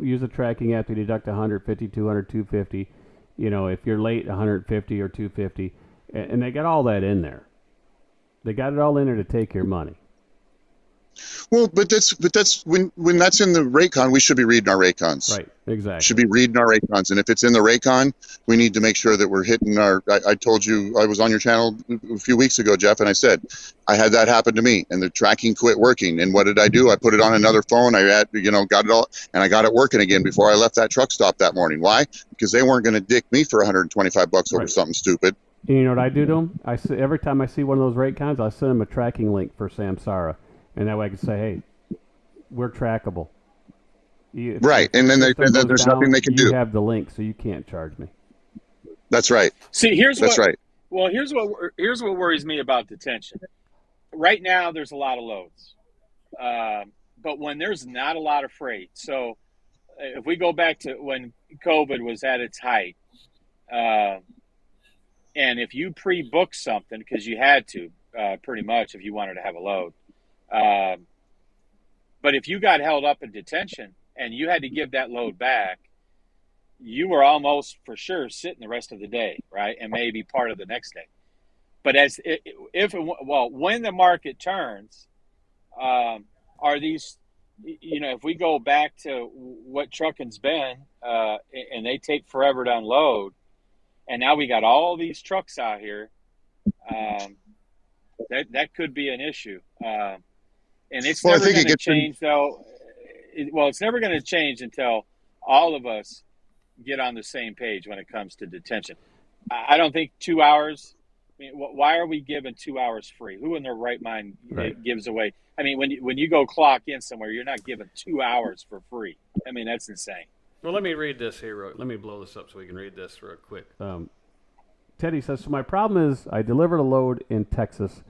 use a tracking app, they deduct 150, 200, 250. If you're late, 150 or 250, and they got all that in there. They got it all in there to take your money. Well, but that's when that's in the rate con, we should be reading our rate cons. Right, exactly. Should be reading our rate cons, and if it's in the rate con, we need to make sure that we're hitting our. I told you I was on your channel a few weeks ago, Jeff, and I said I had that happen to me, and the tracking quit working. And what did I do? I put it on another phone. I got it all, and I got it working again before I left that truck stop that morning. Why? Because they weren't going to dick me for $125 over something stupid. And you know what I do to them? Every time I see one of those rate cons, I send them a tracking link for Samsara. And that way I can say, hey, we're trackable. Right. And then there's nothing they can do. You have the link, so you can't charge me. That's right. See, here's right. Well, here's what worries me about detention. Right now, there's a lot of loads. But when there's not a lot of freight, so if we go back to when COVID was at its height, and if you pre-booked something, because you had to, pretty much, if you wanted to have a load, but if you got held up in detention and you had to give that load back, you were almost for sure sitting the rest of the day, right? And maybe part of the next day. But when the market turns, are these, if we go back to what trucking's been, and they take forever to unload, and now we got all these trucks out here, that could be an issue. And it's never going to change, though. It's never going to change until all of us get on the same page when it comes to detention. I don't think 2 hours. I mean, why are we giving 2 hours free? Who in their right mind gives away? I mean, when you go clock in somewhere, you're not giving 2 hours for free. I mean, that's insane. Well, let me read this here. Let me blow this up so we can read this real quick. Teddy says, so my problem is I delivered a load in Texas,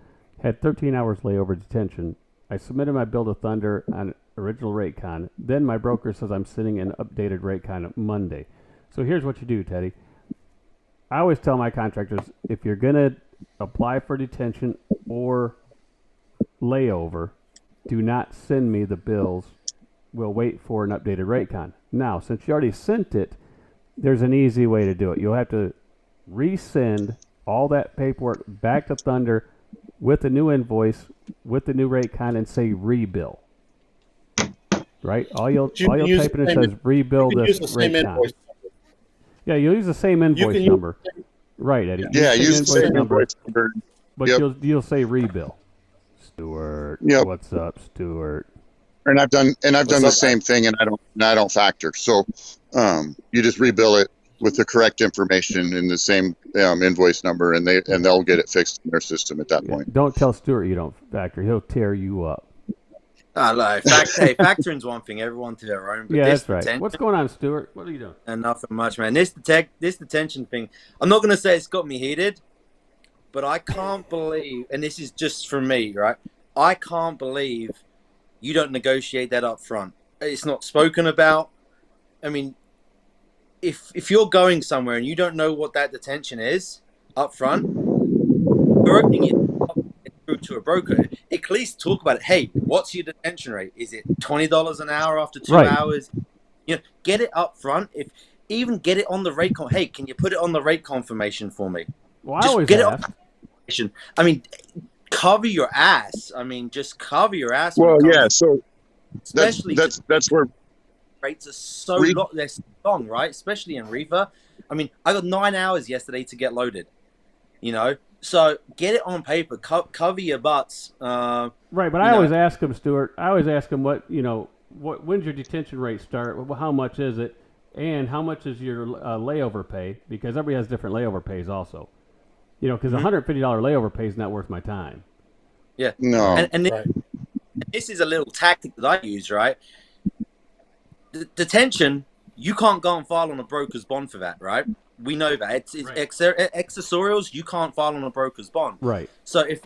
had 13 hours layover detention. I submitted my bill to Thunder on original rate con. Then my broker says I'm sending an updated rate con Monday. So here's what you do, Teddy. I always tell my contractors, if you're going to apply for detention or layover, do not send me the bills. We'll wait for an updated rate con. Now, since you already sent it, there's an easy way to do it. You'll have to resend all that paperwork back to Thunder with a new invoice, with the new rate con, and say rebill. Right? All you'll type in it says rebill this rate con. Yeah, you'll use the same invoice number. Right, Eddie. Yeah, use the same invoice number. But you'll say rebill. Stuart. What's up, Stuart? And I've done the same thing, and I don't factor. So you just rebill it with the correct information in the same invoice number, and they'll get it fixed in their system at that point. Don't tell Stuart you don't factor. He'll tear you up. Oh, no. Factoring's one thing. Everyone to their own. But Yeah, this that's right. detention, What's going on, Stuart? What are you doing? and nothing much, man. This detention thing. I'm not going to say it's got me heated, but I can't believe, and this is just from me, right? I can't believe you don't negotiate that up front. It's not spoken about. I mean, if you're going somewhere and you don't know what that detention is up front, you're opening it up through to a broker. At least talk about it. Hey, what's your detention rate? Is it $20 an hour after 2 hours? You know, get it up front. Even get it on the rate. Hey, can you put it on the rate confirmation for me? Well, I always ask. I mean, cover your ass. I mean, just cover your ass. Well, yeah. So especially that's where rates are so long. They're so long, right? Especially in reefer. I mean, I got 9 hours yesterday to get loaded. You know, so get it on paper. Cover your butts. Right, but I always ask them, Stuart. I always ask them when's your detention rate start? How much is it? And how much is your layover pay? Because everybody has different layover pays also. You know, because $150 layover pay is not worth my time. Yeah. No. And this is a little tactic that I use, right? Detention, you can't go and file on a broker's bond for that, right? We know that. It's accessorials, you can't file on a broker's bond. Right. So if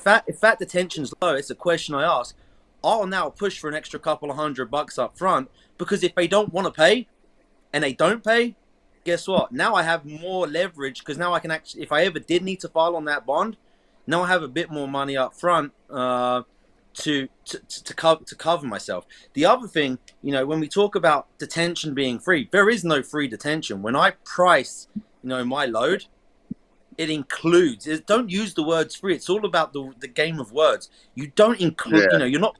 that detention's low, it's a question I ask. I'll now push for an extra couple of $100 up front, because if they don't want to pay and they don't pay, guess what? Now I have more leverage, because now I can actually, if I ever did need to file on that bond, now I have a bit more money up front to cover myself. The other thing, you know, when we talk about detention being free, there is no free detention. When I price, you know, my load, it includes. Don't use the words free. It's all about the game of words. You don't include. Yeah. You know, you're not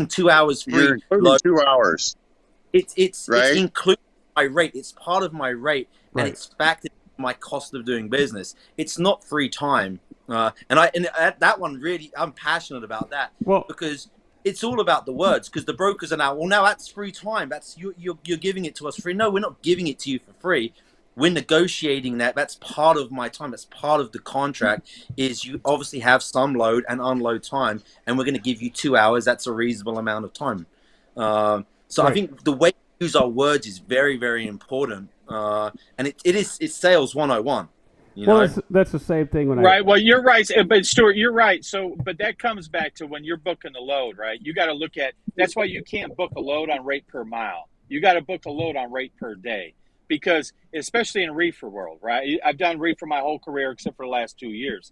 2 hours free. You're including 2 hours. It's right? It's included my rate. It's part of my rate, and it's factored into my cost of doing business. It's not free time. And that one really, I'm passionate about that. Well, because it's all about the words. Because the brokers are now that's free time. That's you're giving it to us free. No, we're not giving it to you for free. We're negotiating that. That's part of my time. That's part of the contract. Is you obviously have some load and unload time, and we're going to give you 2 hours. That's a reasonable amount of time. So I think the way we use our words is very, very important. And it's sales 101. You know? That's the same thing when Right. Well, you're right. But Stuart, you're right. So, but that comes back to when you're booking the load, right? You got to look at, that's why you can't book a load on rate per mile. You got to book a load on rate per day, because especially in reefer world, right? I've done reefer my whole career, except for the last 2 years.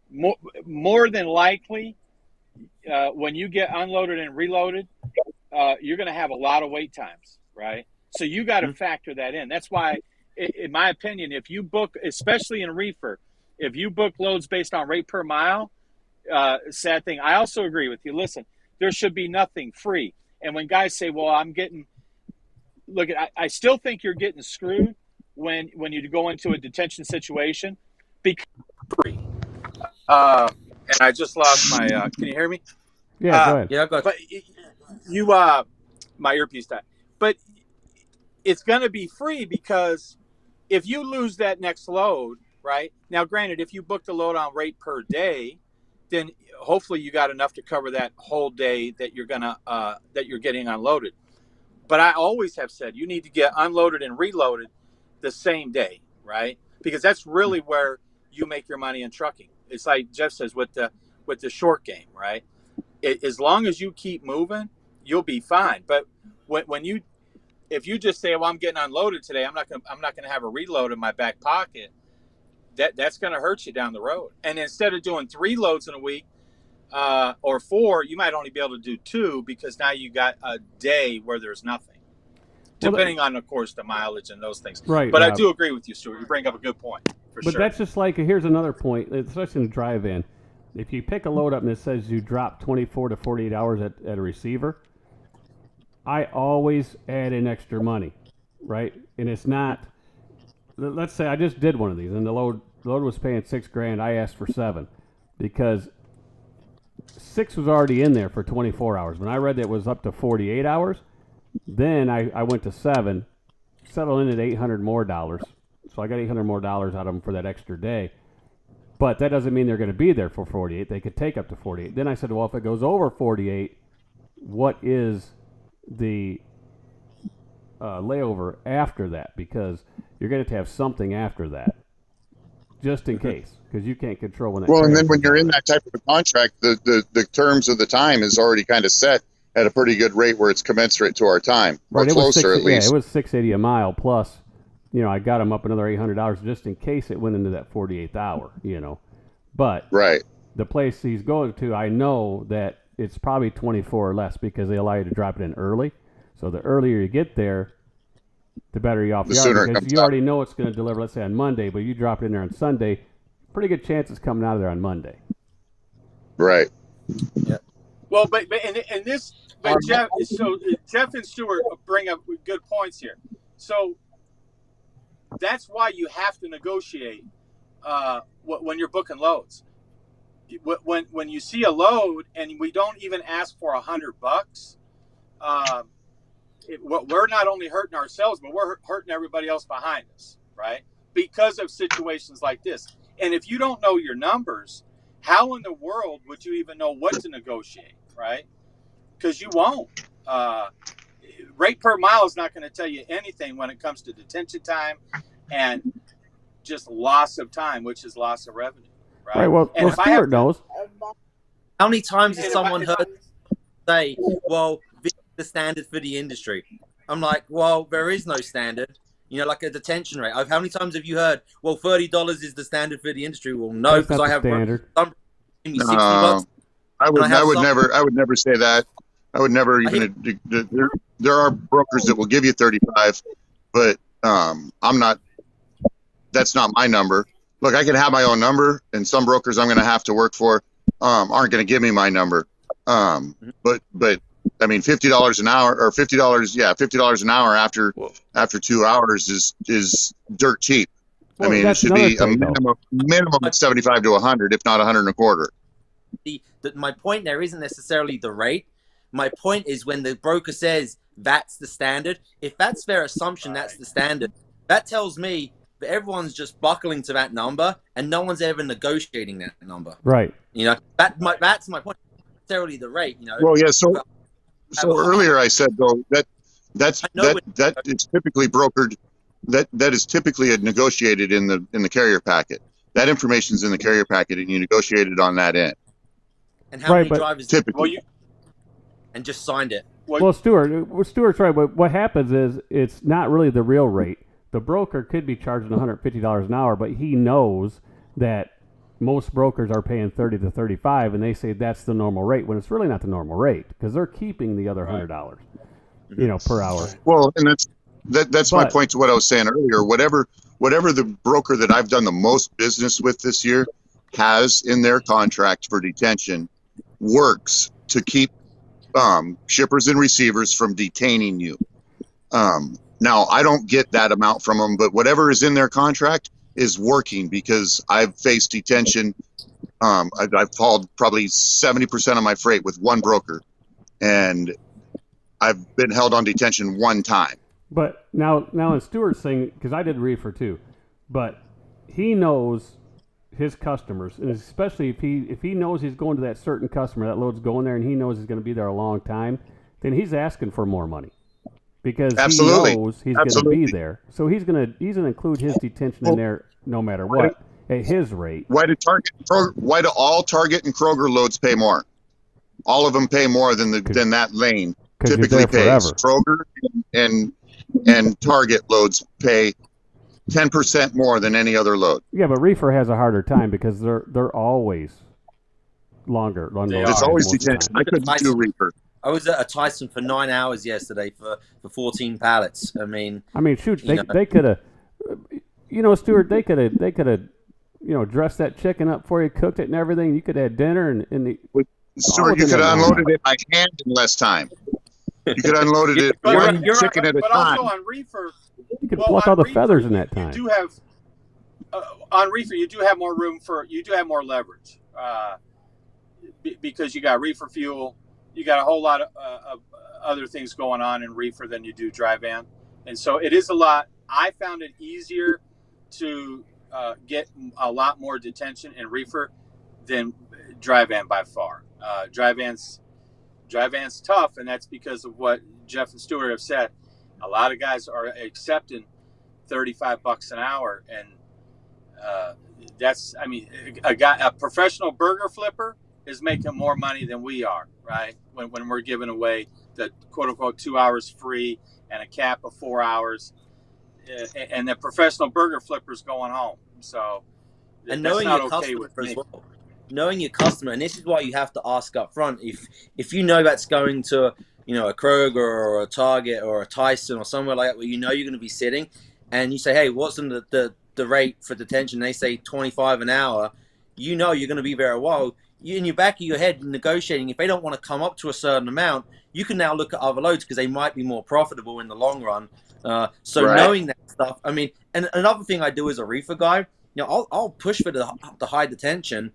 More than likely, when you get unloaded and reloaded, you're going to have a lot of wait times, right? So you got to factor that in. That's why, in my opinion, if you book, especially in reefer, if you book loads based on rate per mile, sad thing. I also agree with you. Listen, there should be nothing free. And when guys say, well, I still think you're getting screwed when you go into a detention situation, because free. And I just lost my, can you hear me? Yeah, go ahead. Yeah, go ahead. But my earpiece died. But it's going to be free, because if you lose that next load, right? Now, granted, if you booked a load on rate per day, then hopefully you got enough to cover that whole day that you're getting unloaded. But I always have said you need to get unloaded and reloaded the same day, right? Because that's really where you make your money in trucking. It's like Jeff says with the short game, right? As long as you keep moving, you'll be fine. But if you just say, well, I'm getting unloaded today, I'm not gonna have a reload in my back pocket, that's gonna hurt you down the road. And instead of doing 3 loads in a week or 4, you might only be able to do 2, because now you got a day where there's nothing, depending on, of course, the mileage and those things. Right. But I do agree with you, Stuart. You bring up a good point. But that's just like, here's another point, especially in the drive-in. If you pick a load up and it says you drop 24 to 48 hours at a receiver, I always add in extra money, right? And it's not, let's say I just did one of these and the load was paying $6,000. I asked for 7 because 6 was already in there for 24 hours. When I read that it was up to 48 hours, then I went to 7, settled in at $800 more, So I got $800 more out of them for that extra day. But that doesn't mean they're going to be there for 48. They could take up to 48. Then I said, well, if it goes over 48, what is the layover after that? Because you're going to have something after that, just in case, because you can't control when that. Well, and then when you're in that type of a contract, the terms of the time is already kind of set at a pretty good rate where it's commensurate to our time, or closer at least. Yeah, it was $6.80 a mile plus. I got them up another $800 just in case it went into that 48th hour. But right, the place he's going to, I know that it's probably 24 or less because they allow you to drop it in early. So the earlier you get there, the better you off you are, because you already know it's going to deliver, let's say, on Monday, but you drop it in there on Sunday, pretty good chance it's coming out of there on Monday. Right. Yeah. Well, but Jeff, so Jeff and Stuart bring up good points here. So that's why you have to negotiate when you're booking loads. When you see a load and we don't even ask for $100, we're not only hurting ourselves, but we're hurting everybody else behind us, right? Because of situations like this. And if you don't know your numbers, how in the world would you even know what to negotiate, right? Because you won't. Rate per mile is not going to tell you anything when it comes to detention time and just loss of time, which is loss of revenue, right? Right. Well, Stuart knows. How many times has someone heard say, well, this is the standard for the industry? I'm like, well, there is no standard. Like a detention rate. How many times have you heard, well, $30 is the standard for the industry? Well, no, because I have standard. Some $60. I would never say that. I would never even. There are brokers that will give you 35, but I'm not. That's not my number. Look, I can have my own number, and some brokers I'm going to have to work for aren't going to give me my number. But I mean, $50 an hour or $50. Yeah, $50 an hour after 2 hours is dirt cheap. Well, I mean, it should be a minimum of 75 to 100, if not 100 and a quarter. My point there isn't necessarily the rate. My point is when the broker says that's the standard, if that's their assumption, that's the standard, that tells me that everyone's just buckling to that number and no one's ever negotiating that number. Right. That's my point. Not necessarily the rate. Well, yeah. So earlier I said though that is typically brokered. That is typically negotiated in the carrier packet. That information's in the carrier packet, and you negotiate it on that end. And how many drivers typically and just signed it? Well, Stuart's right. But what happens is it's not really the real rate. The broker could be charging $150 an hour, but he knows that most brokers are paying 30 to 35, and they say that's the normal rate when it's really not the normal rate because they're keeping the other $100, per hour. Well, and that's my point to what I was saying earlier. Whatever the broker that I've done the most business with this year has in their contract for detention works to keep shippers and receivers from detaining you. Now, I don't get that amount from them, but whatever is in their contract is working because I've faced detention. I've hauled probably 70% of my freight with one broker, and I've been held on detention one time. But now in Stuart's thing, because I did reefer too, but he knows his customers, and especially if he knows he's going to that certain customer, that load's going there, and he knows he's going to be there a long time, then he's asking for more money because he knows he's going to be there. So he's going to include his detention in there no matter what at his rate. Why do all Target and Kroger loads pay more? All of them pay more than that lane typically pays. Kroger and Target loads pay 10% more than any other load. Yeah, but reefer has a harder time because they're always longer. It's always detention. I couldn't do reefer. I was at a Tyson for 9 hours yesterday for 14 pallets. I mean, shoot, they could have, Stuart, they could have, dressed that chicken up for you, cooked it and everything. You could have had dinner and Stuart, you could have unloaded it by hand in less time. You could have unloaded it one chicken at a time. But also on reefer, you could pluck all the feathers in that time. You do have on reefer, you do have more leverage because you got reefer fuel. You got a whole lot of other things going on in reefer than you do dry van. And so it is a lot. I found it easier to get a lot more detention and reefer than dry van by far. Dry van's tough, and that's because of what Jeff and Stuart have said. A lot of guys are accepting $35 an hour, and a professional burger flipper is making more money than we are, right? When we're giving away the quote unquote 2 hours free and a cap of 4 hours, and the professional burger flipper's going home. So and that's knowing not your okay customer with as me. well. Knowing your customer, and this is why you have to ask up front. If you know that's going to a Kroger or a Target or a Tyson or somewhere like that where you know you're going to be sitting, and you say, hey, what's the rate for detention? They say $25 an hour. You know you're going to be there a while. You, in your back of your head, negotiating. If they don't want to come up to a certain amount, you can now look at other loads because they might be more profitable in the long run. So Right. knowing that stuff, I mean, and another thing I do as a reefer guy, I'll push for the high detention,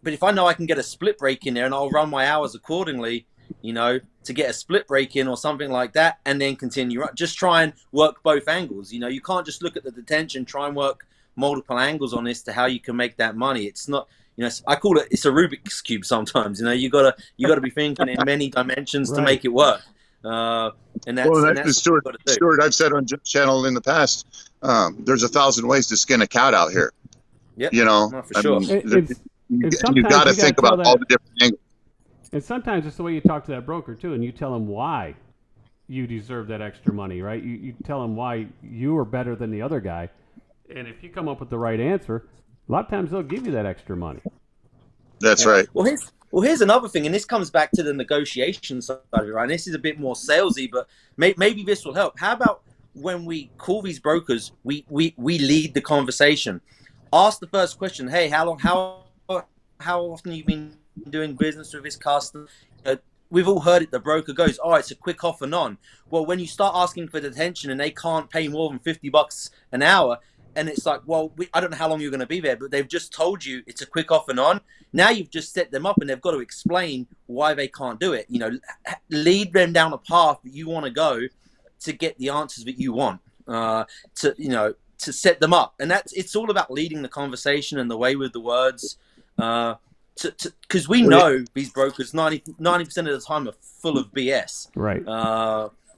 but if I know I can get a split break in there, and I'll run my hours accordingly, to get a split break in or something like that, and then continue. Just try and work both angles. You can't just look at the detention. Try and work multiple angles on this to how you can make that money. It's not. I call it's a Rubik's cube sometimes. You gotta be thinking in many dimensions to make it work. And that's Stuart, I've said on Jim's channel in the past, there's 1,000 ways to skin a cat out here. Yep. For I sure. mean, you got to think about all the different angles. And sometimes it's the way you talk to that broker too, and you tell them why you deserve that extra money, right? You tell them why you are better than the other guy, and if you come up with the right answer, a lot of times they'll give you that extra money. That's right. Well, here's another thing, and this comes back to the negotiation side of it, right? And this is a bit more salesy, but maybe this will help. How about when we call these brokers, we lead the conversation. Ask the first question, hey, how often have you been doing business with this customer? We've all heard it. The broker goes, oh, it's a quick off and on. Well, when you start asking for detention and they can't pay more than $50 an hour, and it's like, well, I don't know how long you're going to be there, but they've just told you it's a quick off and on. Now you've just set them up, and they've got to explain why they can't do it. Lead them down a path that you want to go to get the answers that you want. To set them up, and it's all about leading the conversation and the way with the words. Because we know these brokers 90% of the time are full of BS. Right.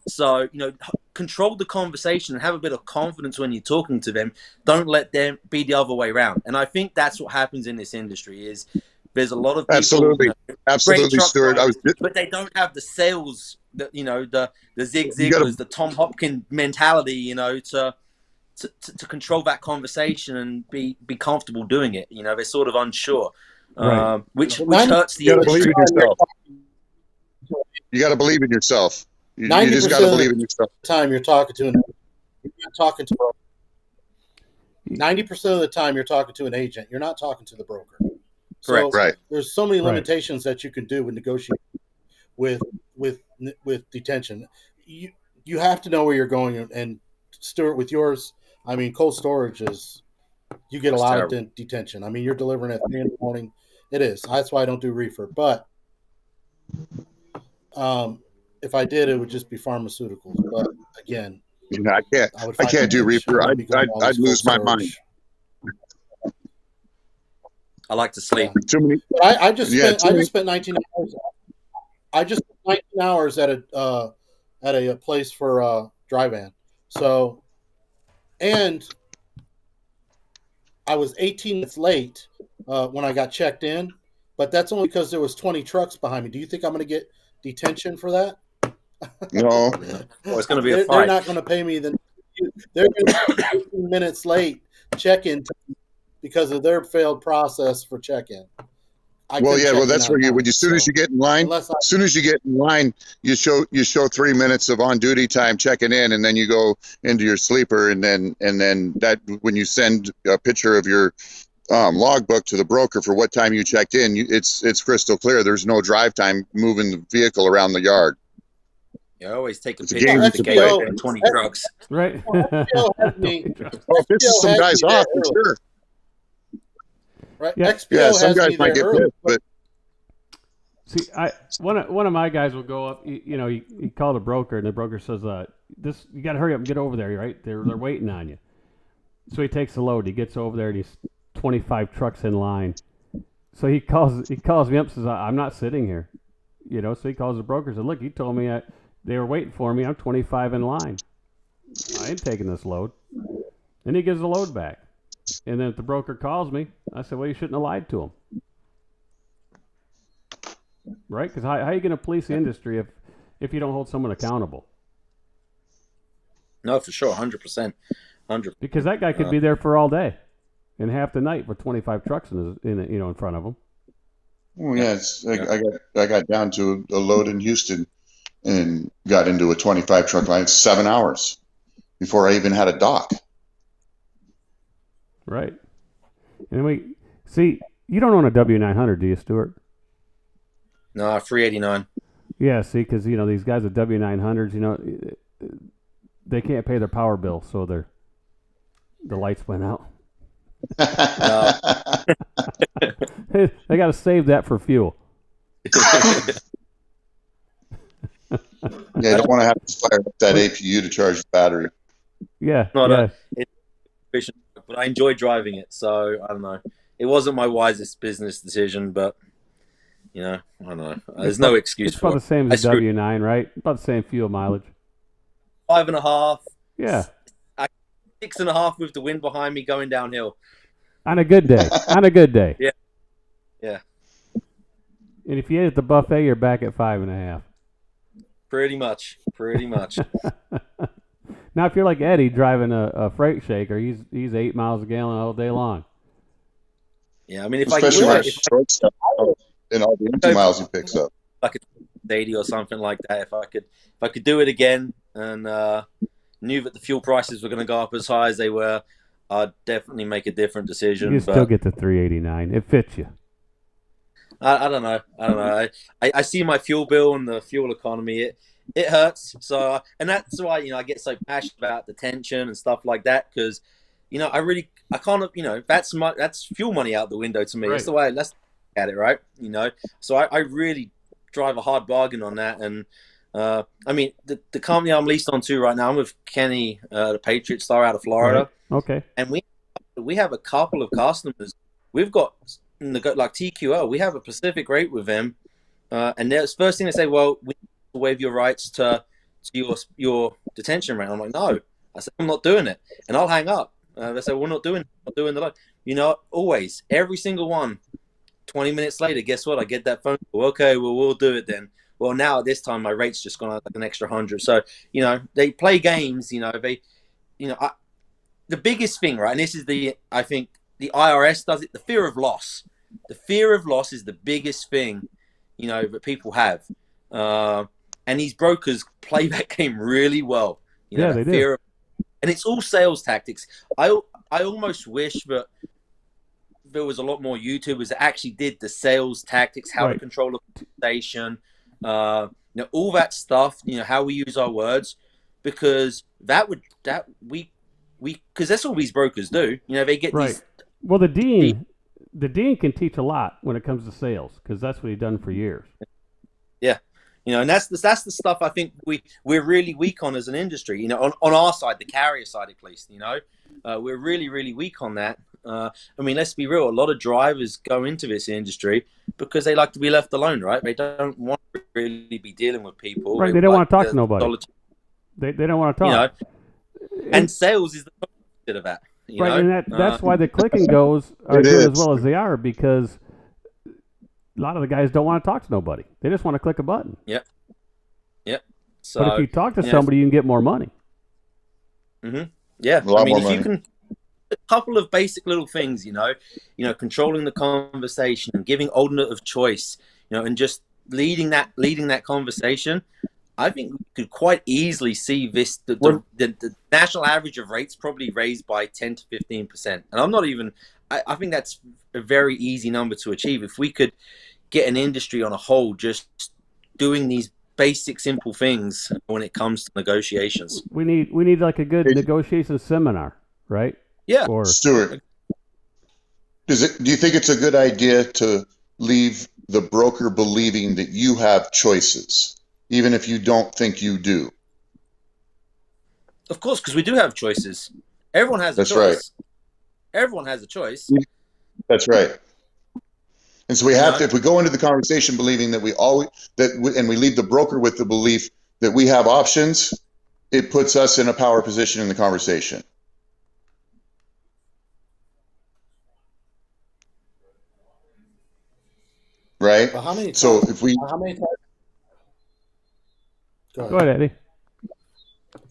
So, control the conversation and have a bit of confidence when you're talking to them. Don't let them be the other way around. And I think that's what happens in this industry is there's a lot of people, absolutely, Stuart. But they don't have the sales, the Zig Ziglars, the Tom Hopkins mentality, to control that conversation and be comfortable doing it. They're sort of unsure, right. which hurts the industry. You got to believe in yourself. You just got to believe in yourself. The time you're talking to you're not talking to 90% of the time you're talking to an agent. You're not talking to the broker. Correct. So right. There's so many limitations that you can do with negotiating with detention. You have to know where you're going. And Stuart, with yours, I mean, cold storage you get a lot of detention. I mean, you're delivering at 3 in the morning. It is. That's why I don't do reefer. But if I did, it would just be pharmaceuticals. But again, I can't do reefer. I'd lose my mind. I like to sleep. Yeah. Too many. I just spent 19 hours. I just spent 19 hours at a place for dry van. So, and I was 18 minutes late when I got checked in, but that's only because there was 20 trucks behind me. Do you think I'm going to get detention for that? No. It's going to be a fight. They're not going to pay me. They're going to be 15 minutes late check-in because of their failed process for check-in. That's where as soon as you get in line, you show 3 minutes of on-duty time checking in, and then you go into your sleeper, and then that when you send a picture of your logbook to the broker for what time you checked in, it's crystal clear. There's no drive time moving the vehicle around the yard. You always take a picture of the gate and 20 trucks. Right. Pisses some guys off for sure. Right. Yeah, some guys might get pissed, but see, one of my guys will go up. He called a broker, and the broker says, "You got to hurry up and get over there, right? They're waiting on you." So he takes the load. He gets over there and he's 25 trucks in line. So he calls me up and says, I'm not sitting here. You know, so he calls the broker and says, look, he told me they were waiting for me. I'm 25 in line. I ain't taking this load. And he gives the load back. And then if the broker calls me, I said, well, you shouldn't have lied to him. Right? Because how are you going to police the industry if you don't hold someone accountable? No, for sure, 100%. Because that guy could be there for all day and half the night with 25 trucks in front of him. Oh yeah, I got down to a load in Houston and got into a 25 truck line. It's 7 hours before I even had a dock. Right. And you don't own a W900, do you, Stuart? No, 389. Yeah, see, because these guys with W900s, they can't pay their power bill, so the lights went out. They got to save that for fuel. Yeah, I don't want to have to fire up that APU to charge the battery. Yeah, but I enjoy driving it, so I don't know. It wasn't my wisest business decision, but I don't know. There's no excuse for it. It's about the same as a W9, right? About the same fuel mileage. 5.5. Yeah. 6.5 with the wind behind me going downhill. On a good day. Yeah. Yeah. And if you ate at the buffet, you're back at 5.5. Pretty much. Now, if you're like Eddie driving a freight shaker, he's 8 miles a gallon all day long. Yeah, I mean, especially when it's short stuff and all the empty miles he picks up, like a 80 or something like that. If I could do it again and knew that the fuel prices were going to go up as high as they were, I'd definitely make a different decision. You still get the 389. It fits you. I don't know. I see my fuel bill and the fuel economy. It hurts. So, and that's why I get so passionate about detention and stuff like that, because I can't. That's fuel money out the window to me. Right. That's the way. Let's look at it, right? So I really drive a hard bargain on that. And I mean, the company I'm leased on to right now, I'm with Kenny, the Patriot Star out of Florida. Right. Okay. And we have a couple of customers. We've got like TQL. We have a Pacific rate with them, and the first thing they say, well, we need to waive your rights to your detention rate. I'm like, no. I said, I'm not doing it, and I'll hang up. They say, we're not doing the load. Always, every single one. 20 minutes later, guess what? I get that phone call. Okay, well, we'll do it then. Well, now at this time, my rate's just gone up like an extra 100. So, they play games. The biggest thing, right? And this is I think the IRS does it. The fear of loss. The fear of loss is the biggest thing, that people have. And these brokers play that game really well. They do. And it's all sales tactics. I almost wish that there was a lot more YouTubers that actually did the sales tactics, how to control a conversation, all that stuff. How we use our words, because because that's all these brokers do. They get these. Well, the dean can teach a lot when it comes to sales, because that's what he's done for years. Yeah. And that's the stuff I think we're really weak on as an industry. On our side, the carrier side at least. We're really, really weak on that. I mean, let's be real. A lot of drivers go into this industry because they like to be left alone, right? They don't want to really be dealing with people. Right. They don't want to talk to nobody. They don't want to talk. And sales is the opposite of that. Right, and that's why the click and goes are doing as well as they are, because a lot of the guys don't want to talk to nobody. They just want to click a button. Yep. So, but if you talk to somebody, you can get more money. Mm-hmm. Yeah. A lot more if money. You can, a couple of basic little things, controlling the conversation and giving alternate choice, and just leading that conversation. I think we could quite easily see this. The national average of rates probably raised by 10 to 15%. And I'm not even. I think that's a very easy number to achieve if we could get an industry on a whole just doing these basic, simple things when it comes to negotiations. We need like a good negotiation seminar, right? Yeah. Stuart, do you think it's a good idea to leave the broker believing that you have choices, even if you don't think you do? Of course, because we do have choices. Everyone has a That's choice. Right. Everyone has a choice. That's right. And so we have to, if we go into the conversation believing that and we leave the broker with the belief that we have options, it puts us in a power position in the conversation. Right? But how many times, so if we... How many times? Go ahead, Eddie.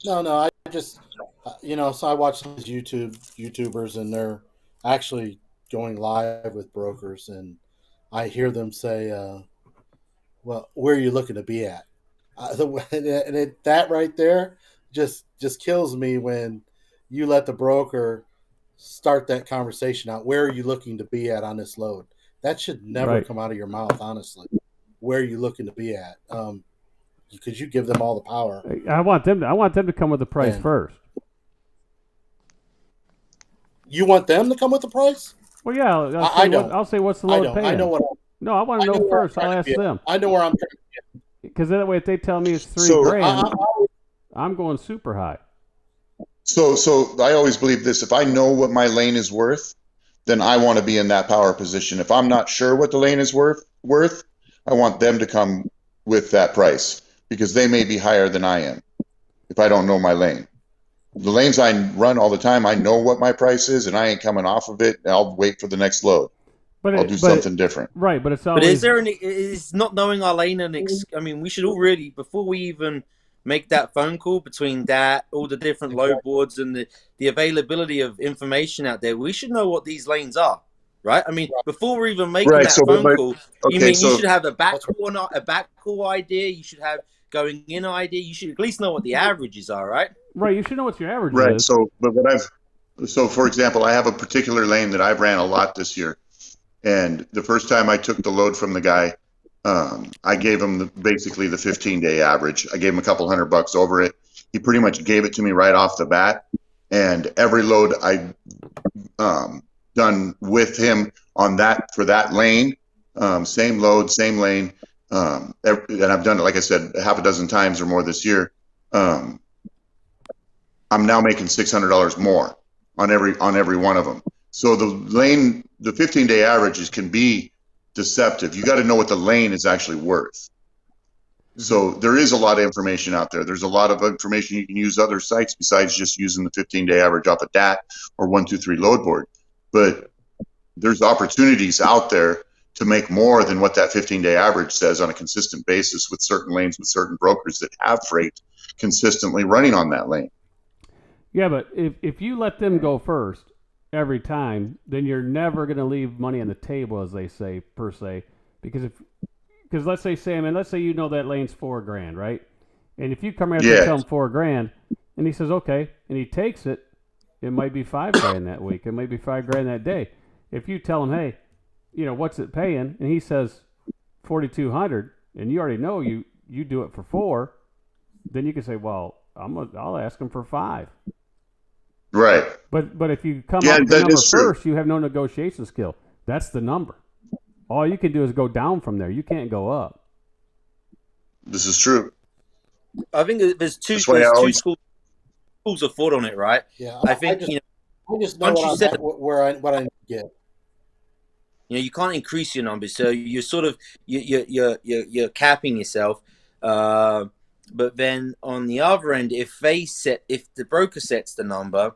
No, I just, so I watch these YouTubers, and they're actually going live with brokers, and I hear them say, well, where are you looking to be at? That right there just kills me when you let the broker start that conversation out. Where are you looking to be at on this load? That should never come out of your mouth, honestly. Where are you looking to be at? Because you give them all the power. I want them to come with the price first. You want them to come with the price? Well, yeah. I'll say what's the load paying. I know what. No, I want to know first. I'll ask them. I know where I'm trying to get. Because that way, if they tell me it's $3,000, I'm going super high. So I always believe this: if I know what my lane is worth, then I want to be in that power position. If I'm not sure what the lane is worth, I want them to come with that price, because they may be higher than I am if I don't know my lane. The lanes I run all the time, I know what my price is, and I ain't coming off of it. I'll wait for the next load. I'll do something different. Right, but it's always... But is there is not knowing our lane I mean, we should all really, before we even make that phone call between all the different load boards and the availability of information out there, we should know what these lanes are, right? I mean, before we're even making that phone call, you should have a back call idea, you should have going in idea, you should at least know what the averages are, right? Right, you should know what your average is. Right, so for example, I have a particular lane that I've ran a lot this year. And the first time I took the load from the guy, I gave him basically the 15-day average. I gave him a couple $100 over it. He pretty much gave it to me right off the bat. And every load I done with him on that for that lane, same load, same lane, and I've done it, like I said, half a dozen times or more this year. I'm now making $600 more on every one of them. So the 15-day averages can be deceptive. You got to know what the lane is actually worth. So there is a lot of information out there. There's a lot of information you can use other sites besides just using the 15-day average off a DAT or 123 load board. But there's opportunities out there to make more than what that 15-day average says on a consistent basis with certain lanes, with certain brokers that have freight consistently running on that lane. Yeah, but if you let them go first every time, then you're never going to leave money on the table, as they say, per se. Because let's say, Sam, and let's say you know that lane's $4,000, right? And if you come out and tell him $4,000, and he says okay, and he takes it, it might be $5,000 that week. It might be $5,000 that day. If you tell him, hey, what's it paying, and he says $4,200, and you already know you do it for $4,000, then you can say, well, I'll ask him for $5,000. Right. But if you come up with the number first, you have no negotiation skill. That's the number. All you can do is go down from there. You can't go up. This is true. I think there's two schools of thought on it, right? Yeah, I think I just know what I get. You can't increase your numbers, so you're sort of you're capping yourself. But then on the other end, if the broker sets the number,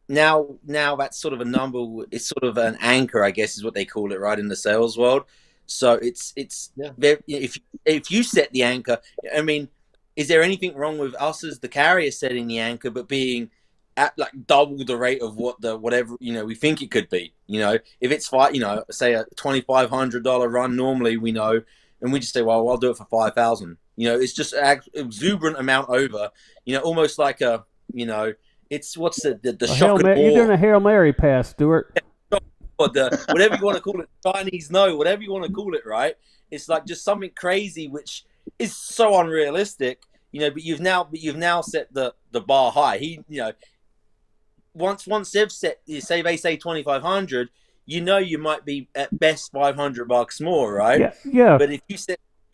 now that's sort of a number. It's sort of an anchor, I guess, is what they call it, right, in the sales world. So if you set the anchor, I mean, is there anything wrong with us as the carrier setting the anchor, but being at like double the rate of whatever we think it could be? If it's say a $2,500 run normally, we know, and we just say, well, I'll do it for $5,000. It's just an exuberant amount over. Almost like it's what's the shock and awe. You're doing a Hail Mary pass, Stuart. Or whatever you want to call it, Chinese whatever you want to call it, right? It's like just something crazy, which is so unrealistic, But you've now set the bar high. Once they've set, say they say 2,500, you might be at best $500 more, right? Yeah. But if you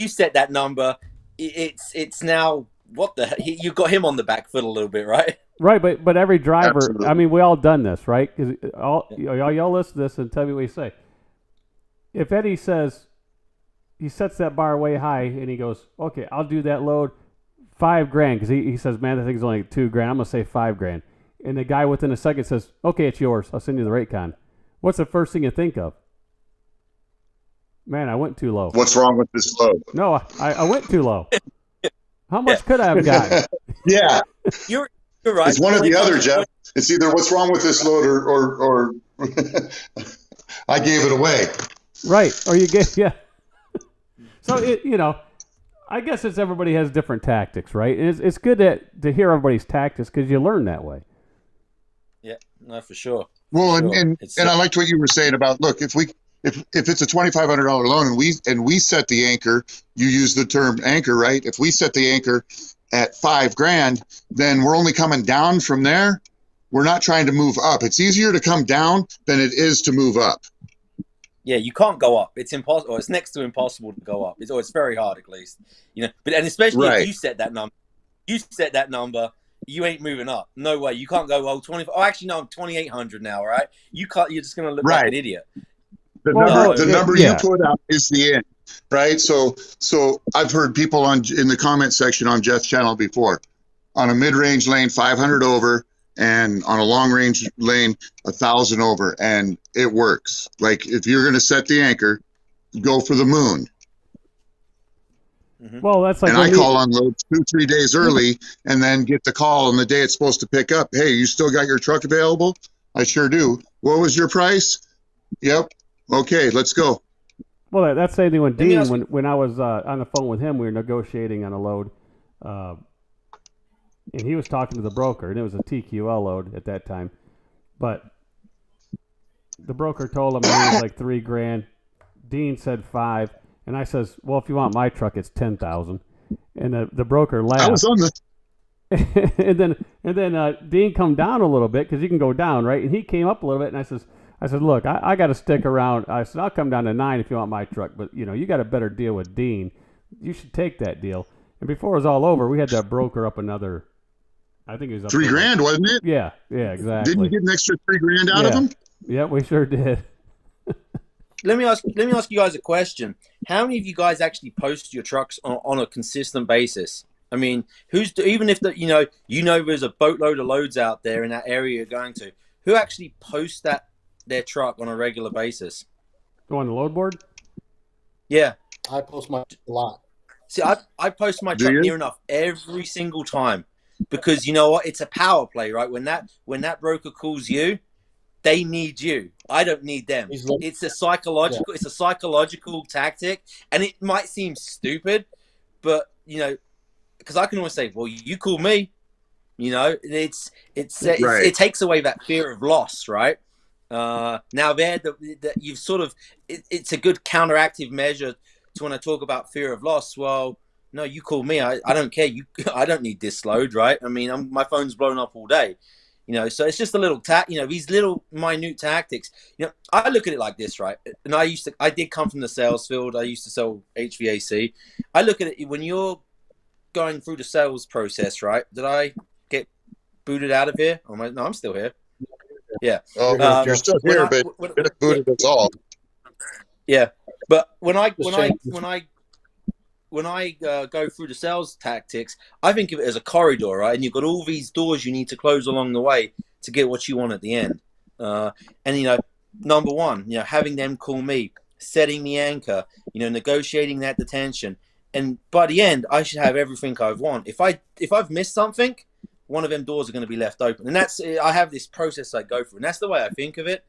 set that number, it's now what the heck? You got him on the back foot a little bit, right? Right, but every driver, Absolutely. I mean, we all done this, right? Because y'all listen to this and tell me what you say. If Eddie says, he sets that bar way high and he goes, okay, I'll do that load, $5,000, because he says, man, that thing's only $2,000. I'm gonna say $5,000, and the guy within a second says, okay, it's yours. I'll send you the rate con. What's the first thing you think of? Man, I went too low. What's wrong with this load? No, I went too low. How much could I have gotten? Yeah, You're right. it's one or the other, Jeff. It's either what's wrong with this load or I gave it away. Right, or you get So I guess everybody has different tactics, right? It's good to hear everybody's tactics because you learn that way. Yeah, no, for sure. Well, Sure. and I liked what you were saying about, look, if it's a $2,500 loan and we set the anchor, you use the term anchor, right? If we set the anchor at $5,000, then we're only coming down from there. We're not trying to move up. It's easier to come down than it is to move up. Yeah, you can't go up. It's impossible. It's next to impossible to go up. It's very hard, at least. But especially Right. if you set that number. You ain't moving up. No way. You can't go 20. Oh, actually, no. I'm 2,800 now. Right? You can't. You're just gonna look like Right. an idiot. The number you put out is the end, right? So I've heard people in the comment section on Jeff's channel before, on a mid-range lane 500 over, and on a long-range lane 1,000 over, and it works. Like if you're going to set the anchor, go for the moon. Mm-hmm. Well, that's like And I call on loads 2-3 days early, and then get the call on the day it's supposed to pick up. Hey, you still got your truck available? I sure do. What was your price? Yep. Okay, let's go. Well, that's the same thing when Let me Dean, ask you- when I was on the phone with him, we were negotiating on a load, and he was talking to the broker, and it was a TQL load at that time, but the broker told him it was like $3,000. Dean said $5,000, and I says, well, if you want my truck, it's $10,000, and the broker laughed. I was on the and then Dean come down a little bit because you can go down, right? And he came up a little bit, and I said, look, I got to stick around. I said, I'll come down to 9 if you want my truck, but you got a better deal with Dean. You should take that deal. And before it was all over, we had that broker up another. I think it was up $3,000, wasn't it? Yeah, exactly. Didn't you get an extra $3,000 out of him? Yeah, we sure did. Let me ask you guys a question. How many of you guys actually post your trucks on a consistent basis? I mean, even if there's a boatload of loads out there in that area you're going to, who actually posts their truck on a regular basis? Go on the load board? Yeah. I post my a lot. See, I post my truck near enough every single time because you know what? It's a power play, right? When that broker calls you, they need you. I don't need them. It's a psychological tactic, and it might seem stupid, but because I can always say, well, you call me. It takes away that fear of loss, right? Now you've sort of it's a good counteractive measure to when I talk about fear of loss. Well, no, you call me. I don't care. I don't need this load, right? I mean, my phone's blown up all day. So it's just a little these little minute tactics. I look at it like this, right? And I did come from the sales field. I used to sell HVAC. I look at it when you're going through the sales process, right? Did I get booted out of here? No, I'm still here. Yeah. Oh, you're still here, but you could have booted us all. Yeah, but when I go through the sales tactics, I think of it as a corridor, right? And you've got all these doors you need to close along the way to get what you want at the end. And number one, having them call me, setting the anchor, negotiating that detention, and by the end, I should have everything I want. If I've missed something, one of them doors are going to be left open, and I have this process I go through, and that's the way I think of it,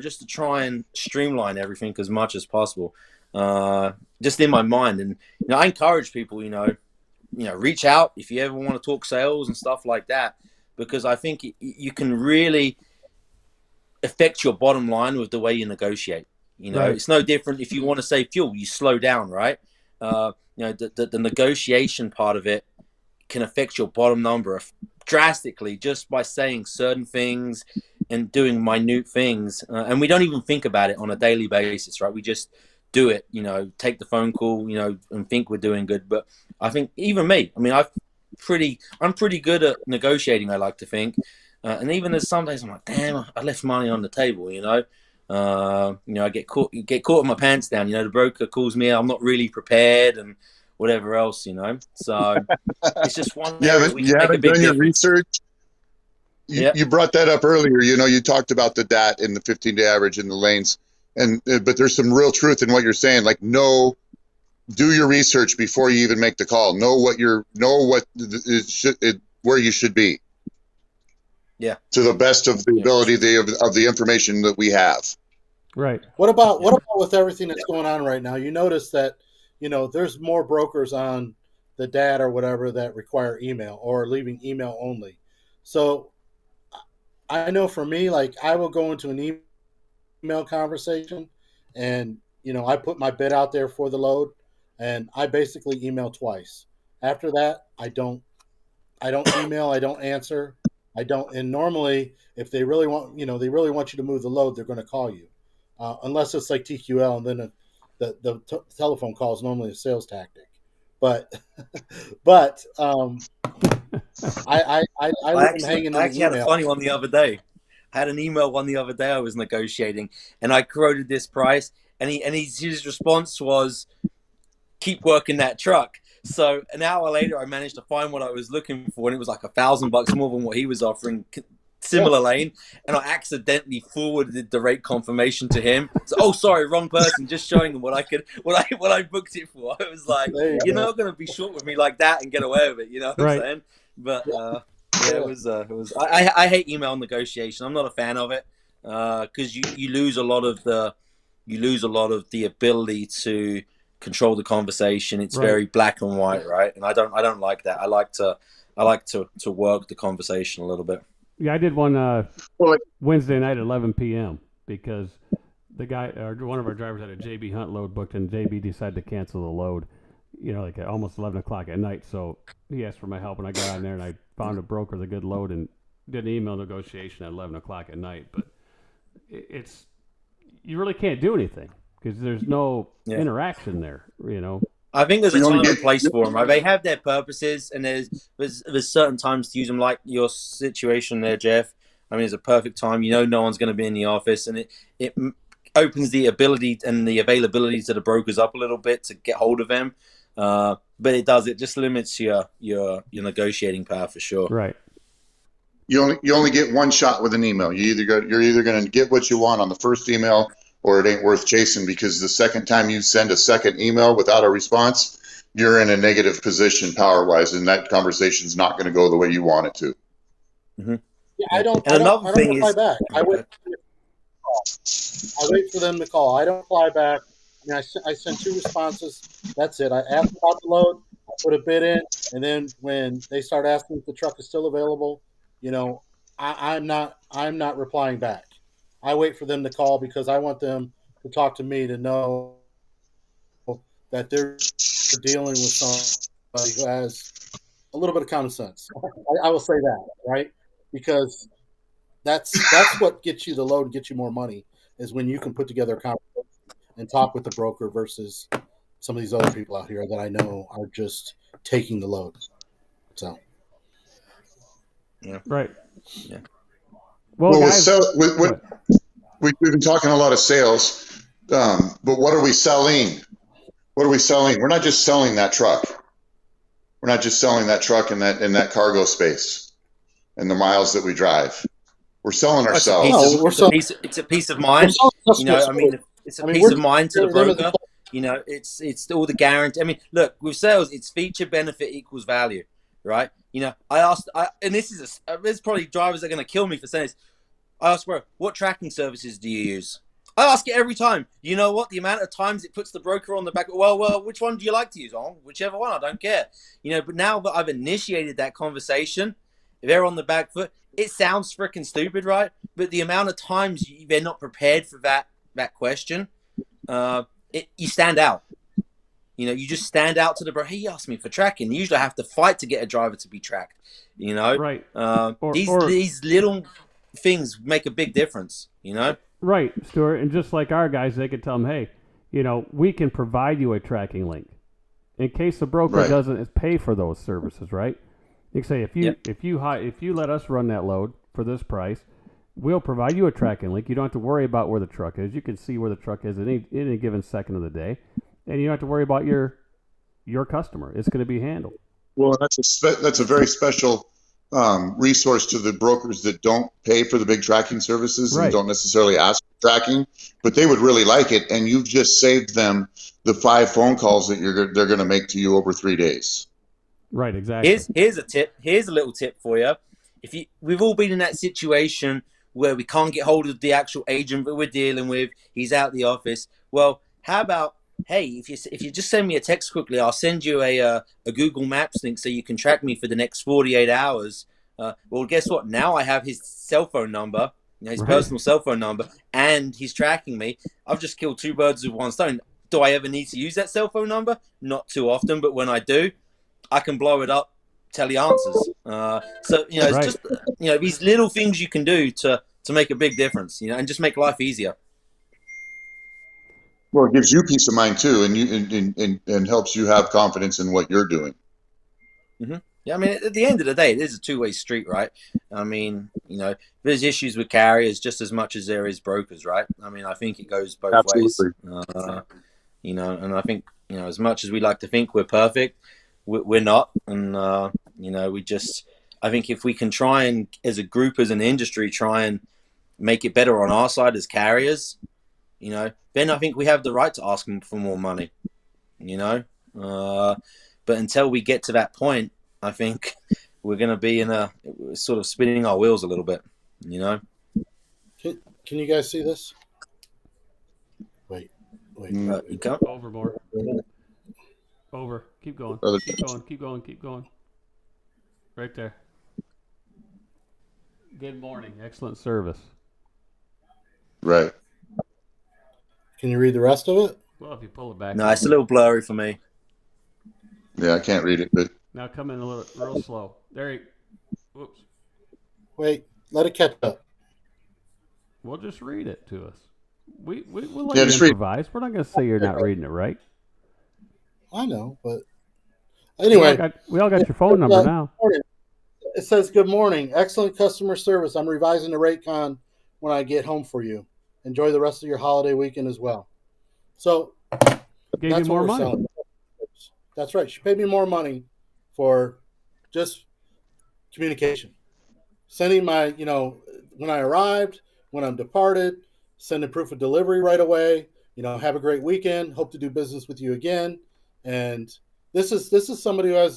just to try and streamline everything as much as possible. Just in my mind, and I encourage people, reach out if you ever want to talk sales and stuff like that, because I think you can really affect your bottom line with the way you negotiate. Right. It's no different if you want to save fuel, you slow down, right? The negotiation part of it can affect your bottom number drastically just by saying certain things and doing minute things, and we don't even think about it on a daily basis, right? We just do it, take the phone call, and think we're doing good. But I think even me, I'm pretty good at negotiating, I like to think. And even there's some days I'm like, damn, I left money on the table, you know. I get caught with my pants down. You know, the broker calls me, I'm not really prepared, and whatever else, you know. So it's just one area we can make a big done your difference. research. You brought that up earlier. You know, you talked about the DAT in the 15-day average in the lanes, and but there's some real truth in what you're saying. Like, do your research before you even make the call. Know where you should be. Yeah. To the best of the ability of the information that we have. Right. What about with everything that's going on right now? You notice that, you know, there's more brokers on the DAT or whatever that require email or leaving email only. So I know for me, like, I will go into an email conversation and, you know, I put my bid out there for the load and I basically email twice. After that, I don't email, I don't answer. And normally if they really want you to move the load, they're going to call you. Unless it's like TQL, and then the telephone call is normally a sales tactic. But I actually had a funny one the other day. I had an email one the other day I was negotiating, and I quoted this price, and his response was, keep working that truck. So an hour later, I managed to find what I was looking for, and it was like $1,000 more than what he was offering, similar lane. And I accidentally forwarded the rate confirmation to him. So, oh, sorry, wrong person. Just showing him what I booked it for. I was like, you're not going to be short with me like that and get away with it. You know what I'm saying? But it was. I hate email negotiation. I'm not a fan of it because you lose a lot of the ability to control the conversation. It's very black and white, right? And I don't like that. I like to work the conversation a little bit. Yeah, I did one Wednesday night at 11 p.m. because the guy, one of our drivers had a JB Hunt load booked, and JB decided to cancel the load, you know, like at almost 11 o'clock at night. So he asked for my help, and I got on there, and I found a broker with a good load and did an email negotiation at 11 o'clock at night. But you really can't do anything because there's no interaction there, you know. I think there's a time and place for them, right? They have their purposes, and there's certain times to use them, like your situation there, Jeff. I mean, it's a perfect time. You know, no one's going to be in the office, and it opens the ability and the availability to the brokers up a little bit to get hold of them. But it just limits your negotiating power for sure. Right. You only get one shot with an email. You're either going to get what you want on the first email, or it ain't worth chasing, because the second time you send a second email without a response, you're in a negative position power-wise, and that conversation's not going to go the way you want it to. Mm-hmm. Yeah, I don't reply back. I wait for them to call. I don't reply back. I mean, I send 2 responses. That's it. I ask about the load, I put a bid in, and then when they start asking if the truck is still available, you know, I'm not replying back. I wait for them to call because I want them to talk to me to know that they're dealing with somebody who has a little bit of common sense. I will say that, right? Because that's what gets you the load and gets you more money, is when you can put together a conversation and talk with the broker versus some of these other people out here that I know are just taking the load. So, yeah, right, yeah. Well, guys, we've been talking a lot of sales, but what are we selling? What are we selling? We're not just selling that truck. We're not just selling that truck in that cargo space and the miles that we drive. We're selling ourselves. It's a piece of mind. You know, I mean, it's a piece of mind to the broker. You know, it's all the guarantee. I mean, look, with sales, it's feature benefit equals value, right? You know, and there's probably drivers that are going to kill me for saying this. I ask, bro, what tracking services do you use? I ask it every time. You know what? The amount of times it puts the broker on the back. Well, which one do you like to use? Oh, whichever one. I don't care. You know, but now that I've initiated that conversation, if they're on the back foot, it sounds freaking stupid, right? But the amount of times they're not prepared for that question, you stand out. You know, you just stand out to the broker. Hey, he asked me for tracking. Usually I have to fight to get a driver to be tracked. You know, right? These little things make a big difference, you know? Right, Stuart. And just like our guys, they could tell them, hey, you know, we can provide you a tracking link in case the broker doesn't pay for those services, right? You can say if you let us run that load for this price, we'll provide you a tracking link. You don't have to worry about where the truck is. You can see where the truck is at any given second of the day, and you don't have to worry about your customer. It's going to be handled. Well, that's a very special resource to the brokers that don't pay for the big tracking services and don't necessarily ask for tracking, but they would really like it. And you've just saved them the 5 phone calls that they're going to make to you over 3 days. Right, exactly. Here's a tip. Here's a little tip for you. We've all been in that situation where we can't get hold of the actual agent that we're dealing with. He's out the office. Well, how about, hey, if you just send me a text quickly, I'll send you a Google Maps link so you can track me for the next 48 hours. Well, guess what? Now I have his cell phone number, his personal cell phone number, and he's tracking me. I've just killed 2 birds with 1 stone. Do I ever need to use that cell phone number? Not too often, but when I do, I can blow it up, tell he answers. So, it's just, these little things you can do to make a big difference, and just make life easier. Well, it gives you peace of mind too, and helps you have confidence in what you're doing. Mm-hmm. Yeah, I mean, at the end of the day, it is a 2-way street, right? I mean, there's issues with carriers just as much as there is brokers, right? I mean, I think it goes both ways. And I think, as much as we like to think we're perfect, we're not. And, I think if we can try and, as a group, as an industry, try and make it better on our side as carriers, then I think we have the right to ask them for more money, But until we get to that point, I think we're going to be in a sort of spinning our wheels a little bit, Can you guys see this? Wait. You can't. Over more. Over. Keep going. Keep going. Right there. Good morning. Excellent service. Right. Can you read the rest of it? Well, if you pull it back. No, it's a little blurry for me. Yeah, I can't read it, but Now come in a little real slow. There you. Whoops. Wait, let it catch up. Well, just read it to us. We'll let you improvise. We're not going to say you're not reading it right. I know, but anyway, we all got your phone number now. It says, "Good morning, excellent customer service. I'm revising the rate con when I get home for you. Enjoy the rest of your holiday weekend as well." So Gave you more money. Selling. That's right. She paid me more money for just communication, sending my, when I arrived, when I'm departed, sending proof of delivery right away. Have a great weekend. Hope to do business with you again. And this is somebody who has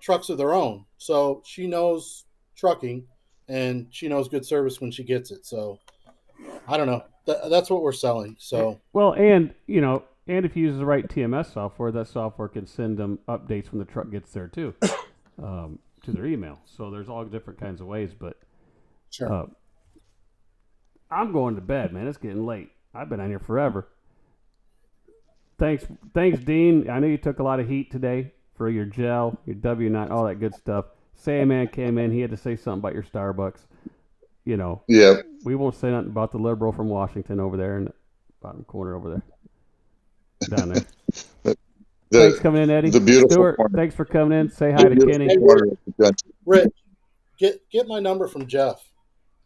trucks of their own, so she knows trucking and she knows good service when she gets it. So I don't know. That's what we're selling. So well, and if you use the right TMS software, that software can send them updates when the truck gets there too, to their email. So there's all different kinds of ways. But sure. I'm going to bed, man. It's getting late. I've been on here forever. Thanks, Dean. I know you took a lot of heat today for your gel, your W9, all that good stuff. Sam came in. He had to say something about your Starbucks. Yeah. We won't say nothing about the liberal from Washington over there in the bottom corner over there. Down there. Thanks for coming in, Eddie. The beautiful Stuart, corner. thanks for coming in. Say hi to Kenny. Rich, get my number from Jeff.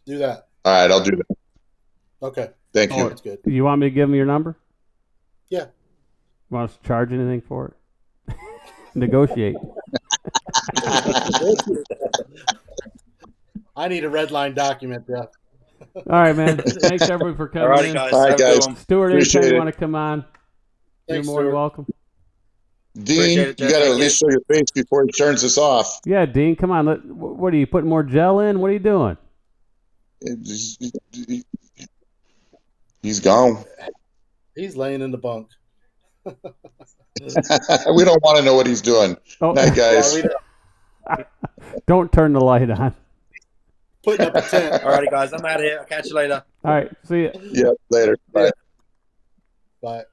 Do that. All right, I'll do that. Okay. Thank you. That's good. You want me to give him your number? Yeah. Want us to charge anything for it? Negotiate. I need a red line document, Jeff. All right, man. Thanks, everybody, for coming All right, in. guys. Bye, guys. Stuart, anytime Appreciate you it. want to come on, Thanks, you're more than Stuart. welcome. Dean, you Appreciate it, got to Jeff. at least show your face before he turns us off. Yeah, Dean, come on. What are you putting more gel in? What are you doing? He's gone. He's laying in the bunk. We don't want to know what he's doing. Oh, Night, guys. Yeah, don't turn the light on. putting up a tent. All righty, guys. I'm out of here. I'll catch you later. All right, see ya. Yeah, later. Bye. Bye.